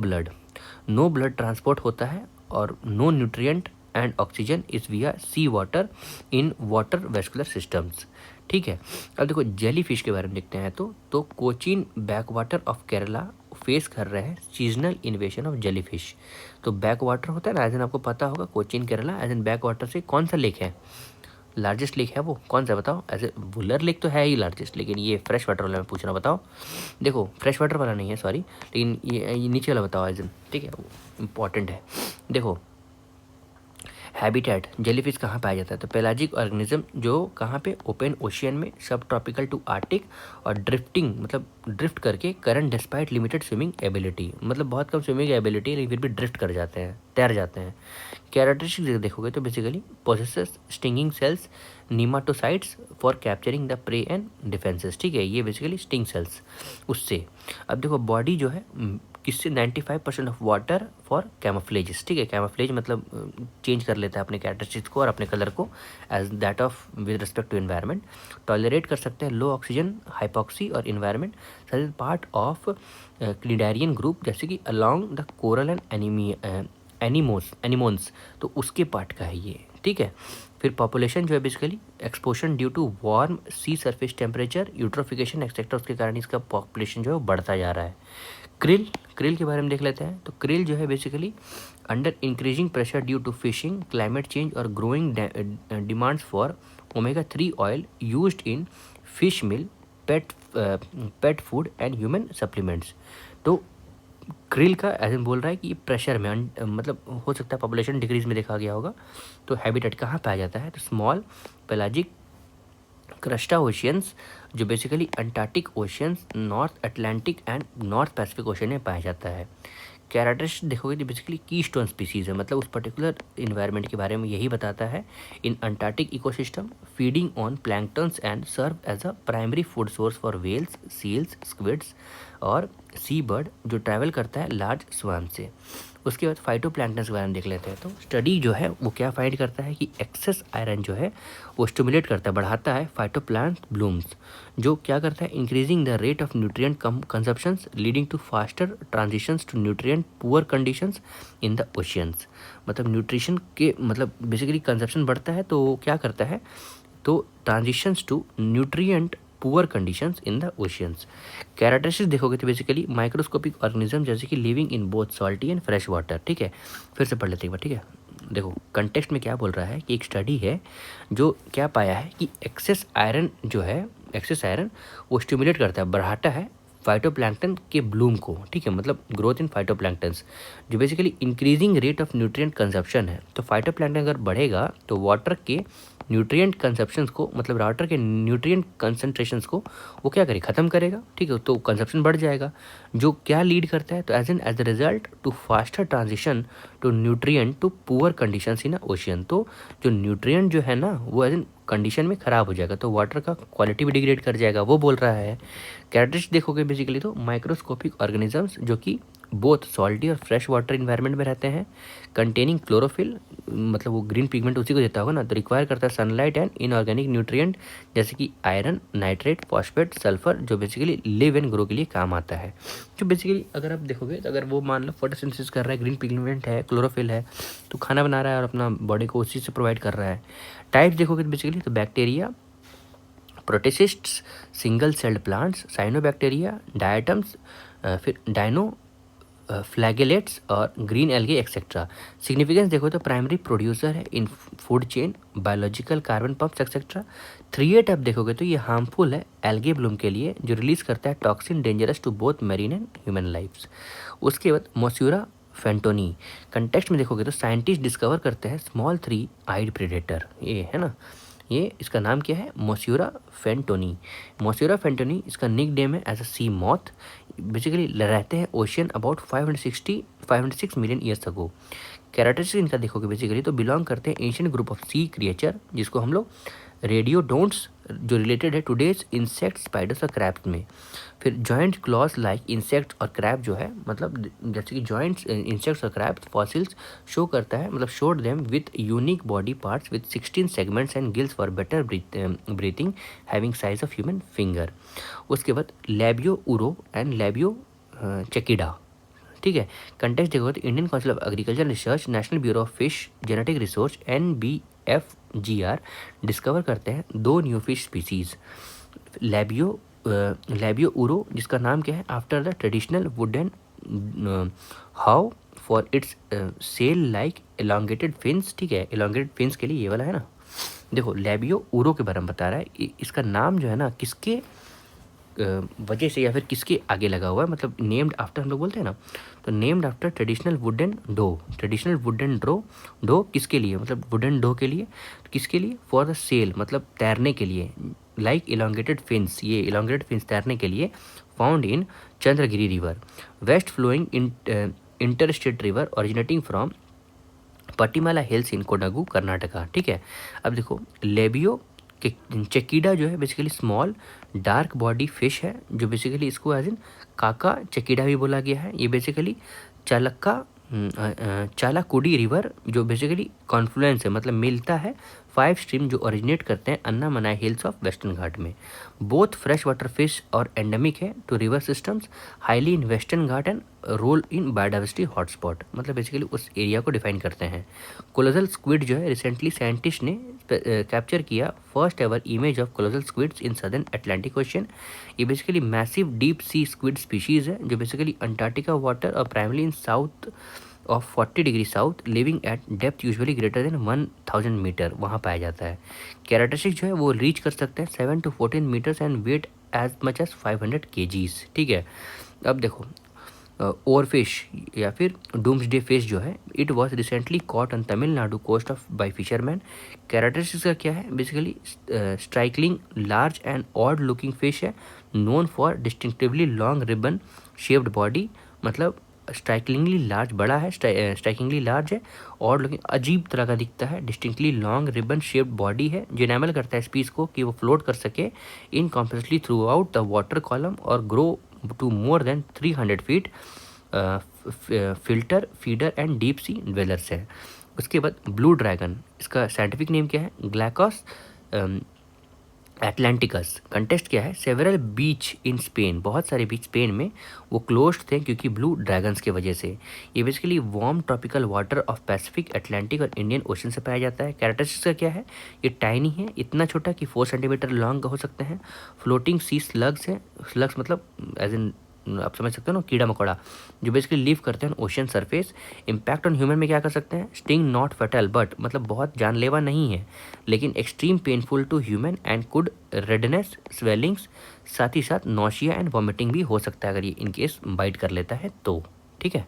ब्लड ट्रांसपोर्ट होता है और no nutrient and oxygen is via sea water in water vascular systems. ठीक है, अब देखो जेली फिश के बारे में देखते हैं तो Cochin backwater of Kerala face कर रहे हैं seasonal invasion of jellyfish. तो बैक वाटर होता है ना, एज इन आपको पता होगा Cochin Kerala, as in backwater से कौन सा लेक है, लार्जेस्ट लेक है वो कौन सा बताओ। ऐसे वुलर लेक तो है ही लार्जेस्ट, लेकिन ये फ्रेश वाटर वाला मैं पूछ रहा, बताओ। देखो फ्रेश वाटर वाला नहीं है सॉरी, लेकिन ये नीचे वाला बताओ एज इन। ठीक है, वो इम्पॉर्टेंट है। देखो हैबिटेट जेलीफिश कहाँ पाया जाता है, तो पेलाजिक ऑर्गेनिज्म जो कहाँ पे, ओपन ओशियन में, सब ट्रॉपिकल टू आर्टिक, और ड्रिफ्टिंग मतलब ड्रिफ्ट करके, current despite limited swimming ability, मतलब बहुत कम स्विमिंग एबिलिटी लेकिन फिर भी ड्रिफ्ट कर जाते हैं, तैर जाते हैं। कैरेक्टरिस्टिक्स देखोगे तो basically possesses stinging cells, nematocysts for capturing the prey and defences. ठीक है, ये बेसिकली स्टिंग सेल्स उससे। अब देखो बॉडी जो है किससे, 95% ऑफ वाटर फॉर कैमोफ्लेजेस। ठीक है, कैमोफ्लेज मतलब चेंज कर लेता है अपने कैरेक्टरिस्टिक्स को और अपने कलर को as that of with respect to environment. Tolerate कर सकते हैं लो ऑक्सीजन, हाइपोक्सी और environment. Such is part of cnidarian group जैसे कि along the coral and anemones, तो उसके पार्ट का है ये। ठीक है, फिर पॉपुलेशन जो है basically exposure due to warm sea surface temperature, eutrophication etcetera, उसके कारण इसका पॉपुलेशन जो है बढ़ता जा रहा है। क्रिल के बारे में देख लेते हैं, तो क्रिल जो है basically under increasing pressure due to fishing, climate change और growing demands for omega 3 oil used in fish meal, pet food and human supplements. तो क्रिल का ऐसे बोल रहा है कि प्रेशर में मतलब हो सकता है पॉपुलेशन डिक्रीज में देखा गया होगा। तो हैबिटेट कहाँ पाया जाता है, तो स्मॉल पेलाजिक क्रस्टा ओशियंस जो basically Antarctic oceans, north Atlantic and north Pacific ocean में पाया जाता है। कैरेक्टरिस्टिक देखोगे तो बेसिकली की स्टोन स्पीसीज है, मतलब उस पर्टिकुलर इन्वायरमेंट के बारे में यही बताता है। In Antarctic ecosystem feeding on planktons and serve as a primary food source for whales, seals, squids और सी बर्ड जो ट्रैवल करता है लार्ज स्वाम से। उसके बाद फाइटोप्लैंक्टन के बारे में देख लेते हैं, तो स्टडी जो है वो क्या फाइंड करता है कि एक्सेस आयरन जो है वो स्टिमुलेट करता है, बढ़ाता है फाइटोप्लांट ब्लूम्स, जो क्या करता है increasing the rate of nutrient consumptions leading to faster transitions to nutrient poor conditions in the oceans. मतलब न्यूट्रिशन के मतलब बेसिकली कंजप्शन बढ़ता है तो क्या करता है, तो transitions to nutrient poor conditions in the oceans. Characteristics देखोगे तो बेसिकली माइक्रोस्कोपिक ऑर्गेनिज्म जैसे कि living in both salty and fresh water. ठीक है, फिर से पढ़ लेते हैं एक बार। ठीक है, देखो कंटेक्स्ट में क्या बोल रहा है कि एक स्टडी है जो क्या पाया है कि एक्सेस आयरन जो है, एक्सेस आयरन वो स्टिमुलेट करता है, बढ़ाता है फाइटोप्लैंक्टन के ब्लूम को। ठीक है, मतलब ग्रोथ इन फाइटोप्लैंक्टन्स जो basically increasing rate of nutrient consumption है। तो फाइटोप्लैंक्टन अगर बढ़ेगा तो वाटर के न्यूट्रिएंट कंजप्शंस को, मतलब वाटर के न्यूट्रिएंट कंसंट्रेशंस को वो क्या करे, ख़त्म करेगा। ठीक है, तो कंजप्शन बढ़ जाएगा, जो क्या लीड करता है, तो as the result to faster transition to nutrient to poor conditions in ocean. तो जो न्यूट्रिएंट जो है ना वो एज इन कंडीशन में ख़राब हो जाएगा, तो वाटर का क्वालिटी भी डिग्रेड कर जाएगा, वो बोल रहा है। कैरेक्टरिस्टिक्स देखोगे बेसिकली तो माइक्रोस्कोपिक ऑर्गेनिजम्स जो कि बोथ सॉल्टी और फ्रेश वाटर इन्वायरमेंट में रहते हैं, कंटेनिंग क्लोरोफिल, मतलब वो ग्रीन पिगमेंट उसी को देता होगा ना, तो रिक्वायर करता है सनलाइट एंड इनऑर्गेनिक न्यूट्रिएंट जैसे कि आयरन, नाइट्रेट, फॉस्फेट, सल्फर, जो बेसिकली लिव एंड ग्रो के लिए काम आता है। जो बेसिकली अगर आप देखोगे तो अगर वो मान लो फोटोसिंथेसिस कर रहा है, ग्रीन पिगमेंट है, क्लोरोफिल है, तो खाना बना रहा है और अपना बॉडी को उसी से प्रोवाइड कर रहा है। टाइप्स देखोगे तो बेसिकली तो bacteria, protists, single celled plants, cyanobacteria, diatoms, फिर डायनो फ्लैगेलेट्स और ग्रीन एल्गे एक्सेट्रा। सिग्निफिकेंस देखो तो प्राइमरी प्रोड्यूसर है in food chain, biological carbon pumps etcetera. 3 अब देखोगे तो ये हार्मफुल है एल्गे ब्लूम के लिए, जो रिलीज करता है toxin dangerous to both marine and human lifes. उसके बाद मोस्यूरा फेंटोनी, कंटेक्स्ट में देखोगे तो साइंटिस्ट डिस्कवर करते हैं स्मॉल 3 आइड प्रेडेटर, ये है ना, ये इसका नाम क्या है, मोस्यूरा फेंटोनी। मोस्यूरा फेंटोनी इसका निक नेम है as a sea moth. Basically रहते हैं ocean about 506 million years ago. Characteristic इनका देखोगे बेसिकली तो बिलोंग करते हैं Asian group of sea creature, जिसको हम लोग रेडियोडोंट्स, जो रिलेटेड है टुडेज इंसेक्ट, स्पाइडर्स और क्रैब्स में। फिर जॉइंट क्लॉज लाइक इंसेक्ट और क्रैब जो है, मतलब जैसे कि जॉइंट्स इंसेक्ट्स और क्रैब्स फॉसिल्स शो करता है, मतलब showed them with unique body parts with 16 segments and gills for better breathing having size of human finger. उसके बाद लैबियो उरो एंड लैबियो चेकिडा, ठीक है। कंटेक्स्ट देखो तो Indian Council of Agriculture Research, National Bureau of Fish Genetic Resource NBFGR discover करते हैं 2 new fish species, Labeo uru, जिसका नाम क्या है after the traditional wooden how for its sail like elongated fins, ठीक है, एलोंगेटेड फिन्स के लिए ये वाला है ना। देखो लैबियो उरो के बारे में बता रहा है, इसका नाम जो है ना किसके वजह से या फिर किसके आगे लगा हुआ है, मतलब नेम्ड आफ्टर हम लोग बोलते हैं ना, तो named after traditional wooden dhow. Traditional wooden dhow किसके लिए, मतलब वुडन डो के लिए, किसके लिए, फॉर द सेल मतलब तैरने के लिए, लाइक इलोंगेटेड फिन्स, ये इलोंगेटेड फिन्स तैरने के लिए, found in Chandragiri river, west flowing interstate river originating from Patimala hills in Kodagu Karnataka, ठीक है। अब देखो लेबियो चेकीडा जो है basically small dark body fish है, जो बेसिकली इसको एज इन काका चेकीडा भी बोला गया है। ये बेसिकली चालाकुडी रिवर जो बेसिकली कॉन्फ्लुएंस है, मतलब मिलता है 5 स्ट्रीम जो ओरिजिनेट करते हैं अन्नामनाई हिल्स ऑफ वेस्टर्न घाट में। बोथ फ्रेश वाटर फिश और एंडेमिक है to river systems highly in western Ghat and role in biodiversity hotspot, मतलब बेसिकली उस एरिया को डिफाइन करते हैं। कोलोजल स्क्विड जो है रिसेंटली साइंटिस्ट ने कैप्चर किया first ever image of colossal squids in southern Atlantic ocean. ये basically massive deep sea squid species है, जो बेसिकली अंटार्कटिका वाटर और primary in south of 40 degree south, living at depth usually greater than 1000 meter, वहाँ पाया जाता है। Characteristic जो है वो रीच कर सकते हैं 7 to 14 meters and weight as much as 500 kgs, ठीक है। अब देखो ओवरफिश या फिर डूम्सडे फिश जो है, it was recently caught on Tamil Nadu coast off by fisherman. Characteristics का क्या है, basically strikingly large and odd looking fish है, known for distinctively long ribbon shaped body, मतलब स्ट्राइकिंगली लार्ज बड़ा है, स्ट्राइकिंगली लार्ज है, और लुकिंग अजीब तरह का दिखता है, distinctly long ribbon shaped body है, जो इनेबल करता है स्पीस को कि वो फ्लोट कर सके incomplexly throughout the water column और grow to more than 300 feet, filter feeder and deep sea dwellers है। उसके बाद ब्लू ड्रैगन, इसका साइंटिफिक नेम क्या है, ग्लैकोस एटलांटिकस। कंटेस्ट क्या है, सेवरल बीच इन स्पेन, बहुत सारे बीच स्पेन में वो क्लोज्ड थे क्योंकि ब्लू ड्रैगन्स की वजह से। ये basically warm tropical water of Pacific, Atlantic और इंडियन ओशन से पाया जाता है। कैरेक्टरिस्टिक्स का क्या है, ये टाइनी है, इतना छोटा कि 4 सेंटीमीटर लॉन्ग हो सकते हैं। फ्लोटिंग सी स्लग्स है, स्लग्स मतलब एज इन आप समझ सकते हो ना, कीड़ा मकोड़ा जो बेसिकली लिव करते हैं ocean surface. Impact on human में क्या कर सकते हैं, स्टिंग नॉट फैटल बट, मतलब बहुत जानलेवा नहीं है लेकिन extreme painful to human and could redness swellings, साथ ही साथ नोशिया एंड वॉमिटिंग भी हो सकता है अगर ये इनकेस बाइट कर लेता है तो, ठीक है।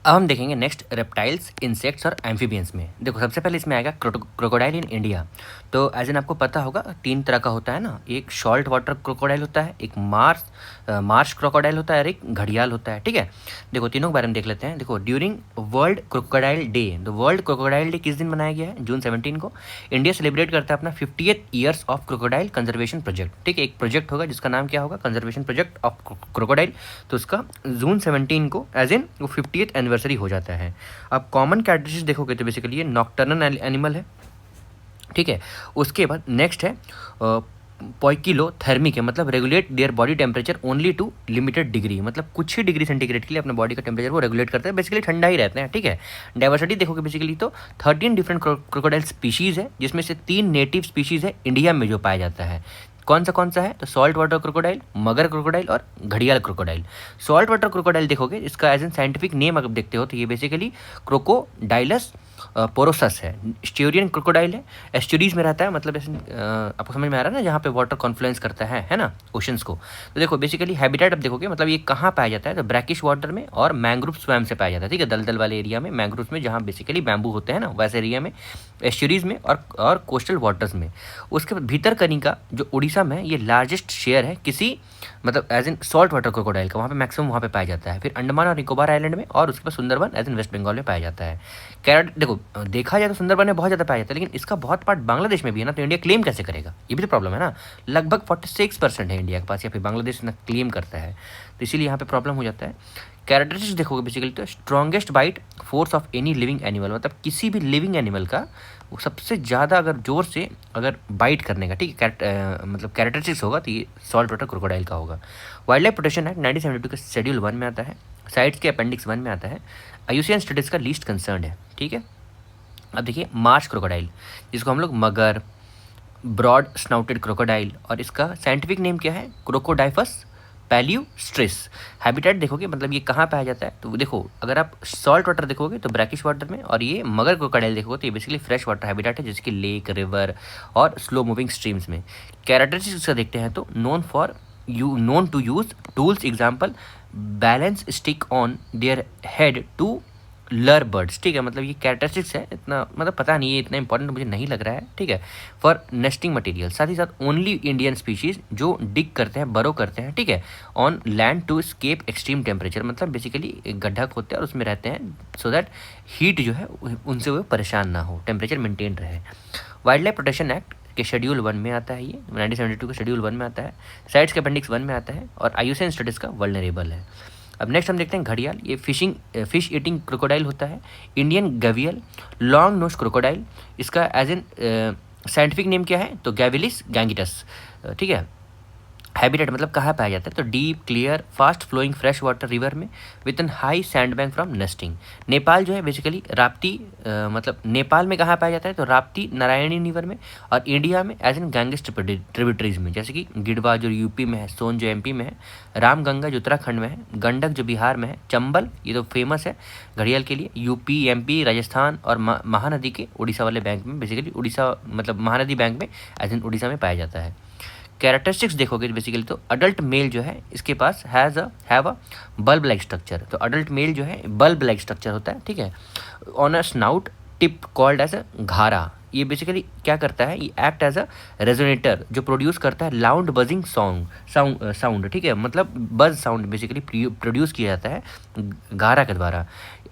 अब हम देखेंगे नेक्स्ट रेप्टाइल्स, इंसेक्ट्स और एम्फीबियंस में। देखो सबसे पहले इसमें आएगा क्रोकोडाइल इन इंडिया। तो एज एन आपको पता होगा 3 तरह का होता है ना, एक सॉल्ट वाटर क्रोकोडाइल होता है, एक मार्श क्रोकोडाइल होता है और एक घड़ियाल होता है, ठीक है। देखो तीनों के बारे में देख लेते हैं। देखो ड्यूरिंग वर्ल्ड क्रोकोडाइल डे, तो वर्ल्ड क्रोकोडाइल डे किस दिन मनाया गया है, जून 17 को। इंडिया सेलिब्रेट करता है अपना 50th years of crocodile conservation project, ठीक है। एक प्रोजेक्ट होगा जिसका नाम क्या होगा, कंजर्वेशन प्रोजेक्ट ऑफ क्रोकोडाइल, तो उसका जून 17 को एज इन वो 50th एनिवर्सरी हो जाता है। अब कॉमन कैरेक्टरिस्टिक्स देखोगे तो बेसिकली ये नॉक्टर्नल एनिमल है, ठीक है। उसके बाद नेक्स्ट है पोइकिलोथर्मिक है, मतलब regulate their body temperature only to limited degree, मतलब कुछ ही डिग्री सेंटीग्रेड के लिए अपने बॉडी का टेम्परेचर वो रेगुलेट करते हैं, बेसिकली ठंडा ही रहते हैं, ठीक है। डाइवर्सिटी देखोगे बेसिकली तो 13 डिफरेंट क्रोकोडाइल स्पीशीज़ है, जिसमें से 3 नेटिव स्पीशीज़ है इंडिया में जो पाया जाता है, कौन सा है? तो सॉल्ट वाटर क्रोकोडाइल, मगर क्रोकोडाइल और घड़ियाल क्रोकोडाइल। सॉल्ट वाटर क्रोकोडाइल देखोगे, इसका एज एन साइंटिफिक नेम अगर देखते हो तो ये बेसिकली क्रोकोडाइलस पोरोसस है। स्ट्यूरियन क्रोकोडाइल है, एस्चुरीज में रहता है, मतलब ऐसे आपको समझ में आ रहा है ना, जहाँ पे वाटर कॉन्फ्लुएंस करता है ना, ओशंस को। तो देखो बेसिकली हैबिटेट अब देखोगे, मतलब ये कहाँ पाया जाता है? तो ब्रैकिश वाटर में और मैंग्रोव स्वैम से पाया जाता है, ठीक है, दलदल वाले एरिया में, मैंग्रोव में, जहाँ बेसिकली बैम्बू होते हैं ना, वैसे एरिया में, एस्चुरीज में और कोस्टल वाटर्स में। उसके बाद भीतर कनिका जो उड़ीसा में, ये लार्जेस्ट शेयर है किसी, मतलब as in salt water crocodile का, वहाँ पे मैक्सिमम वहाँ पे पाया जाता है। फिर अंडमान और निकोबार आइलैंड में, और उसके बाद Sundarban as in waste Bengal में पाया जाता है। कैरेट देखो, देखा जाए तो सुंदरबन में बहुत ज़्यादा पाया जाता है, लेकिन इसका बहुत पार्ट बांग्लादेश में भी है ना, तो इंडिया क्लेम कैसे करेगा? ये भी तो प्रॉब्लम है ना। लगभग 46% है इंडिया के पास, या फिर बांग्लादेश ना क्लेम करता है, तो इसीलिए यहाँ पे प्रॉब्लम हो जाता है। कैरेक्टरिस्टिक्स देखोगे बेसिकली तो strongest bite force of any living animal, मतलब किसी भी लिविंग एनिमल का वो सबसे ज़्यादा अगर जोर से अगर बाइट करने का, ठीक है, मतलब कैरेक्टरिस्टिक्स होगा तो ये सॉल्ट वाटर क्रोकोडाइल का होगा। वाइल्ड लाइफ प्रोटेक्शन एक्ट 1972 के शेड्यूल 1 में आता है, साइट्स के अपेंडिक्स 1 में आता है, IUCN स्टेटस का लीस्ट कंसर्न है, ठीक है। अब देखिए मार्श क्रोकोडाइल, जिसको हम लोग मगर, ब्रॉड स्नाउटेड क्रोकोडाइल, और इसका साइंटिफिक नेम क्या है? क्रोकोडाइफस पैल्यूस्ट्रिस। हैबिटेट देखोगे, मतलब ये कहाँ पाया जाता है? तो देखो, अगर आप सॉल्ट वाटर देखोगे तो ब्रैकिश वाटर में, और ये मगर क्रोकोडाइल देखोगे तो ये बेसिकली फ्रेश वाटर हैबिटेट है, जैसे कि लेक, रिवर और स्लो मूविंग स्ट्रीम्स में। कैरेक्टरिस्टिक्स का देखते हैं तो known to use tools, example balance stick on their head to lure birds, ठीक है, मतलब ये कैरेक्टरिस्टिक्स है, इतना मतलब पता नहीं, ये इतना इंपॉर्टेंट मुझे नहीं लग रहा है, ठीक है। फॉर नेस्टिंग मटेरियल, साथ ही साथ ओनली इंडियन स्पीशीज जो डिग करते हैं, बरो करते हैं, ठीक है, on land to escape extreme temperature, मतलब बेसिकली एक गड्ढा खोदते हैं और उसमें रहते हैं, सो दैट हीट जो है उनसे वो परेशान ना हो, टेम्परेचर मेंटेन रहे। वाइल्ड लाइफ प्रोटेक्शन एक्ट के शेड्यूल 1 में आता है, ये 1972 के शेड्यूल 1 में आता है, साइट्स के अपेंडिक्स 1 में आता है, और IUCN स्टेटस का वल्नरेबल है। अब नेक्स्ट हम देखते हैं घड़ियाल, ये फिश ईटिंग क्रोकोडाइल होता है, इंडियन गवियल, लॉन्ग नोज क्रोकोडाइल, इसका एज एन साइंटिफिक नेम क्या है? तो गैविलिस गैंगिटस, ठीक है। हैबिटेट मतलब कहाँ पाया जाता है? तो deep, clear, fast flowing fresh water river में with an high sand bank from nesting. Nepal जो है बेसिकली राप्ती, मतलब नेपाल में कहाँ पाया जाता है? तो राप्ती नारायणी रिवर में, और इंडिया में एज एन गैंगेस ट्रिब्यूटरीज में, जैसे कि गिडवा जो यूपी में है, सोन जो MP में है, रामगंगा जो उत्तराखंड में है, गंडक जो बिहार में है, चंबल ये तो फेमस है घड़ियाल के लिए, यूपी, MP, राजस्थान, और महानदी के उड़ीसा वाले बैंक में, बेसिकली उड़ीसा मतलब महानदी बैंक में एज एन उड़ीसा में पाया जाता है। कैरेक्टरिस्टिक्स देखोगे बेसिकली तो अडल्ट मेल जो है इसके पास have a bulb like structure, तो अडल्ट मेल जो है बल्ब लाइक स्ट्रक्चर होता है, ठीक है, on a snout tip called as a ghara. ये बेसिकली क्या करता है? ये एक्ट एज अ रेजोनेटर जो प्रोड्यूस करता है लाउड बजिंग साउंड, ठीक है, मतलब बज साउंड बेसिकली प्रोड्यूस किया जाता है घारा के द्वारा,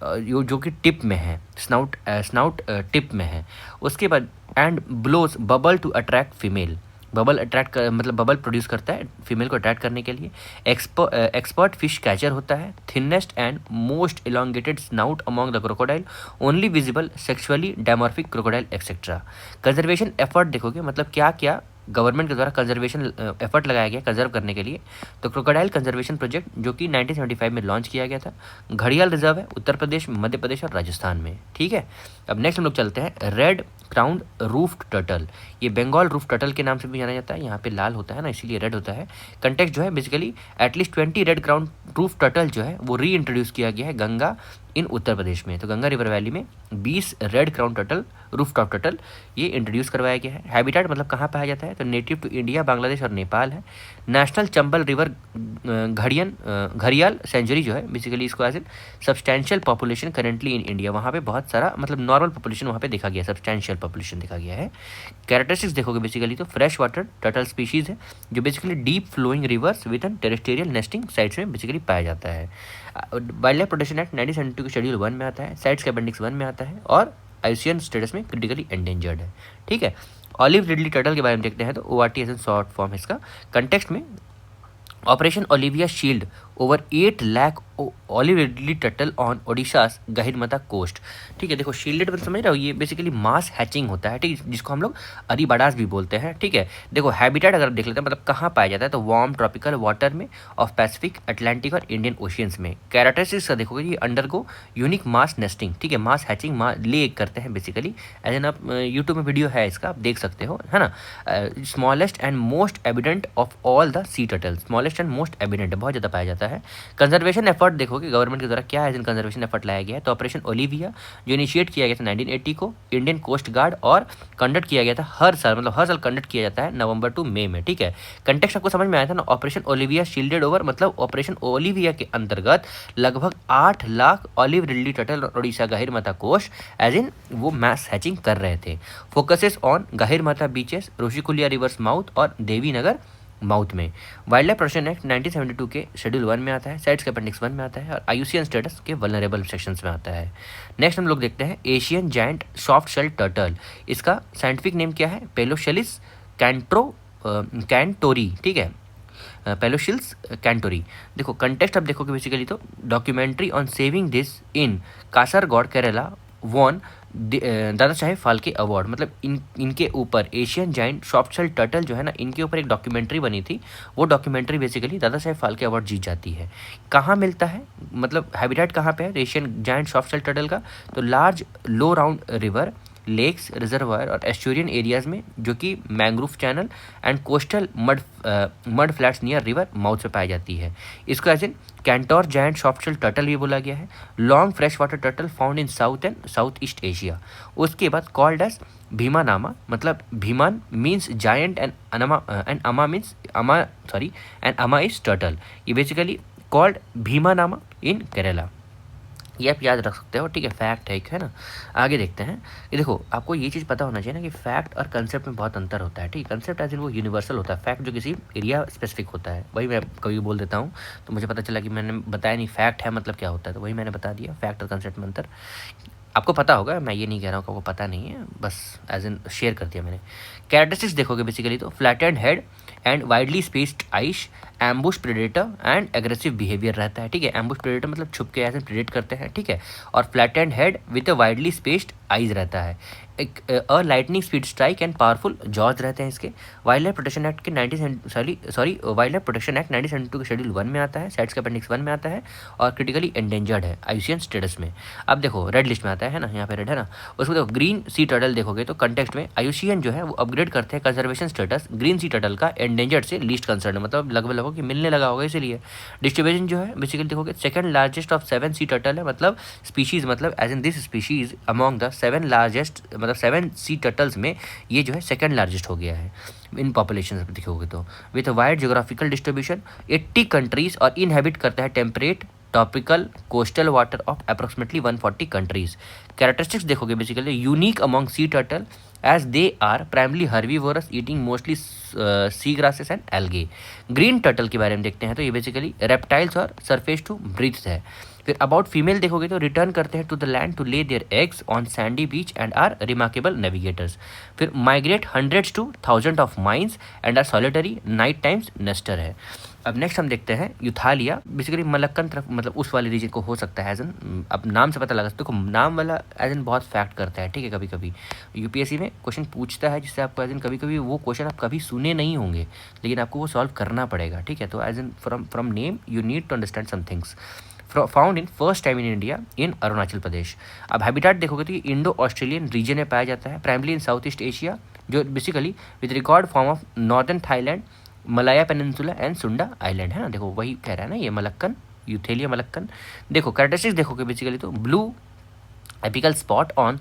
जो कि टिप में है, स्नाउट टिप में है। उसके बाद and blows bubble to attract female, bubble attract कर मतलब बबल प्रोड्यूस करता है फीमेल को अट्रैक्ट करने के लिए। एक्सपर्ट फिश कैचर होता है, thinnest and most elongated snout among the crocodile, only visible sexually dimorphic crocodile etcetera. Conservation effort देखोगे, मतलब क्या क्या गवर्नमेंट के द्वारा कंजर्वेशन एफर्ट लगाया गया कंजर्व करने के लिए, तो क्रोकोडाइल कंजर्वेशन प्रोजेक्ट जो कि 1975 में लॉन्च किया गया था। घड़ियाल रिजर्व है उत्तर प्रदेश, मध्य प्रदेश और राजस्थान में, ठीक है। अब नेक्स्ट हम लोग चलते हैं रेड क्राउंड रूफ्ड टर्टल, ये बंगाल रूफ टर्टल के नाम से भी जाना जाता है, यहाँ पे लाल होता है ना इसीलिए रेड होता है। कंटेक्स्ट जो है basically at least 20 red crowned roof turtle जो है वो री इंट्रोड्यूस किया गया है गंगा इन उत्तर प्रदेश में, तो गंगा रिवर वैली में 20 red crown turtle roof top turtle ये इंट्रोड्यूस करवाया गया है। हैबिटेट मतलब कहाँ पाया जाता है? तो नेटिव टू इंडिया, बांग्लादेश और नेपाल है। नेशनल चंबल रिवर घड़ियाल सेंचुरी जो है बेसिकली इसको as a substantial population currently in India, वहाँ पे बहुत सारा मतलब नॉर्मल पॉपुलेशन वहाँ पे देखा गया है, सब्सटैंशियल पॉपुलेशन देखा गया है। कैरेक्टरिस्टिक्स देखोगे बेसिकली तो फ्रेश वाटर टर्टल स्पीशीज़ है जो basically deep flowing rivers with an terrestrial nesting sites में बेसिकली पाया जाता है। वाइल्ड लाइफ प्रोटेक्शन एक्ट 1972 के शेड्यूल 1 में आता है, साइट्स के अपेंडिक्स 1 में आता है और IUCN स्टेटस में क्रिटिकली एंडेंजर्ड है। ठीक है, ऑलिव रिडली टर्टल के बारे में देखते हैं तो ORT as an short form है इसका। कंटेक्स्ट में operation Olivia shield over 8 lakh olive ridley turtle on Odisha's Gahirmatha coast. ठीक है, देखो शील्डेड मतलब समझ रहे हो, ये बेसिकली मास हैचिंग होता है, ठीक है, जिसको हम लोग अरीबाडास भी बोलते हैं। ठीक है, देखो हैबिटेट अगर देख लेते हैं मतलब कहाँ पाया जाता है, तो वार्म ट्रॉपिकल वाटर में ऑफ पैसिफिक, अटलांटिक और इंडियन ओशियंस में। कैरेक्टरिस्टिक्स का देखोगे ये अंडरगो यूनिक मास नेस्टिंग, ठीक है, मास हैचिंग ले करते हैं बेसिकली। एज एन आप यूट्यूब में वीडियो है इसका, आप देख सकते हो, है ना। Smallest and most evident of all the sea turtle, smallest and most evident, बहुत ज़्यादा पाया जाता है। कंजर्वेशन एफर्ट देखोगे गवर्नमेंट के द्वारा क्या है, कंजर्वेशन एफर्ट लाया गया है, तो ऑपरेशन ओलिविया जो इनिशिएट किया गया था 1980 को इंडियन कोस्ट गार्ड, और कंडक्ट किया गया था हर साल, मतलब हर साल कंडक्ट किया जाता है नवंबर टू मई में। ठीक है, कंटेक्स्ट आपको समझ में आया था ना। ऑपरेशन ओलिविया शील्डेड ओवर, मतलब ऑपरेशन ओलिविया के अंतर्गत लगभग 8 lakh olive ridley turtle Odisha Gahirmatha coast as in वो मैस हैचिंग कर रहे थे। Focuses on Gahirmatha beaches, Rushikulya river's mouth और देवी नगर माउथ में। वाइल्ड लाइफ प्रोटेक्शन एक्ट 1972 के शेड्यूल 1 में आता है, साइट्स के अपेंडिक्स 1 में आता है और IUCN स्टेटस के वल्नरेबल सेक्शंस में आता है। नेक्स्ट हम लोग देखते हैं Asian giant soft shell turtle. इसका साइंटिफिक नेम क्या है, पेलोशेलिस कैंटोरी। ठीक है, पेलोशिल्स कैंटोरी। देखो कंटेक्स्ट आप देखोगे बेसिकली तो documentary on saving this in Kasaragod Kerala won Dada Saheb Phalke award, मतलब इनके ऊपर Asian giant soft shell turtle जो है ना, इनके ऊपर एक डॉक्यूमेंट्री बनी थी, वो डॉक्यूमेंट्री बेसिकली दादा साहेब फाल्के अवार्ड जीत जाती है। कहाँ मिलता है, मतलब हैबिटेट कहाँ पे है Asian giant soft shell turtle का, तो large low round river, lakes, reservoir और एस्चुरियन एरियाज में, जो कि mangrove channel and coastal mud flats near river mouth से पाई जाती है। इसको as in Cantor giant soft shell turtle भी बोला गया है। Long fresh water turtle found in South and South East Asia. उसके बाद कॉल्ड एज भीमानामा, मतलब भीमान मीन्स जायंट एंड अमा मीन्स एंड अमा इज टर्टल। ये बेसिकली कॉल्ड भीमानामा इन केरला, ये आप याद रख सकते हो। ठीक है, फैक्ट है एक, है ना। आगे देखते हैं, ये देखो आपको ये चीज़ पता होना चाहिए ना कि फैक्ट और कंसेप्ट में बहुत अंतर होता है। ठीक है, कंसेप्ट एज इन वो यूनिवर्सल होता है, फैक्ट जो किसी एरिया स्पेसिफिक होता है। वही मैं कभी बोल देता हूँ तो मुझे पता चला कि मैंने बताया नहीं फैक्ट है मतलब क्या होता है, तो वही मैंने बता दिया, फैक्ट और कंसेप्ट में अंतर आपको पता होगा, मैं ये नहीं कह रहा हूँ कि आपको पता नहीं है, बस एज इन शेयर कर दिया मैंने। कैरेक्टरिस्टिक्स देखोगे बेसिकली तो flattened head and widely spaced Aish, ambush predator and aggressive behaviour रहता है। ठीक है, एम्बुश प्रेडेटर मतलब छुप के ऐसे प्रेडेट करते हैं। ठीक है, और flattened head with a widely spaced eyes रहता है। एक lightning speed strike and powerful jaws रहते हैं इसके। वाइल्ड लाइफ प्रोटेक्शन एक्ट के वाइल्ड लाइफ प्रोटेक्शन एक्ट 1972 के शेड्यूल 1 में आता है, साइट्स के अपेंडिक्स 1 में आता है और क्रिटिकली एंडेंजर्ड है IUCN स्टेटस में। अब देखो रेड लिस्ट में आता है ना, यहाँ पे रेड है ना। उसमें देखो ग्रीन सी टर्टल देखोगे तो कंटेक्स्ट में IUCN जो है वो अपग्रेड करते हैं conservation status green sea turtle का एंडेंजर्ड से लीस्ट कंसर्न, मतलब लगभग कि मिलने लगा होगा, इसीलिए। डिस्ट्रीब्यूशन जो है बेसिकली देखोगे second largest of 7 sea turtle है, मतलब स्पीशीज, मतलब as in this species among the 7 largest, मतलब 7 सी टर्टल्स में ये जो है सेकंड लार्जेस्ट हो गया है इन पॉपुलेशन देखोगे तो। With wide geographical distribution 80 countries और इनहेबिट करता है temperate topical coastal water of approximately 140 countries. Characteristics देखोगे basically unique among sea turtle as they are primarily herbivorous eating mostly sea grasses and algae. Green turtle के बारे में देखते हैं तो ये बेसिकली रेप्टाइल्स और सरफेस टू ब्रीथ्स है। फिर अबाउट फीमेल देखोगे तो रिटर्न करते हैं to the land to lay their eggs on sandy beach and are remarkable navigators. फिर migrate hundreds to thousand of miles and are solitary night times nester है। अब next हम देखते हैं यूथालिया, बेसिकली मलक्कन तरफ, मतलब उस वाले रीजन को हो सकता है एज एन, अब नाम से पता लगा सकते हो, नाम वाला एज एन बहुत फैक्ट करता है। ठीक है, कभी कभी यूपीएससी में क्वेश्चन पूछता है जिससे आपको एज एन कभी कभी वो क्वेश्चन आप कभी सुने नहीं होंगे लेकिन आपको वो सॉल्व करना पड़ेगा। ठीक है, तो as an from name you need to understand some things. Found in first time in India in Arunachal Pradesh. अब हैबिटेट देखोगे तो ये इंडो ऑस्ट्रेलियन रीजन में पाया जाता है, प्राइमली इन साउथ ईस्ट एशिया, जो basically with record form of northern Thailand, Malaya peninsula and सुंडा आइलैंड, है ना। देखो वही कह रहा है ना ये मलक्कन, यूथेलिया मलक्कन। देखो कैरेक्टरिस्टिक्स देखोगे बेसिकली तो blue apical spot on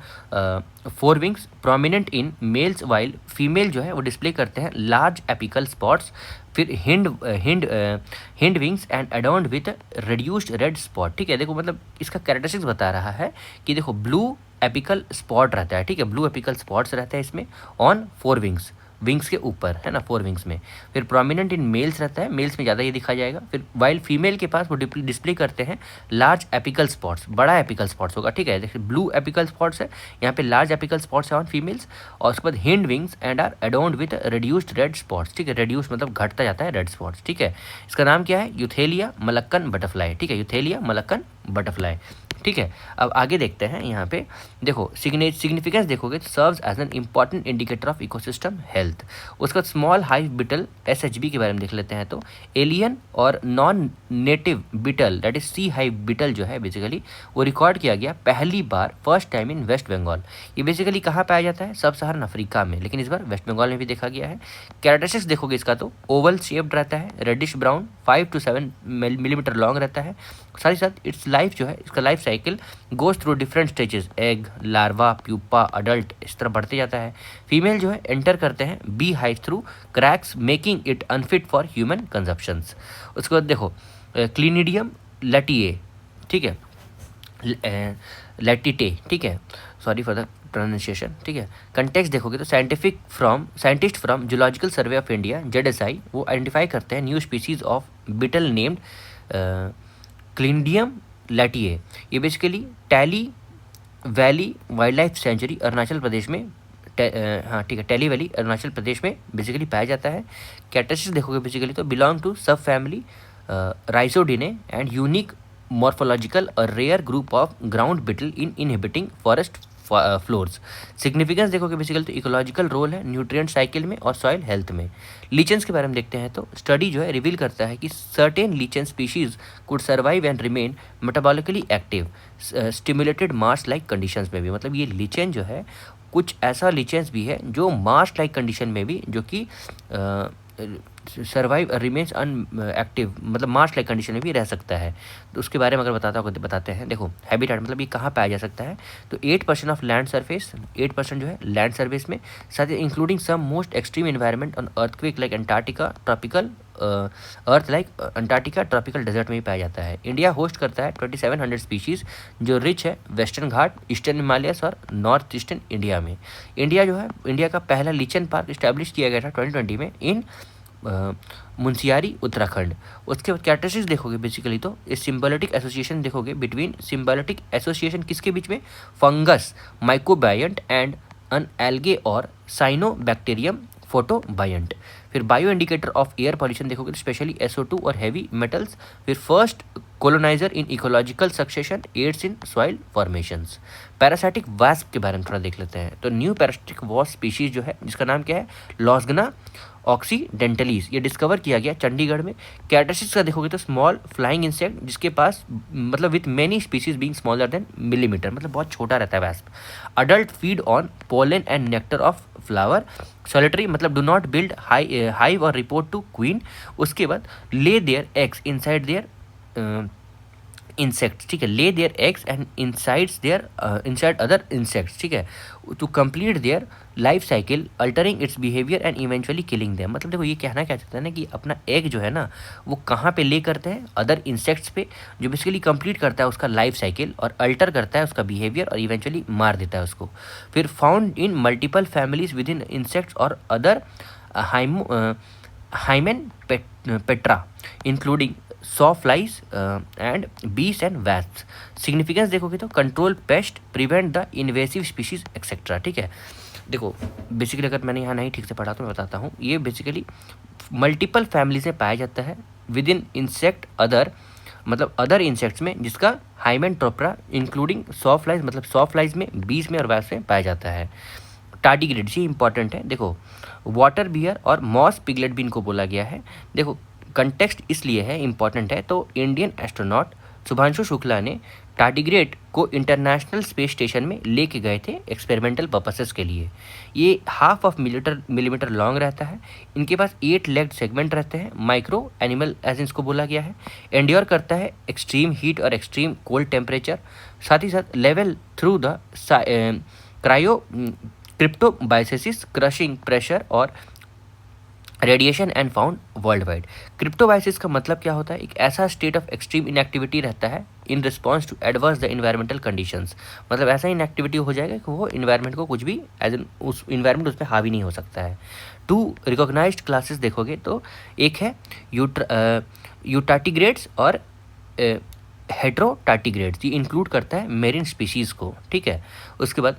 4 wings prominent in males, while female जो है वो डिस्प्ले करते हैं लार्ज एपिकल स्पॉट्स। फिर hind wings and adorned with reduced red spot. ठीक है, देखो मतलब इसका कैरेक्टरिस्टिक्स बता रहा है कि देखो ब्लू एपिकल स्पॉट रहता है। ठीक है, ब्लू एपिकल स्पॉट्स रहता है इसमें ऑन 4 विंग्स, विंग्स के ऊपर, है ना, 4 विंग्स में। फिर प्रोमिनेंट इन मेल्स रहता है, मेल्स में ज़्यादा ये दिखा जाएगा। फिर वाइल फीमेल के पास वो डिस्प्ले करते हैं लार्ज एपिकल स्पॉट्स, बड़ा एपिकल स्पॉट्स होगा, ठीक है। देखिए ब्लू एपिकल स्पॉट्स है, यहाँ पे लार्ज एपिकल स्पॉट्स है ऑन फीमेल्स। और उसके बाद hind wings and are adorned with reduced red spots, ठीक है, रिड्यूस मतलब घटता जाता है रेड स्पॉट्स, ठीक है। इसका नाम क्या है, यूथेलिया मलक्कन बटरफ्लाई, ठीक है, यूथेलिया मलक्कन बटरफ्लाई, ठीक है। अब आगे देखते हैं, यहाँ पे देखो सिग्निफिकेंस देखोगे तो serves as an important indicator of ecosystem health. उसका स्मॉल हाइव बिटल SHB के बारे में देख लेते हैं। तो एलियन और non native beetle that is sea hive beetle जो है बेसिकली वो रिकॉर्ड किया गया पहली बार first time in waste Bengal. ये बेसिकली कहाँ पाया जाता है, सब सहारन अफ्रीका में, लेकिन इस बार वेस्ट बंगाल में भी देखा गया है। कैरेक्टरिस्टिक्स देखोगे इसका तो ओवल शेप्ड रहता है, reddish brown, 5 to 7 millimeter long रहता है। साथ ही साथ इट्स लाइफ जो है, इसका life cycle goes through different stages, egg, larva, pupa, adult, इस तरह बढ़ते जाता है। फीमेल जो है एंटर करते हैं bee hive through cracks making it unfit for human consumptions. उसके बाद देखो क्लिनिडियम लैटिए, ठीक है, लैटिटे, ठीक है, सॉरी फॉर द प्रोनाउंसिएशन, ठीक है। कंटेक्स्ट देखोगे तो scientist from zoological survey of India JSI वो आइडेंटिफाई करते हैं new species of beetle named clinidium लैटिए। ये basically Tale valley wild life sanctuary Arunachal Pradesh में हाँ ठीक है, टैली वैली अरुणाचल प्रदेश में बेसिकली पाया जाता है। कैरेक्टरिस्टिक्स देखोगे बेसिकली तो belong to sub family Rhysodinae and unique morphological और rare group of ground beetle in inhibiting forest floors. Significance देखोगे बेसिकली तो इकोलॉजिकल रोल है न्यूट्रिएंट साइकिल में और सॉइल हेल्थ में। लीचेंस के बारे में देखते हैं तो स्टडी जो है रिवील करता है कि certain lichen species could survive and remain metabolically active stimulated Mars like conditions में भी। मतलब ये लीचेन जो है कुछ ऐसा लीचेंस भी है जो मार्स लाइक कंडीशन में भी जो कि सर्वाइव रिमेन्स अनएक्टिव मतलब मार्स लाइक कंडीशन में भी रह सकता है। तो उसके बारे में अगर बताते हैं, देखो हैबिटेट मतलब ये कहाँ पाया जा सकता है, तो 8% ऑफ लैंड सरफेस, 8% जो है लैंड सरफेस में, साथ ही including some most extreme environment on earthquake like Antarctica tropical tropical desert में भी पाया जाता है। इंडिया होस्ट करता है 2700 स्पीशीज़ जो रिच है वेस्टर्न घाट, ईस्टर्न हिमालयस और नॉर्थ ईस्टर्न इंडिया में। इंडिया जो है इंडिया का पहला लीचन पार्क इस्टेब्लिश किया गया था 2020 में इन मुंशियारी उत्तराखंड। उसके बाद कैरेक्टरिस्टिक्स देखोगे बेसिकली तो इस सिम्बायोटिक एसोसिएशन देखोगे बिटवीन सिम्बायोटिक एसोसिएशन किसके बीच में, fungus mycobiont and an algae और साइनोबैक्टीरियम फोटोबायंट। फिर bio indicator of air pollution देखोगे तो स्पेशली SO2 और हैवी मेटल्स। फिर first coloniser in ecological succession aids in soil formations. Parasitic wasp के बारे में थोड़ा देख लेते हैं। तो न्यू पैरासाइटिक वास्प स्पीशीज जो है जिसका नाम क्या है, लॉस्गना ऑक्सीडेंटलीज, ये डिस्कवर किया गया चंडीगढ़ में। कैरेक्टरिस्टिक्स का देखोगे तो स्मॉल फ्लाइंग इंसेक्ट जिसके पास मतलब with many species being smaller than millimeter, मतलब बहुत छोटा रहता है wasp. Adult feed on pollen and nectar of flower. Solitary मतलब डू नॉट बिल्ड हाइव और रिपोर्ट टू क्वीन। उसके बाद lay their eggs inside their insects, ठीक है, lay their eggs and inside other insects, ठीक है, to complete their life cycle altering its behaviour and eventually killing them. मतलब देखो ये कहना क्या चाहता है ना कि अपना एग जो है ना वो कहाँ पे ले करते हैं, अदर इंसेक्ट्स पे, जो बेसिकली कंप्लीट करता है उसका लाइफ साइकिल और अल्टर करता है उसका बिहेवियर और इवेंचुअली मार देता है उसको। फिर found in multiple families within insects और other hymenoptera including saw flies and bees and wasps. Significance देखोगे तो control pest, prevent the invasive species etcetera, ठीक है। देखो बेसिकली अगर मैंने यहाँ नहीं ठीक से पढ़ा तो मैं बताता हूँ, ये बेसिकली मल्टीपल फैमिली से पाया जाता है विद इन इंसेक्ट अदर मतलब अदर इंसेक्ट्स में, जिसका हाइमेनट्रोपरा इंक्लूडिंग सॉ फ्लाइज मतलब सॉ फ्लाइज में, बीस में और वैस्प में पाया जाता है। टार्डिग्रेड ये इंपॉर्टेंट है, देखो वाटर बियर और मॉस पिगलेट भी इनको बोला गया है। देखो कंटेक्स्ट इसलिए है इंपॉर्टेंट है, तो इंडियन एस्ट्रोनॉट शुभांशु शुक्ला ने टार्डिग्रेड को इंटरनेशनल स्पेस स्टेशन में लेके गए थे एक्सपेरिमेंटल पर्पसेस के लिए। ये हाफ ऑफ मिलीमीटर लॉन्ग रहता है, इनके पास 8 लेग्ड सेगमेंट रहते हैं, माइक्रो एनिमल एज इसको बोला गया है, एंड्योर करता है एक्सट्रीम हीट और एक्सट्रीम कोल्ड टेम्परेचर, साथ ही साथ level through the cryobiosis crushing pressure और radiation and found world wide. Cryptobiosis का मतलब क्या होता है? एक ऐसा स्टेट ऑफ एक्सट्रीम इनएक्टिविटी रहता है in response to adverse the environmental conditions. मतलब ऐसा इनएक्टिविटी हो जाएगा कि वो इन्वायरमेंट को कुछ भी एज एन उस इन्वायरमेंट उस पर हावी नहीं हो सकता है। टू रिकॉग्नाइज्ड क्लासेस देखोगे तो एक है यूटाटिग्रेड्स और हेट्रोटाटिग्रेड्स। ये इंक्लूड करता है मेरिन स्पीशीज़ को, ठीक है। उसके बाद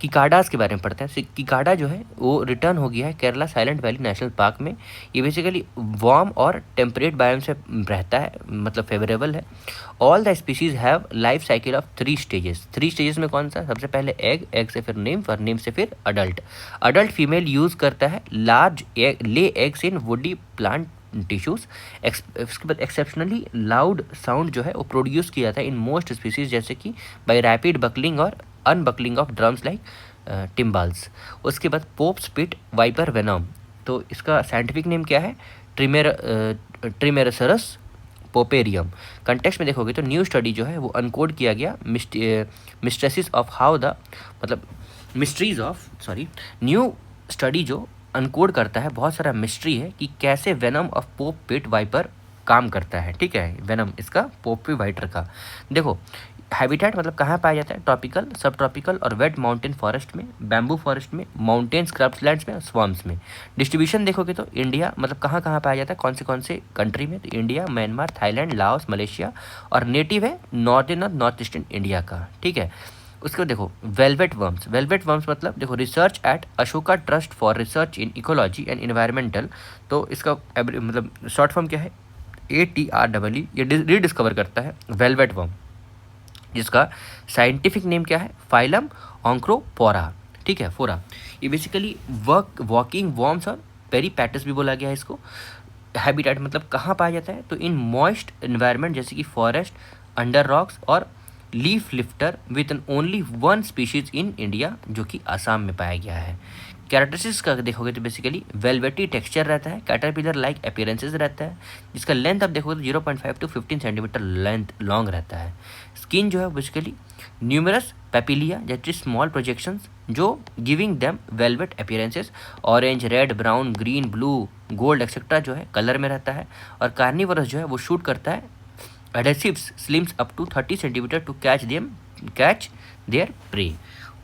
किकाडास के बारे में पढ़ते हैं। किकाडा जो है वो रिटर्न हो गया है Kerala silent valley national park में। ये बेसिकली वार्म और टेम्परेट बायोम से रहता है, मतलब फेवरेबल है। All the species have life cycle of 3 stages. 3 stages में कौन सा? सबसे पहले एग, एग से फिर निम्फ और निम्फ से फिर अडल्ट। अडल्ट फीमेल यूज़ करता है large lay eggs in woody plant tissues. उसके बाद एक्सेप्शनली लाउड साउंड जो है वो प्रोड्यूस किया जाता है इन मोस्ट स्पीसीज, जैसे कि बाई रैपिड बकलिंग और अनबकलिंग ऑफ ड्रम्स लाइक टिम्बाल्स। उसके बाद पोप स्पिट वाइपर वेनम, तो इसका साइंटिफिक नेम क्या है? ट्रिमेरसरस पोपेरियम। कंटेक्स्ट में देखोगे तो न्यू स्टडी जो है वो अनकोड किया गया मिस्ट्रेसिस ऑफ हाउ द मतलब मिस्ट्रीज ऑफ न्यू स्टडी जो अनकोड करता है बहुत सारा मिस्ट्री है कि कैसे venom of pope pit viper काम करता है, ठीक है। वेनम इसका पोप पिट वाइपर का। देखो हैबिटेट मतलब कहाँ पाया जाता है? ट्रॉपिकल, सब ट्रॉपिकल और वेट माउंटेन फॉरेस्ट में, बैम्बू फॉरेस्ट में, माउंटेन स्क्रब्सलैंड्स में, स्वम्स में। डिस्ट्रीब्यूशन देखोगे तो इंडिया मतलब कहाँ कहाँ पाया जाता है, कौन से कंट्री में? तो India, Myanmar, Thailand, Laos, Malaysia, और नेटिव है नॉर्दर्न और नॉर्थ ईस्टर्न इंडिया का, ठीक है। उसके बाद देखो वेलवेट वर्म्स। वेलवेट वर्म्स मतलब देखो research eight Ashoka trust for research in ecology and environmental, तो इसका मतलब शॉर्ट फॉर्म क्या है? ATREE। ये रीडिस्कवर करता है वेलवेट वर्म, जिसका साइंटिफिक नेम क्या है? फाइलम ऑन्क्रोपोरा, ठीक है, फोरा। ये बेसिकली वॉकिंग वॉर्म्स और पेरीपैटस भी बोला गया है इसको। हैबिटेट मतलब कहाँ पाया जाता है? तो इन मॉइस्ट एनवायरनमेंट जैसे कि फॉरेस्ट, अंडर रॉक्स और leaf lifter with an only 1 species in India, जो कि आसाम में पाया गया है। कैरेक्टरिस्टिक्स का देखोगे तो बेसिकली वेलवेटी टेक्सचर रहता है, कैटरपिलर लाइक अपीयरेंसेस रहता है, जिसका लेंथ आप देखोगे तो 0.5 to 15 सेंटीमीटर लेंथ लॉन्ग रहता है। स्किन जो है बेसिकली न्यूमरस पेपिलिया जैसे स्मॉल प्रोजेक्शंस जो giving them velvet appearances. Orange, red, brown, green, blue, gold etcetera जो है कलर में रहता है। और कार्निवरस जो है वो शूट करता है adhesives slimes up to 30 centimeter to catch their prey.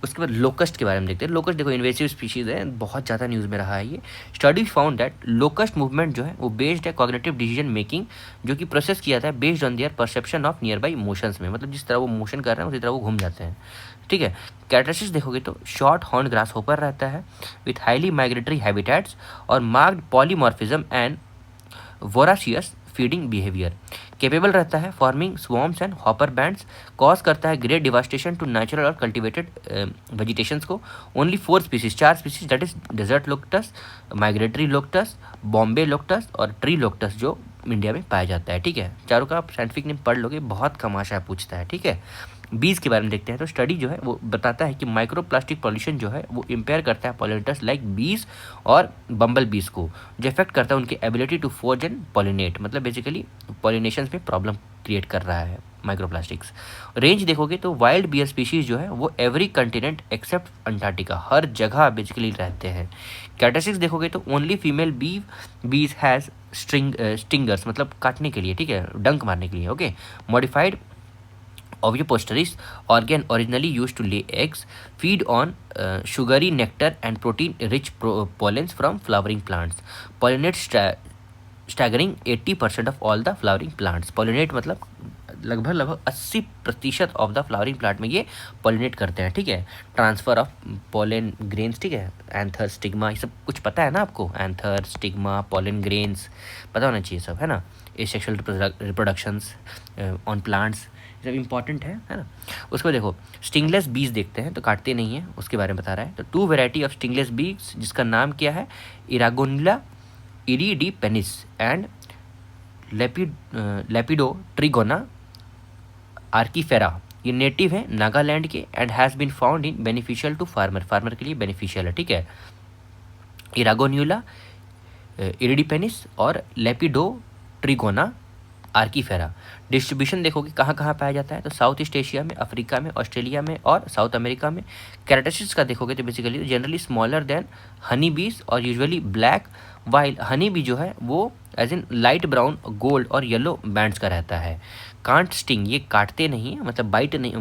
उसके बाद लोकस्ट के बारे में देखते हैं। लोकस्ट देखो इन्वेसिव स्पीशीज़ है, बहुत ज़्यादा न्यूज़ में रहा है ये। Study found that locust movement जो है वो बेस्ड है कॉग्निटिव डिसीजन मेकिंग, जो कि प्रोसेस किया था based on their perception of near by motions में, मतलब जिस तरह वो मोशन कर रहे हैं उसी तरह वो घूम जाते हैं, ठीक है। कैरेक्टरिस्टिक्स देखोगे तो शॉर्ट हॉर्न ग्रास होपर रहता है विथ हाईली माइग्रेटरी हैबिटेट्स और marked polymorphism and voracious feeding behaviour. Capable रहता है forming swarms and hopper bands, cause करता है ग्रेट डिवास्टेशन टू नेचुरल और कल्टिवेटेड वेजिटेशंस को। Only 4 species, 4 species that is desert locust, migratory locust, Bombay locust और tree लोक्टस जो India में पाया जाता है, ठीक है। चारों का आप साइंटिफिक नेम पढ़ लोगे, बहुत कमाशा पूछता है, ठीक है। बीज के बारे में देखते हैं तो स्टडी जो है वो बताता है कि माइक्रोप्लास्टिक पॉल्यूशन जो है वो इम्पेयर करता है पॉलिनेटर्स लाइक बीज और बम्बल बीज को, जो इफेक्ट करता है उनकी ability to forage and pollinate, मतलब बेसिकली पॉलिनेशन में प्रॉब्लम क्रिएट कर रहा है माइक्रोप्लास्टिक्स। रेंज देखोगे तो वाइल्ड बियर स्पीशीज जो है वो एवरी कंटिनेंट एक्सेप्ट अंटार्कटिका, हर जगह बेसिकली रहते हैं। कैरेक्टरिस्टिक्स देखोगे तो ओनली फीमेल बीज हैज स्टिंगर्स, मतलब काटने के लिए, ठीक है, डंक मारने के लिए, okay. Modified ovipositorist organ originally used to lay eggs, feed on sugary nectar and protein-rich pollens from flowering plants. Pollinate staggering 80% of all the flowering plants. Pollinate मतलब लगभग 80% ऑफ द फ्लावरिंग प्लांट में ये pollinate करते हैं, ठीक है। Transfer of pollen grains, ठीक है, एंथर स्टिग्मा, ये सब कुछ पता है ना आपको? एंथर स्टिग्मा, पोलन ग्रेन्स पता होना चाहिए सब, है ना। एसेक्सुअल रिप्रोडक्शंस ऑन प्लांट्स सब इंपॉर्टेंट है ना। उसको देखो स्टिंगलेस बीज देखते हैं तो काटते नहीं है, उसके बारे में बता रहा है। तो 2 वेराइटी ऑफ स्टिंगलेस बीज जिसका नाम क्या है? इरागोनिला इरिडीपेनिस एंड लेपिडोट्रिगोना आर्कीफेरा। ये नेटिव है नागालैंड के and has been found in beneficial to farmer के लिए बेनिफिशियल है, ठीक है। इरागोन्यूला इरिडीपेनिस और लेपिडोट्रिगोना आर्कीफेरा। डिस्ट्रीब्यूशन देखोगे कहाँ कहाँ पाया जाता है, तो साउथ ईस्ट एशिया में, अफ्रीका में, ऑस्ट्रेलिया में और साउथ अमेरिका में। कैरेक्टरिस्टिक्स का देखोगे तो basically generally smaller than honey bees और usually black, while honey bee जो है वो as in light brown, gold और येलो बैंड्स का रहता है। कांट स्टिंग, ये काटते नहीं है, मतलब बाइट नहीं,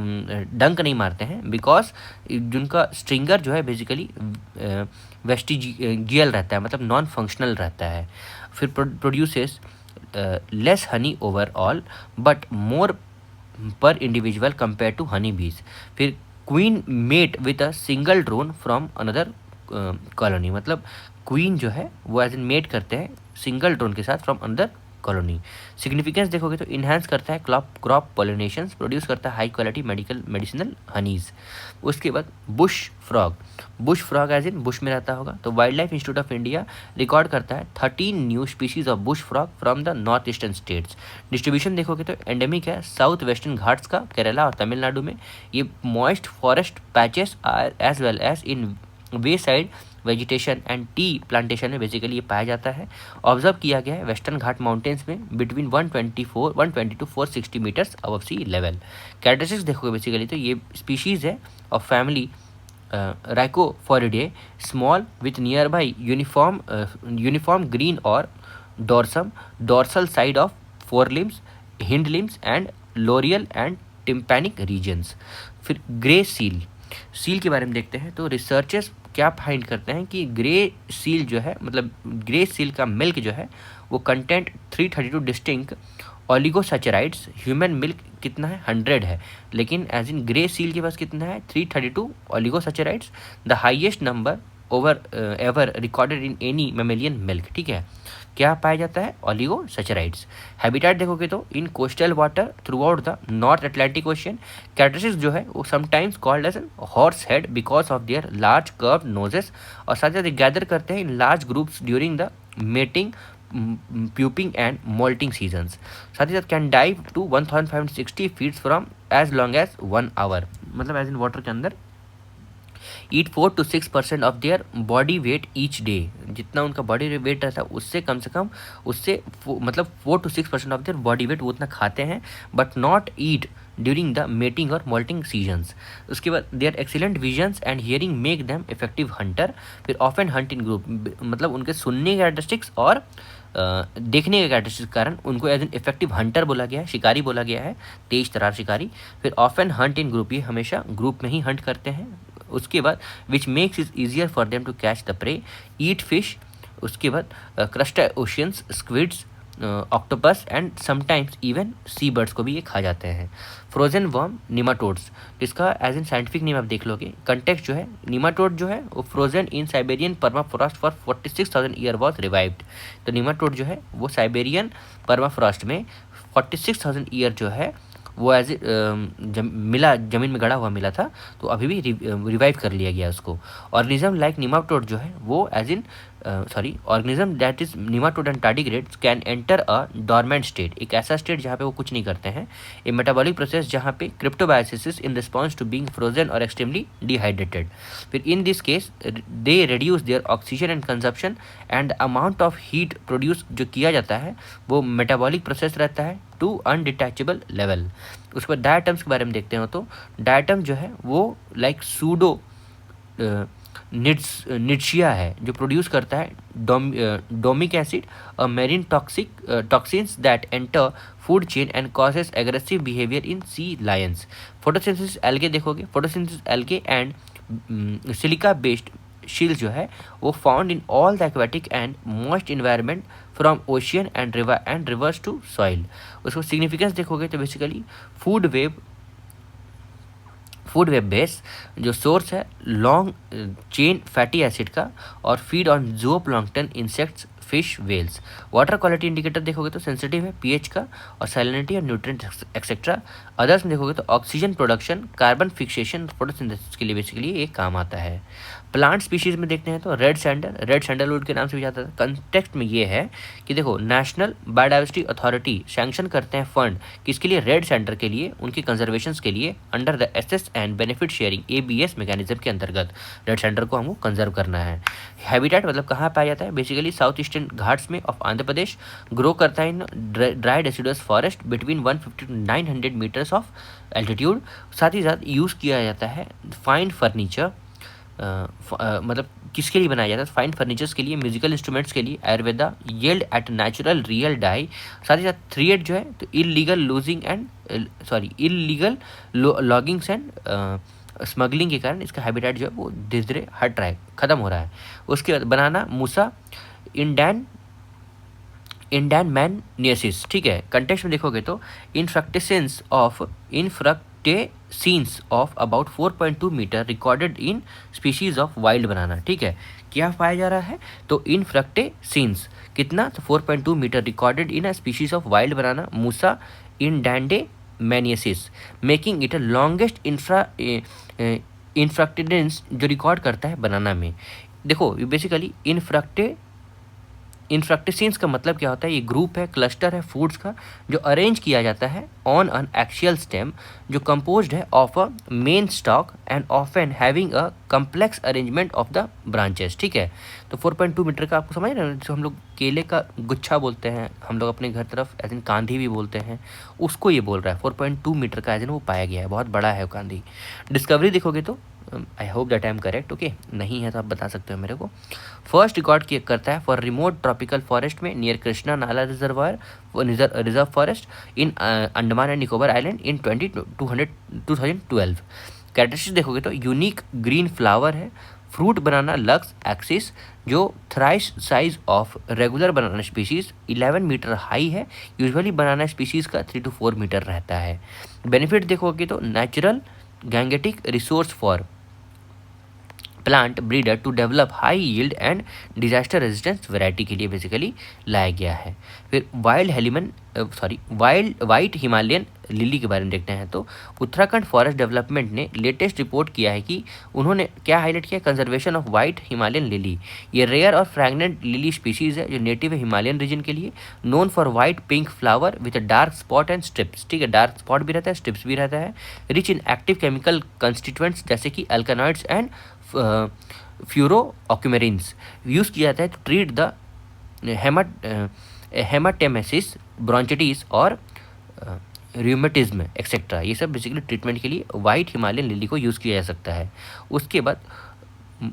डंक नहीं मारते हैं, बिकॉज जिनका स्ट्रिंगर जो है बेसिकली वेस्टिजियल रहता है, मतलब नॉन फंक्शनल रहता है। फिर produces less honey overall but more per individual compare to honey bees. फिर queen mate with a single drone from another colony, मतलब क्वीन जो है वो एज इन मेट करते हैं सिंगल ड्रोन के साथ फ्रॉम अनदर कॉलोनी। सिग्निफिकेंस देखोगे तो इन्हांस करता है क्रॉप पॉलिनेशन, प्रोड्यूस करता है हाई क्वालिटी मेडिसिनल हनीज। उसके बाद bush frog as in bush में रहता होगा, तो wild life institute of India record करता है 13 new species of bush frog from the north eastern states. Distribution देखोगे तो एंडेमिक है साउथ वेस्टर्न घाट्स का, केरला और तमिलनाडु में। ये moist forest patches as well as in way side vegetation and tea plantation में बेसिकली ये पाया जाता है। ऑब्जर्व किया गया है वेस्टर्न घाट माउंटेन्स में between 120 to 460 metres above sea level. Characteristics देखोगे बेसिकली तो ये स्पीशीज़ है of family Rhacophoridae, small with nearby uniform green और dorsal side of four limbs, hind limbs and loreal and tympanic regions. फिर grey seal के बारे में देखते हैं, तो रिसर्चर्स क्या फाइंड करते हैं कि ग्रे सील जो है, मतलब ग्रे सील का मिल्क जो है वो कंटेंट 332 डिस्टिंक्ट ओलिगोसैचराइड्स। ह्यूमन मिल्क कितना है 100 है, लेकिन एज इन ग्रे सील के पास कितना है 332 oligosaccharides, the highest number ever recorded in any mammalian milk. ठीक है, क्या पाया जाता है ओलिगोसैचराइड्स। हैबिटेट देखोगे तो in coastal water throughout the North Atlantic ocean. Characteristics जो है वो sometimes called as horse head because of their large curve noses, और साथ ही गैदर करते हैं in large groups during the mating, pupping and moulting seasons. साथ ही साथ can dive to 1560 feet from as long as 1 hour, मतलब as in water के अंदर। Eat 4 to 6% of their body wait each day, जितना उनका बॉडी वेट रहता है उससे कम से कम मतलब 4 to 6% of their body weight वो उतना खाते हैं, but not eat during the mating और मोल्टिंग सीजन्स। उसके बाद their excellent visions and hearing make them effective hunter. फिर ऑफन हंट इन ग्रुप, मतलब उनके सुनने के कैरेक्टरिस्टिक्स और देखने के कैरेक्टरिस्टिक्स के कारण उनको एज एन इफेक्टिव हंटर बोला गया है, शिकारी बोला गया है, तेज तरार शिकारी। फिर ऑफन हंट इन ग्रुप, ये हमेशा ग्रुप में ही हंट करते हैं। उसके बाद which makes is easier for them to catch the prey, eat fish. उसके बाद crustaceans, squids, octopus and sometimes even sea birds को भी ये खा जाते हैं। फ्रोजन वर्म निमाटोड्स, इसका एज इन साइंटिफिक नेम आप देख लोगे। कंटेक्स्ट जो है, निमाटोड जो है वो frozen in Siberian permafrost for 46,000 year was revived. तो निमाटोड जो है वो साइबेरियन परमाफ्रॉस्ट में 46,000 ईयर जो है वो एज मिला, जमीन में गड़ा हुआ मिला था, तो अभी भी रिवाइव कर लिया गया उसको। ऑर्गेनिज्म लाइक निमाटोड जो है वो as in organism that is nematode and tardigrades can enter a dormant state, एक ऐसा स्टेट जहाँ पे वो कुछ नहीं करते हैं। ए मेटाबॉलिक प्रोसेस जहाँ पे cryptobiosis in response to being frozen और एक्सट्रीमली डिहाइड्रेटेड। फिर in this case they reduce their oxygen and consumption and amount of heat produce जो किया जाता है वो मेटाबॉलिक प्रोसेस रहता है टू अनडिटैचेबल लेवल। उसके बाद डायटम्स के बारे में देखते हो, तो डायटम जो है वो लाइक सूडो निट्शिया है जो प्रोड्यूस करता है domoic acid, a marine toxins that enter food chain and causes aggressive behaviour in sea lions. Photosynthesis algae देखोगे, photosynthesis algae and silica based shell जो है वो found in all the aquatic and moist environment from ocean and rivers to soil. उसको significance देखोगे तो basically food web base जो source है long chain fatty acid का, और feed on zooplankton, insects, fish, whales. Water quality indicator देखोगे तो sensitive है पीएच का और सैलिनिटी और न्यूट्रिएंट एक्सेट्रा। अदर्स में देखोगे तो oxygen production, carbon fixation, photosynthesis के लिए बेसिकली ये काम आता है। प्लांट स्पीशीज़ में देखते हैं तो रेड सैंडलवुड के नाम से भी जाता है। कंटेक्स्ट में ये है कि देखो नेशनल बायोडाइवर्सिटी अथॉरिटी सैंक्शन करते हैं फंड किसके लिए, रेड सैंडर के लिए, उनकी कंजर्वेशन के लिए under the access and benefit sharing ABS mechanism के अंतर्गत रेड सैंडर को हमको कंजर्व करना है। हैबिटेट मतलब कहाँ पाया जाता है, बेसिकली साउथ ईस्टर्न घाट्स में ऑफ आंध्र प्रदेश, ग्रो करता है in dry deciduous forest between 150 to 900 meters of altitude. साथ ही साथ यूज़ किया जाता है फाइन फर्नीचर, मतलब किसके लिए बनाया जाता है, फाइन फर्नीचर्स के लिए, म्यूजिकल इंस्ट्रूमेंट्स के लिए, Ayurveda, yield at natural real dye. साथ ही साथ थ्रीएड जो है तो इलीगल लॉगिंग्स एंड स्मगलिंग के कारण इसका हैबिटेट जो है वो धीरे धीरे हट रहा है, ख़त्म हो रहा है। उसके बाद बनाना मूसा इंडैन मैनियसिस, ठीक है। कंटेक्स्ट में देखोगे तो infructescence of about 4.2 metre recorded in species of wild banana, ठीक है। क्या पाया जा रहा है, तो इनफ्रक्टेसेंस कितना, तो 4.2 metre recorded in a species of wild banana Musa indandamanensis, making it a longest infructescence जो रिकॉर्ड करता है बनाना में। देखो बेसिकली इनफ्रक्टेसेंस का मतलब क्या होता है, ये ग्रुप है, क्लस्टर है फूड्स का जो अरेंज किया जाता है ऑन एन एक्सियल स्टेम जो कंपोज्ड है of a main stock and often having a complex arrangement of the branches, ठीक है। तो 4.2 मीटर का आपको समझ रहे हैं, जो हम लोग केले का गुच्छा बोलते हैं, हम लोग अपने घर तरफ एज इन कांधी भी बोलते हैं, उसको ये बोल रहा है 4.2 मीटर का एज इन वो पाया गया है, बहुत बड़ा है वो कांधी। डिस्कवरी देखोगे तो आई hope that I am correct, okay, नहीं है तो आप बता सकते हो मेरे को। फर्स्ट रिकॉर्ड करता है फॉर रिमोट ट्रॉपिकल फॉरेस्ट में near Krishna Nala reserve forest in Andaman and Nicobar island in 2012। Characteristics देखोगे तो यूनिक ग्रीन फ्लावर है, फ्रूट बनाना लक्स एक्सिस जो thrice size of regular banana species 11 meter high है, यूजुअली बनाना स्पीशीज़ का 3 to 4 metre रहता है। Benefit देखोगे तो natural genetic resource for plant breeder to develop high yield and disaster resistance variety के लिए basically लाया गया है। फिर वाइट हिमालयन लिली के बारे में देखते हैं तो उत्तराखंड फॉरेस्ट डेवलपमेंट ने लेटेस्ट रिपोर्ट किया है कि उन्होंने क्या हाईलाइट किया, conservation of white Himalayan lily. ये रेयर और फ्रैगनेंट लिली स्पीशीज़ है जो नेटिव है हिमालयन रीजन के लिए, known for white pink flower with dark spot and strips, ठीक है, डार्क स्पॉट भी रहता है, स्ट्रिप्स भी रहता है, rich in active chemical constituents जैसे कि अल्कानॉइड्स एंड फ्यूरो ऑक्यूमेरिन्स यूज़ किया जाता है टू ट्रीट द हेमाटेमेसिस, ब्रोंचिटिस और रूमेटिज्म एक्सेट्रा। ये सब बेसिकली ट्रीटमेंट के लिए वाइट हिमालयन लिली को यूज़ किया जा सकता है। उसके बाद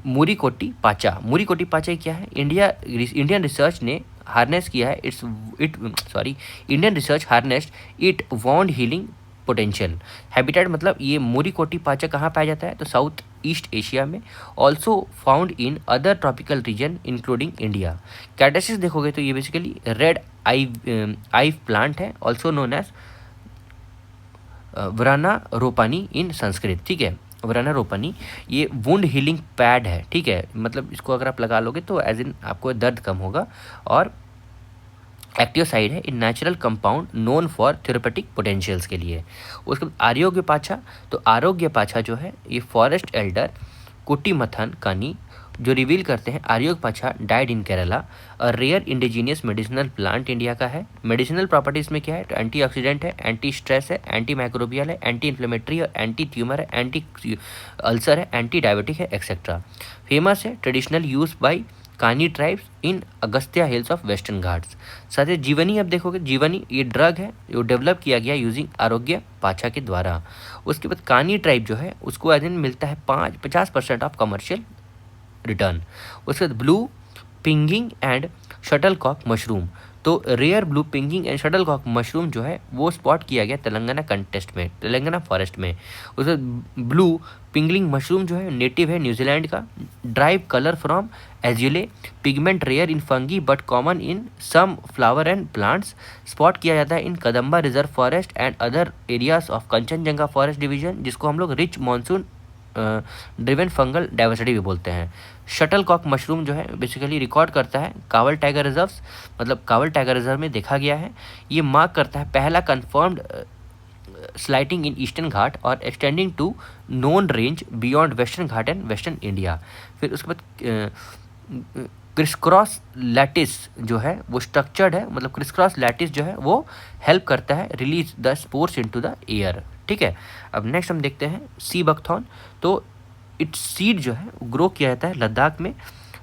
मूरीकोटी पाचा क्या है, इंडियन रिसर्च ने हार्नेस किया है Indian research harnessed it wound healing potential. Habitat मतलब ये मूरीकोटी पाचा कहाँ पाया जाता है, तो साउथ ईस्ट एशिया में, also found in other tropical region including India. Characteristics देखोगे तो ये बेसिकली रेड आइव प्लांट है, ऑल्सो नोन एज वराना रोपानी इन संस्कृत, ठीक है। वराना रोपानी ये वुंड हीलिंग पैड है, ठीक है, मतलब इसको अगर आप लगा लोगे तो एज इन आपको दर्द कम होगा, और एक्टिव साइड है in natural compound known for therapeutic potentials के लिए। उसके बाद आरोग्य पाछा जो है ये फॉरेस्ट एल्डर कुटीमथन कानी जो रिवील करते हैं आर्योग पाछा डाइड इन केरला, और rare indigenous medicinal plant India का है। मेडिसिनल प्रॉपर्टीज़ में क्या है, तो एंटीऑक्सीडेंट है, एंटी स्ट्रेस है, एंटी माइक्रोबियल है, एंटी इन्फ्लेमेटरी और एंटी ट्यूमर है, एंटी अल्सर है, एंटी डायबिटिक है एक्सेट्रा। फेमस है ट्रेडिशनल यूज बाई कानी tribes in Agastya hills of western Ghats. साथ ही जीवनी अब देखोगे, जीवनी ये ड्रग है जो डेवलप किया गया यूजिंग आरोग्य पाछा के द्वारा। उसके बाद कानी ट्राइब जो है उसको एज इन मिलता है 50% ऑफ कमर्शियल रिटर्न। उसके बाद blue pinkgill and shuttlecock mushroom, तो rare blue pinkgill and shuttlecock mushroom जो है वो स्पॉट किया गया तेलंगाना फॉरेस्ट में। उसके बाद ब्लू पिंगलिंग मशरूम जो है नेटिव है न्यूजीलैंड का, drive colour from azulene, pigment rare in fungi but common in some flower and plants, spot किया जाता है in Kadamba reserve forest and other areas of Kanchenjunga forest division, जिसको हम लोग rich monsoon driven fungal diversity भी बोलते हैं। शटलकॉक मशरूम जो है बेसिकली रिकॉर्ड करता है कावल टाइगर रिजर्व में देखा गया है। ये मार्क करता है पहला कन्फर्म्ड स्लाइटिंग इन ईस्टर्न घाट और extending to known range beyond Western Ghat and Western India. फिर उसके बाद क्रिस क्रॉस लैटिस जो है वो स्ट्रक्चर्ड है, मतलब क्रिस क्रॉस लैटिस जो है वो हेल्प करता है release the spores into the air. ठीक है, अब नेक्स्ट हम देखते हैं सी बकथॉर्न। तो इट्स सीड जो है ग्रो किया जाता है लद्दाख में,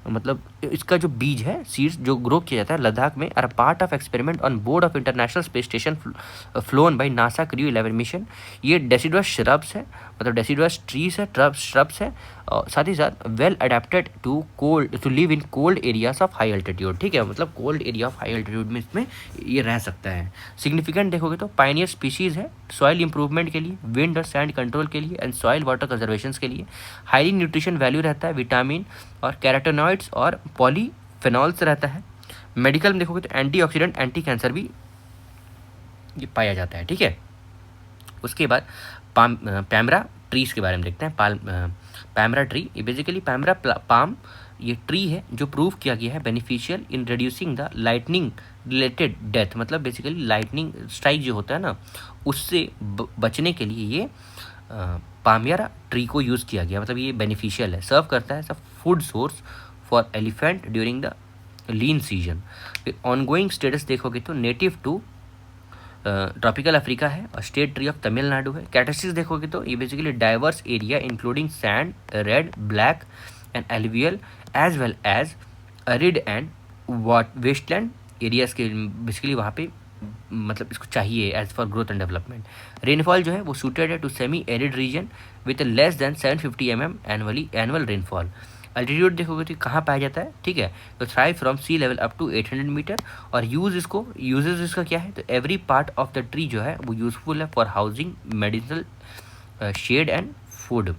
मतलब इसका जो बीज है सीड्स जो ग्रो किया जाता है लद्दाख में, are part of experiment on board of International Space Station flown by NASA crew 11 mission. ये डेसिडुअस श्रब्स है, मतलब डेसिडुअस ट्रीज है, श्रब्स है, और साथ ही साथ well adapted to live in cold areas of high altitude. ठीक है, मतलब cold area of high altitude में इसमें ये रह सकता है। सिग्निफिकेंट देखोगे तो पायनियर स्पीशीज है सॉइल इंप्रूवमेंट के लिए, विंड और सैंड कंट्रोल के लिए एंड सॉइल वाटर कंजर्वेशन के लिए। हाईली न्यूट्रिशन वैल्यू रहता है, विटामिन और कैरोटेनॉइड्स और पॉलीफेनॉल्स रहता है। मेडिकल में देखोगे तो एंटीऑक्सीडेंट, एंटी कैंसर भी ये पाया जाता है। ठीक है, उसके बाद पैमरा ट्रीज के बारे में देखते हैं। पैमरा ट्री, ये बेसिकली पैमरा पाम ये ट्री है जो प्रूव किया गया है beneficial in reducing the lightning related death, मतलब बेसिकली लाइटनिंग स्ट्राइक जो होता है ना उससे बचने के लिए ये पामरा ट्री को यूज़ किया गया, मतलब ये बेनिफिशियल है, सर्व करता है सब food source for elephant during the lean season. फिर ऑनगोइंग स्टेटस देखोगे तो नेटिव टू ट्रॉपिकल अफ्रीका है और स्टेट ट्री ऑफ तमिलनाडु है। कैरेक्टरिस्टिक्स देखोगे तो ये basically diverse area including sand, red, black and alluvial as well as arid and wasteland areas के बेसिकली वहाँ पे मतलब इसको चाहिए as for growth and development. Rainfall जो है वो सूटेड है to semi arid region with less than 750 mm annual rainfall. Altitude देखोगे तो कहाँ पाया जाता है, ठीक है, तो thrive from sea level up to 800 metre. और यूजेस इसका क्या है, तो every part of the tree जो है वो यूजफुल है for housing, medicinal, shade and food.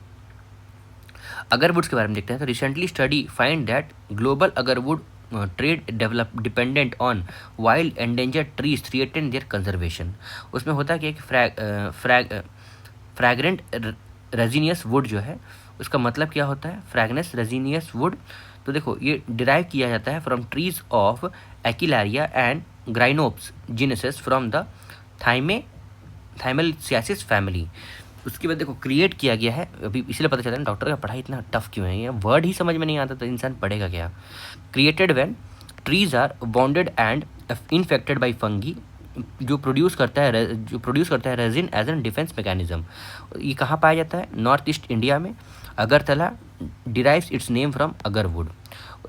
Agarwoods के बारे में देखते हैं तो recently study find that global agarwood trade develop dependent on wild endangered trees threaten their conservation. उसमें होता क्या है कि फ्रैग्रेंट रेजिनियस वुड जो है उसका मतलब क्या होता है, फ्रैगनेस रेजिनियस वुड। तो देखो ये डिराइव किया जाता है from trees of Aquilaria and Gyrinops genuses from the Thymelaeaceae family. उसके बाद देखो क्रिएट किया गया है, अभी इसलिए पता चलता है डॉक्टर का पढ़ाई इतना टफ क्यों है, ये वर्ड ही समझ में नहीं आता तो इंसान पढ़ेगा क्या। Created when trees are bounded and infected by fungi, जो प्रोड्यूस करता है resin as an defence mechanism. ये कहाँ पाया जाता है, नॉर्थ ईस्ट इंडिया में। Agartala derives its name from agarwood.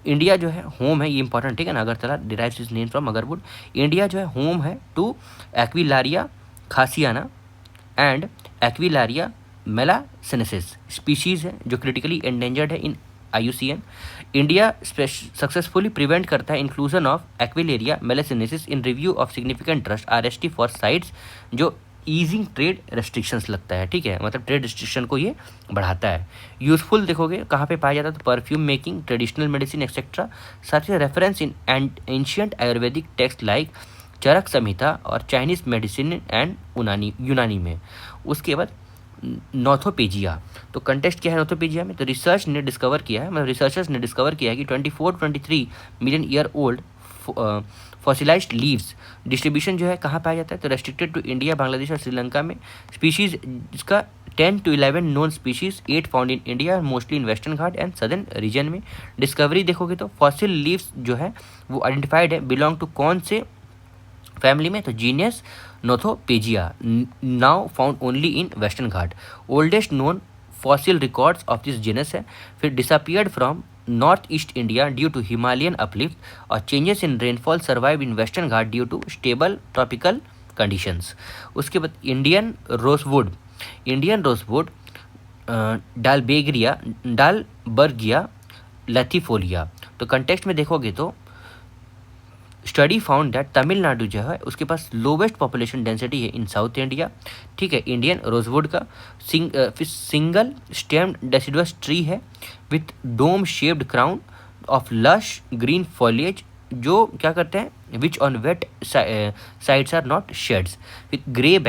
India जो है होम है, ये इंपॉर्टेंट, ठीक है ना, Agartala derives its name from agarwood. India जो है होम है to Aquilaria khasiana and Aquilaria malaccensis species है जो क्रिटिकली एंडेंजर्ड है इन IUCN। इंडिया सक्सेसफुली प्रिवेंट करता है inclusion of Aquilaria malaccensis in review of significant trust RST for CITES, जो easing trade restrictions लगता है, ठीक है, मतलब ट्रेड रेस्ट्रिक्शन को ये बढ़ाता है। यूजफुल देखोगे कहाँ पे पाया जाता है, तो perfume making, traditional medicine etcetera. साथ ही reference in ancient Ayurvedic text like Charak Samhita और चाइनीज मेडिसिन एंड यूनानी में। उसके बाद नॉर्थोपेजिया, तो कंटेक्स्ट क्या है नॉर्थोपेजिया में, तो रिसर्चर्स ने डिस्कवर किया है कि 24-23 million year old fossilised leaves distribution जो है कहाँ पाया जाता है, तो रेस्ट्रिक्टेड टू इंडिया, बांग्लादेश और श्रीलंका में। स्पीशीज इसका 10 to 11 known species, 8 found in India, mostly in western Ghat and southern reason में। डिस्कवरी देखोगे तो फॉसिल लीव्स जो है वो आइडेंटिफाइड है, बिलोंग टू कौन से फैमिली में, तो genius Nothopegia, now found only in western Ghat. Oldest known fossil records of this genus है। फिर disappeared from north east India due to Himalayan uplift और changes in rainfall, survive in western Ghat due to stable tropical conditions. उसके बाद Indian rosewood डालबर्गिया लैथिफोलिया। तो context में देखोगे तो study found that Tamil Nadu जो है उसके पास लोवेस्ट पॉपुलेशन डेंसिटी है इन साउथ इंडिया, ठीक है। इंडियन रोजवुड का सिंगल स्टेम्ड डेसिडुअस ट्री है with dome shaped crown of lush green foliage, जो क्या करते हैं, which on wet sides are not shades, with grey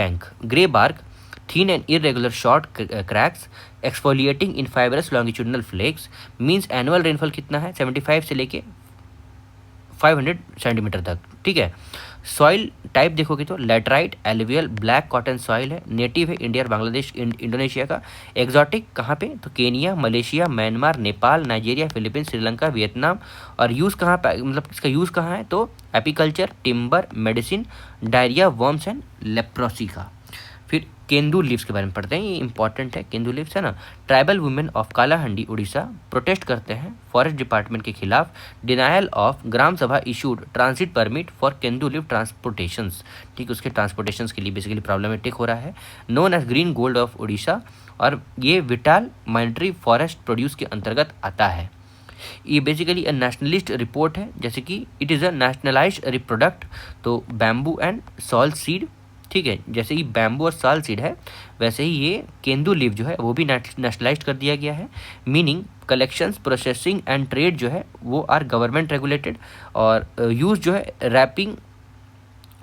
bark, thin and irregular short cracks, exfoliating in fibrous longitudinal flakes। Means annual rainfall कितना है, 75 से लेके 500 centimetre तक, ठीक है। सॉइल टाइप देखोगे तो laterite, alluvial, black cotton soil है, नेटिव है इंडिया और बांग्लादेश इंडोनेशिया का। एग्जॉटिक कहाँ पे, तो Kenya, Malaysia, Myanmar, Nepal, Nigeria, Philippines, Sri Lanka, Vietnam. और यूज़ कहाँ पे, मतलब इसका यूज़ कहाँ है, तो apiculture, timber, medicine, diarrhoea, worms and leprosy का। फिर केंदू लीव्स के बारे में पढ़ते हैं, ये इंपॉर्टेंट है, केंदू लीव्स है ना। Tribal women of Kalahandi Orissa protest करते हैं फॉरेस्ट डिपार्टमेंट के खिलाफ। Denial of Gram Sabha issued transit permit for kendu leave transportations, ठीक है, उसके ट्रांसपोर्टेशंस के लिए बेसिकली प्रॉब्लमेटिक हो रहा है। Known as green gold of Orissa, और ये विटाल माइनट्री फॉरेस्ट प्रोड्यूस के अंतर्गत आता है। ये बेसिकली नेशनलिस्ट रिपोर्ट है, जैसे कि इट इज़ अ नेशनलाइज्ड रिप्रोडक्ट, तो बैम्बू एंड सॉल सीड, ठीक है, जैसे ही बैम्बू और साल सीड है वैसे ही ये केंदू लीव जो है वो भी नेशनलाइज कर दिया गया है। Meaning collections, processing and trade जो है वो आर गवर्नमेंट रेगुलेटेड, और यूज जो है wrapping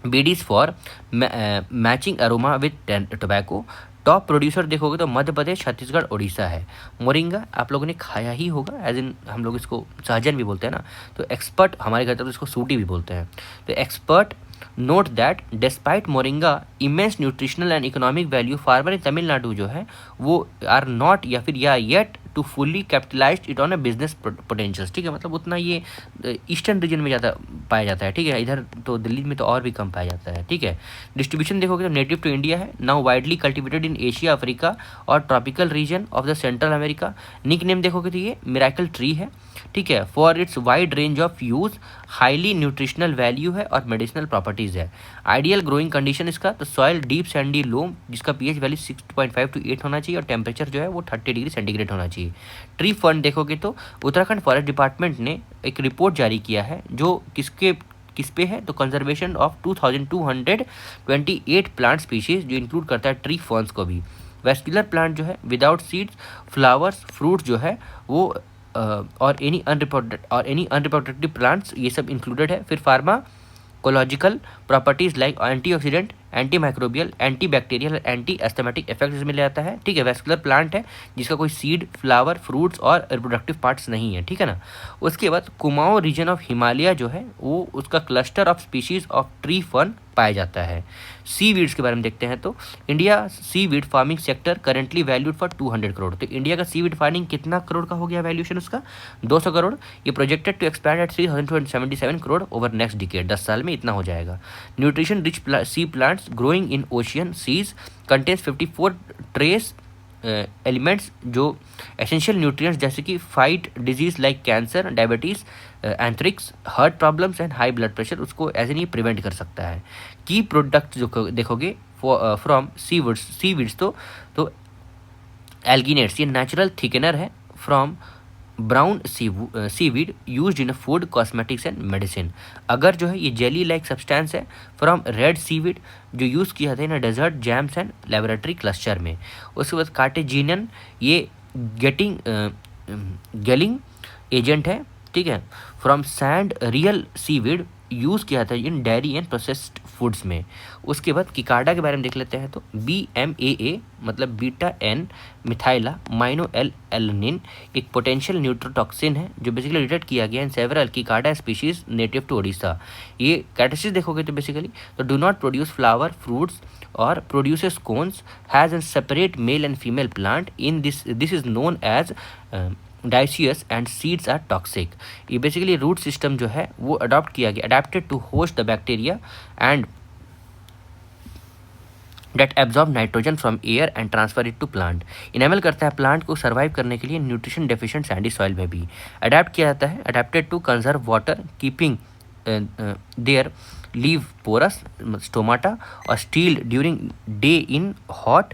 bidis for matching aroma with tobacco. Top producer देखोगे तो मध्य प्रदेश, छत्तीसगढ़, उड़ीसा है। मोरिंगा आप लोगों ने खाया ही होगा, एज इन हम लोग इसको सहजन भी बोलते हैं ना, तो एक्सपर्ट हमारे घर तरफ इसको सूटी भी बोलते हैं। तो expert note that despite moringa immense nutritional and economic value, farmer in Tamil Nadu जो है वो आर नॉट या फिर या yet to fully capitalise it on a business potential, ठीक है, मतलब उतना ये ईस्टर्न रीजन में ज़्यादा पाया जाता है, ठीक है, इधर तो दिल्ली में तो और भी कम पाया जाता है, ठीक है। डिस्ट्रीब्यूशन देखोगे तो नेटिव टू इंडिया है, now widely cultivated in Asia, Africa और tropical region of the Central America. Nick name देखोगे तो ये मिराकल ट्री है, ठीक है, for its wide range of use, highly nutritional value है और मेडिसिनल प्रॉपर्टीज़ है। आइडियल ग्रोइंग कंडीशन इसका, तो सॉइल डीप सैंडी लोम जिसका पीएच वैल्यू 6.5 to 8 होना चाहिए, और टेम्परेचर जो है वो 30 डिग्री सेंटीग्रेड होना चाहिए। ट्री फंड देखोगे तो उत्तराखंड फॉरेस्ट डिपार्टमेंट ने एक रिपोर्ट जारी किया है जो किस पे है, तो कंजर्वेशन ऑफ 2228 प्लांट स्पीशीज, जो इंक्लूड करता है ट्री फर्न्स को भी। वेस्कुलर प्लांट जो है विदाउट सीड्स, फ्लावर्स, फ्रूट जो है वो और एनी अनरिप्रोडक्टिव प्लांट्स, ये सब इंक्लूडेड है। फिर pharmacological properties like antioxidant, anti microbial, anti bacterial, anti asthmatic effect इसमें ले आता है, ठीक है। वेस्कुलर प्लांट है जिसका कोई सीड, फ्लावर, फ्रूट्स और रिप्रोडक्टिव पार्ट्स नहीं है, ठीक है ना। उसके बाद कुमाऊं रीजन ऑफ हिमालय जो है वो उसका cluster of species of tree fern पाया जाता है। सी वीड्स के बारे में देखते हैं तो India seaweed farming sector currently valued for 200 crore, तो इंडिया का सी वीड फार्मिंग कितना करोड़ का हो गया वैल्यूएशन उसका, 200 करोड़। ये projected to expand at 377 crore over next decade, 10 साल में इतना हो जाएगा। Nutrition rich sea plants growing in ocean seas contains 54 trace elements जो एसेंशियल न्यूट्रिएंट्स जैसे कि fight disease like cancer, diabetes, anthrax, heart problems and high blood pressure, उसको as an ये प्रिवेंट कर सकता है। की प्रोडक्ट जो देखोगे फ्रॉम सीविड्स तो एल्गिनेट्स, ये नेचुरल थिकनर है from brown seaweed used in food, cosmetics and medicine. अगर जो है ये जेली लाइक सब्सटेंस है फ्रॉम रेड सीवीड जो यूज़ किया था in dessert, jams and laboratory cluster में। उसके बाद कार्टेजिनन, ये गेलिंग एजेंट है, ठीक है, from sand real seaweed use किया था इन डेयरी एंड प्रोसेस्ड फूड्स में। उसके बाद किकार्डा के बारे में देख लेते हैं तो BMAA मतलब beta N methylamino alanine एक पोटेंशियल न्यूट्रोटॉक्सिन है जो बेसिकली डिटेक्ट किया गया इन सेवरल किकार्डा स्पीशीज नेटिव टू ओडिशा। ये कैरेक्टरिस्टिक्स देखोगे तो बेसिकली तो do not produce flower, fruits और produces cones, has a separate male and female plant in this is known as dioecious and seeds are toxic. ये basically root system जो है वो adopt किया गया, adapted to host the bacteria and that absorb nitrogen from air and transfer it to plant. Enable करता है plant को survive करने के लिए न्यूट्रिशन डेफिशिएंट सैंडी सॉइल में भी। अडेप्ट किया जाता है, adapted to conserve water, keeping their leave pores stomata और sealed during day in hot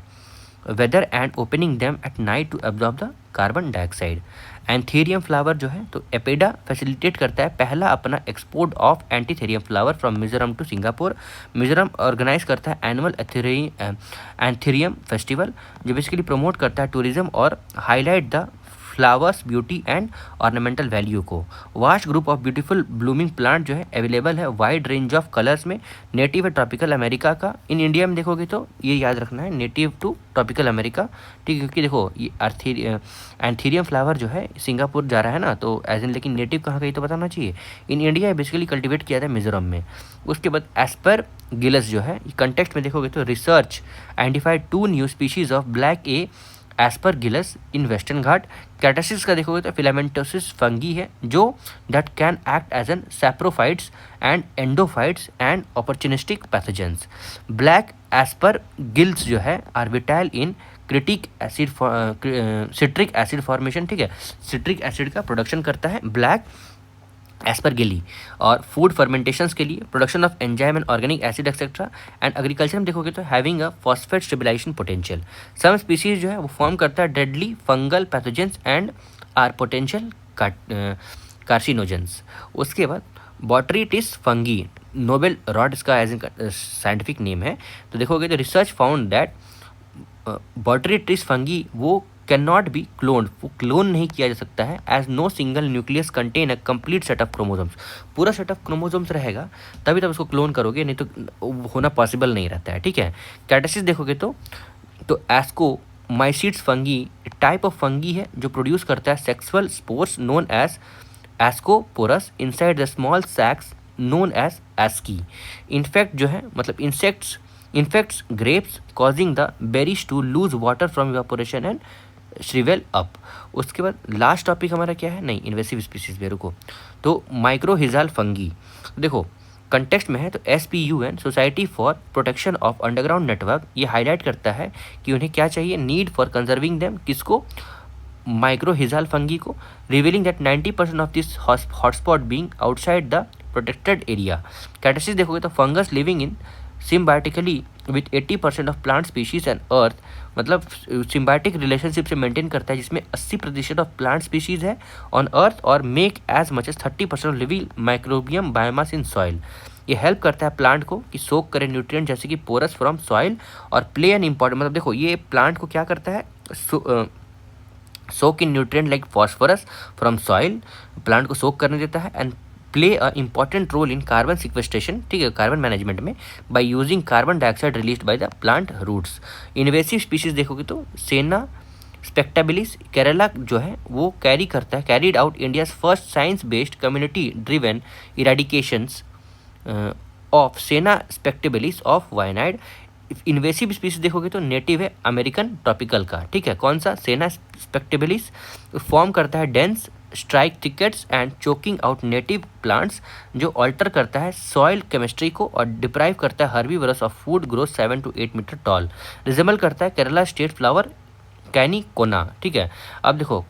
weather and opening them at night to absorb the carbon dioxide. Anthurium flower जो है तो APEDA facilitate करता है पहला अपना export of anthurium flower from Mizoram to Singapore. Mizoram organise करता है एनुअल एंथेरियम फेस्टिवल जो बेसिकली प्रमोट करता है टूरिज्म और highlight the flowers beauty and ornamental value को। Vast group of beautiful blooming plant जो है अवेलेबल है वाइड रेंज ऑफ कलर्स में, नेटिव है ट्रॉपिकल अमेरिका का। इन इंडिया में देखोगे तो ये याद रखना है, नेटिव टू ट्रॉपिकल अमेरिका, ठीक है, क्योंकि देखो ये एंथीरियम फ्लावर जो है सिंगापुर जा रहा है ना, तो एज इन, लेकिन नेटिव कहाँ का ये तो बताना चाहिए। इन इंडिया बेसिकली कल्टिवेट किया था मिजोरम में। उसके बाद एस्पर गिलस जो है, कंटेक्स्ट में देखोगे तो research identified 2 new species of black a aspergillus in western Ghat. कैटासिस का देखोगे तो फिलामेंटोसिस फंगी है जो that can act as an saprophytes and endophytes and opportunistic pathogens. Black aspergilli जो है are vital in critic acid citric acid formation, ठीक है, सिट्रिक एसिड का प्रोडक्शन करता है ब्लैक एस्परगिली, और फूड फर्मेंटेशंस के लिए production of enzyme and organic acid etcetera. And agriculture में देखोगे तो having a phosphate stabilisation potential. Some species जो है वो फॉर्म करता है deadly fungal pathogens and are potential carcinogens. उसके बाद बॉटरीटिस फंगी, नोबेल रॉड इसका एज साइंटिफिक नेम है। तो देखोगे तो research found that botrytis fungi वो कैन नॉट बी क्लोन्ड, वो क्लोन नहीं किया जा सकता है, as no single nucleus contain a complete set of chromosomes. पूरा सेट ऑफ क्रोमोसोम्स रहेगा तभी तब उसको क्लोन करोगे, नहीं तो होना पॉसिबल नहीं रहता है, ठीक है। कैटासिस देखोगे तो ascomycetes fungi type of fungi है जो प्रोड्यूस करता है sexual spores known as ascospores inside the small sacs known as asci. In fact जो है मतलब infects grapes causing the berries to lose water from evaporation and shrivel up। उसके बाद last topic हमारा क्या है, नहीं इन्वेसिव स्पीसीज में रुको, तो माइक्रोहिजाल फंगी। देखो कंटेक्स्ट में है तो SPUN society for protection of underground network ये हाईलाइट करता है कि उन्हें क्या चाहिए, नीड फॉर कंजर्विंग देम, किसको, माइक्रोहिजाल फंगी को, revealing that 90% of this hotspot being outside the protected area. कैटासिस देखोगे तो fungus living in symbiotically with 80% of plant species and earth, मतलब सिम्बायोटिक रिलेशनशिप से मेंटेन करता है जिसमें 80% ऑफ प्लांट स्पीशीज है ऑन अर्थ, और make as much as 30% of living microbiome biomass in soil. ये हेल्प करता है प्लांट को कि सोक करे न्यूट्रिएंट जैसे कि पोरस फ्रॉम सॉइल, और प्ले एन इम्पॉर्टेंट, मतलब देखो ये प्लांट को क्या करता है, soak in nutrient like phosphorus from soil, plant को सोक करने देता है, and play a important role in carbon sequestration, ठीक है, कार्बन मैनेजमेंट में, by using carbon dioxide released by the plant roots. Invasive species देखोगे तो सेना स्पेक्टेबिलिस केरला जो है वो कैरी करता है, carried out India's first science based community driven eradications of Senna spectabilis of Wayanad. Invasive species देखोगे तो नेटिव है अमेरिकन ट्रॉपिकल का, ठीक है, कौन सा, सेना स्पेक्टेबिलिस, फॉर्म करता है dense strike thickets and choking out native plants, जो ऑल्टर करता है सॉइल केमिस्ट्री को और डिप्राइव करता है herbivores of food growth 7 to 8 metre tall. Resemble करता है केरला स्टेट फ्लावर कैनिकोना, ठीक है। अब देखो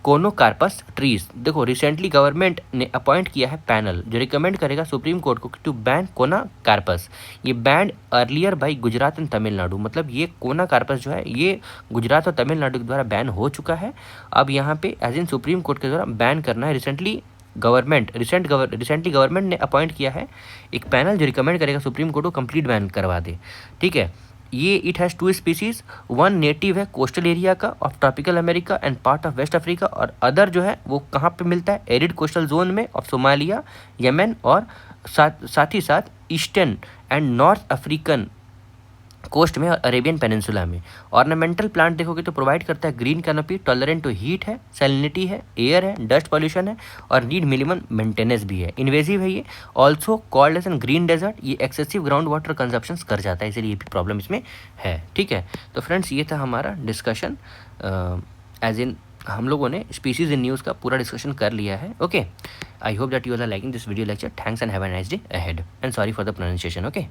कोनोकार्पस ट्रीज, देखो रिसेंटली गवर्नमेंट ने अपॉइंट किया है पैनल जो रिकमेंड करेगा सुप्रीम कोर्ट को टू बैन कोनाकार्पस। ये band earlier by Gujarat and Tamil Nadu, मतलब ये कोनाकार्पस जो है ये गुजरात और तमिलनाडु के द्वारा बैन हो चुका है, अब यहाँ पे एज इन सुप्रीम कोर्ट के द्वारा बैन करना है। रिसेंटली गवर्नमेंट ने अपॉइंट किया है एक पैनल जो रिकमेंड करेगा सुप्रीम कोर्ट को कंप्लीट बैन करवा दे, ठीक है। ये it has 2 species, one native है कोस्टल एरिया का of tropical America and part of West Africa, और अदर जो है वो कहाँ पे मिलता है, एरिड कोस्टल जोन में ऑफ सोमालिया, यमन, और साथ ही साथ eastern and North African coast में और अरेबियन पेनिनसुला में। ऑर्नामेंटल प्लांट देखोगे तो प्रोवाइड करता है green canopy, tolerant to heat है, सैलिनिटी है, एयर है, डस्ट पॉल्यूशन है, और नीड मिनिमम मेंटेनेंस भी है। इन्वेजिव है ये, also called as an green desert, ये एक्सेसिव ग्राउंड वाटर कंजप्शन कर जाता है, इसलिए ये भी प्रॉब्लम इसमें है, ठीक है। तो फ्रेंड्स ये था हमारा डिस्कशन, एज इन हम लोगों ने स्पीसीज इन न्यूज़ का पूरा डिस्कशन कर लिया है, okay. I hope that you are liking this video lecture, thanks and have a nice day ahead, and sorry for the pronunciation, okay.